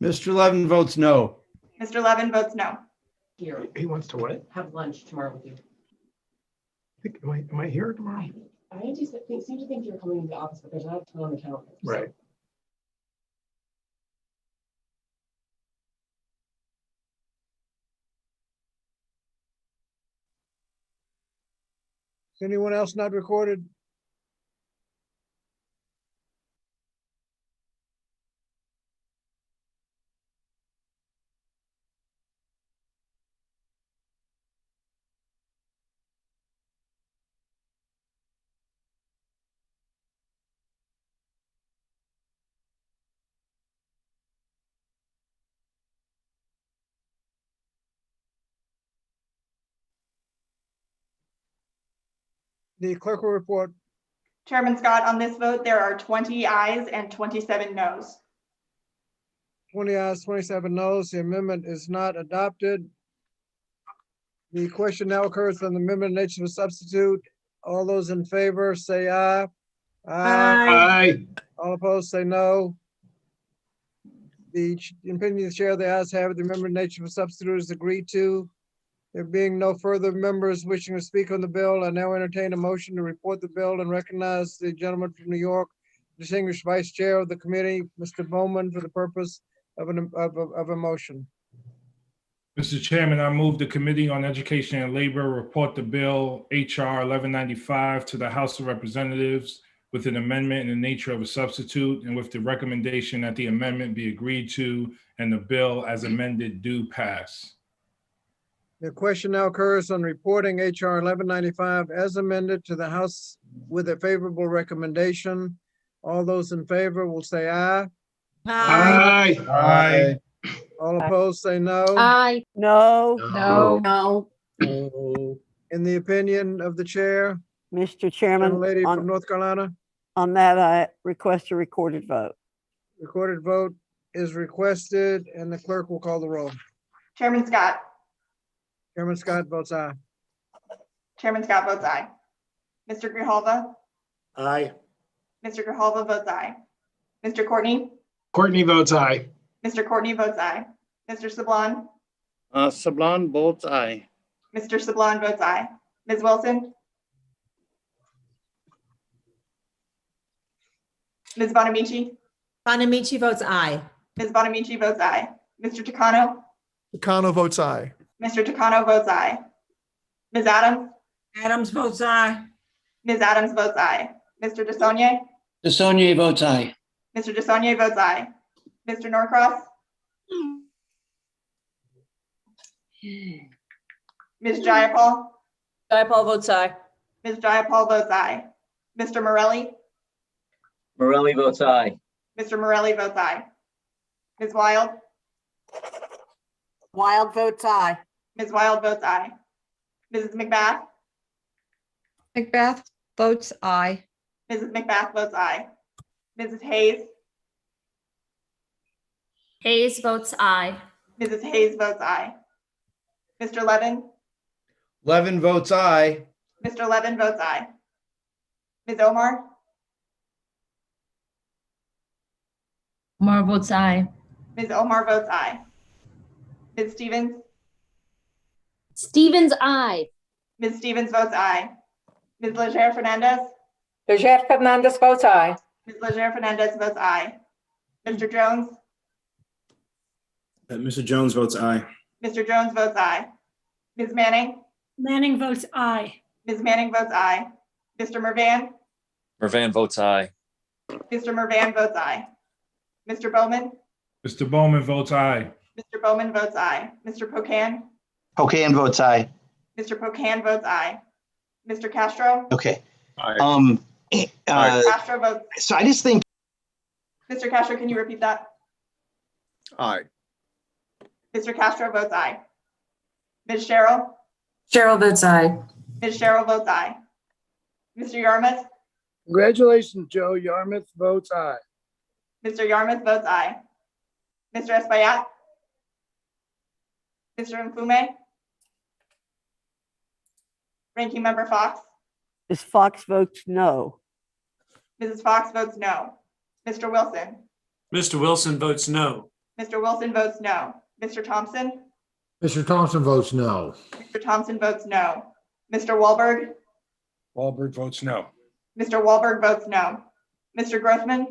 Mr. Levin votes no. Mr. Levin votes no. Here. He wants to what? Have lunch tomorrow with you. Am I here tomorrow? I seem to think you're coming to the office, but there's not a ton on the calendar. Right. Is anyone else not recorded? The clerk will report. Chairman Scott, on this vote, there are 20 ayes and 27 noes. 20 ayes, 27 noes. The amendment is not adopted. The question now occurs on the amendment in nature of a substitute. All those in favor say aye. Aye. All opposed say no. The opinion of the chair, the ayes have it. The amendment in nature of a substitute is agreed to. There being no further members wishing to speak on the bill, I now entertain a motion to report the bill and recognize the gentleman from New York, distinguished vice chair of the committee, Mr. Bowman, for the purpose of a motion. Mr. Chairman, I move the Committee on Education and Labor report the bill H.R. 1195 to the House of Representatives with an amendment in the nature of a substitute and with the recommendation that the amendment be agreed to and the bill as amended do pass. The question now occurs on reporting H.R. 1195 as amended to the House with a favorable recommendation. All those in favor will say aye. Aye. Aye. All opposed say no. Aye. No. No. In the opinion of the chair, Mr. Chairman, lady from on, North Carolina, on that, I request a recorded vote. recorded vote is requested and the clerk will call the roll. Chairman Scott? Chairman Scott votes aye. Chairman Scott votes aye. Mr. Grijalva? Aye. Mr. Grijalva votes aye. Mr. Courtney? Courtney votes aye. Mr. Courtney votes aye. Mr. Sablon? Sablon votes aye. Mr. Sablon votes aye. Ms. Wilson? Ms. Bonamici? Bonamici votes aye. Ms. Bonamici votes aye. Mr. Takano? Takano votes aye. Mr. Takano votes aye. Ms. Adams? Adams votes aye. Ms. Adams votes aye. Mr. DeSaulnier? DeSaulnier votes aye. Mr. DeSaulnier votes aye. Mr. Norcross? Ms. Jayapal? Jayapal votes aye. Ms. Jayapal votes aye. Mr. Morelli? Morelli votes aye. Mr. Morelli votes aye. Ms. Wild? Wild votes aye. Ms. Wild votes aye. Mrs. McBath? McBath votes aye. Mrs. McBath votes aye. Mrs. Hayes? Hayes votes aye. Mrs. Hayes votes aye. Mr. Levin? Levin votes aye. Mr. Levin votes aye. Ms. Omar? Omar votes aye. Ms. Omar votes aye. Ms. Stevens? Stevens, aye. Ms. Stevens votes aye. Ms. Leger Fernandez? Leger Fernandez votes aye. Ms. Leger Fernandez votes aye. Mr. Jones? Mr. Jones votes aye. Mr. Jones votes aye. Ms. Manning? Manning votes aye. Ms. Manning votes aye. Mr. Mervan? Mervan votes aye. Mr. Mervan votes aye. Mr. Bowman? Mr. Bowman votes aye. Mr. Bowman votes aye. Mr. Pocan? Pocan votes aye. Mr. Pocan votes aye. Mr. Castro? Okay. Aye. Castro votes. So I just think. Mr. Castro, can you repeat that? Aye. Mr. Castro votes aye. Ms. Cheryl? Cheryl votes aye. Ms. Cheryl votes aye. Mr. Yarmouth? Congratulations, Joe. Yarmouth votes aye. Mr. Yarmouth votes aye. Mr. Espaillat? Mr. Mfume? Ranking Member Fox? Ms. Fox votes no. Mrs. Fox votes no. Mr. Wilson? Mr. Wilson votes no. Mr. Wilson votes no. Mr. Thompson? Mr. Thompson votes no. Mr. Thompson votes no. Mr. Wahlberg? Wahlberg votes no. Mr. Wahlberg votes no. Mr. Grothman?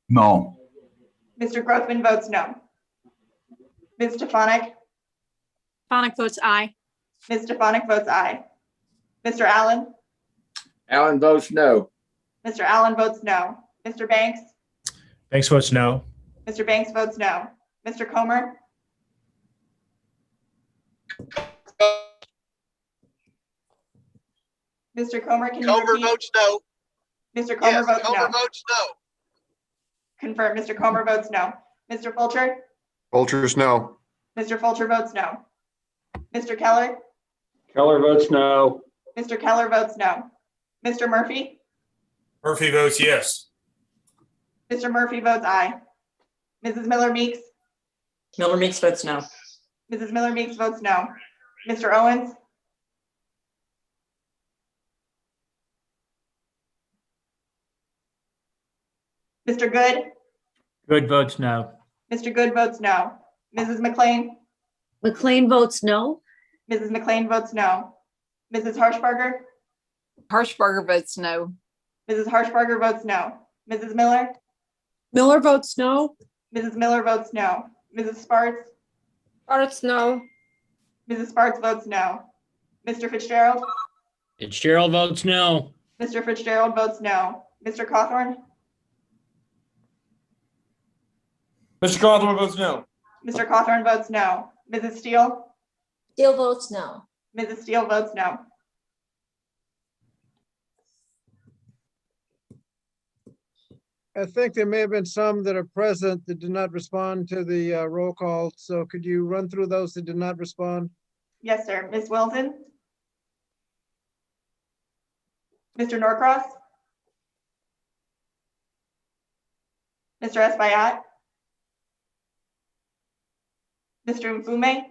No. Mr. Grothman votes no. Ms. Stefanik? Stefanik votes aye. Ms. Stefanik votes aye. Mr. Allen? Allen votes no. Mr. Allen votes no. Mr. Banks? Banks votes no. Mr. Banks votes no. Mr. Comer? Mr. Comer, can you repeat? votes no. Mr. Comer votes no. votes no. Confirm, Mr. Comer votes no. Mr. Fulcher? Vultures no. Mr. Fulcher votes no. Mr. Keller? Keller votes no. Mr. Keller votes no. Mr. Murphy? Murphy votes yes. Mr. Murphy votes aye. Mrs. Miller Meeks? Miller Meeks votes no. Mrs. Miller Meeks votes no. Mr. Owens? Mr. Good? Good votes no. Mr. Good votes no. Mrs. McLean? McLean votes no. Mrs. McLean votes no. Mrs. Harshbarger? Harshbarger votes no. Mrs. Harshbarger votes no. Mrs. Miller? Miller votes no. Mrs. Miller votes no. Mrs. Sparts? Sparts no. Mrs. Sparts votes no. Mr. Fitzgerald? Fitzgerald votes no. Mr. Fitzgerald votes no. Mr. Cawthorn? Mr. Cawthorn votes no. Mr. Cawthorn votes no. Mrs. Steele? Steele votes no. Mrs. Steele votes no. I think there may have been some that are present that did not respond to the roll call. So could you run through those that did not respond? Yes, sir. Ms. Wilson? Mr. Norcross? Mr. Espaillat? Mr. Mfume?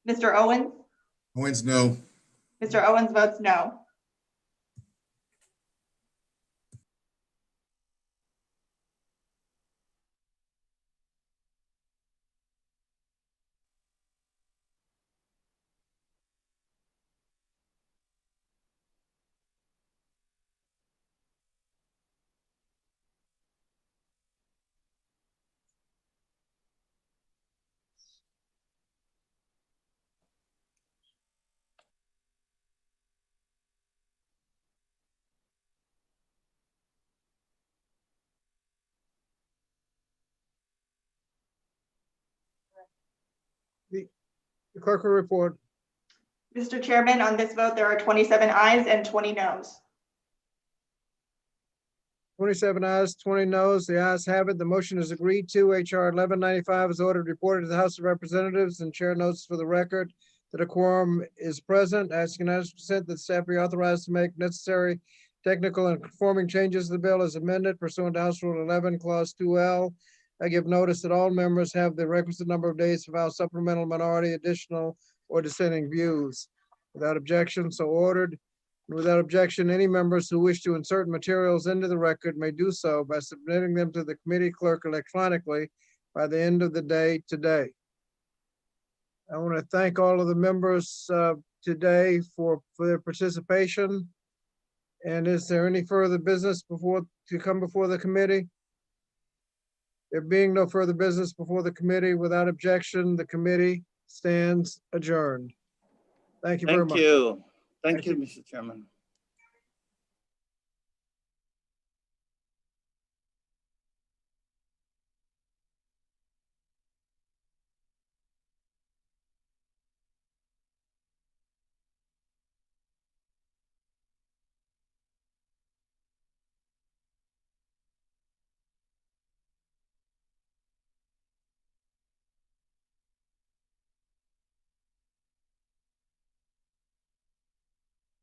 Mr. Owens? Owens no. Mr. Owens votes no. The clerk will report. Mr. Chairman, on this vote, there are 27 ayes and 20 noes. 27 ayes, 20 noes. The ayes have it. The motion is agreed to. HR 1195 is ordered reported to the House of Representatives, and chair notes for the record that a quorum is present. Asking unanimous consent that staff be authorized to make necessary technical and conforming changes to the bill as amended pursuant to House Rule 11, Clause 2L. I give notice that all members have the requisite number of days to file supplemental, minority, additional, or dissenting views. Without objection, so ordered. And without objection, any members who wish to insert materials into the record may do so by submitting them to the committee clerk electronically by the end of the day today. I want to thank all of the members today for their participation. And is there any further business to come before the committee? There being no further business before the committee, without objection, the committee stands adjourned. Thank you very much. Thank you, Mr. Chairman.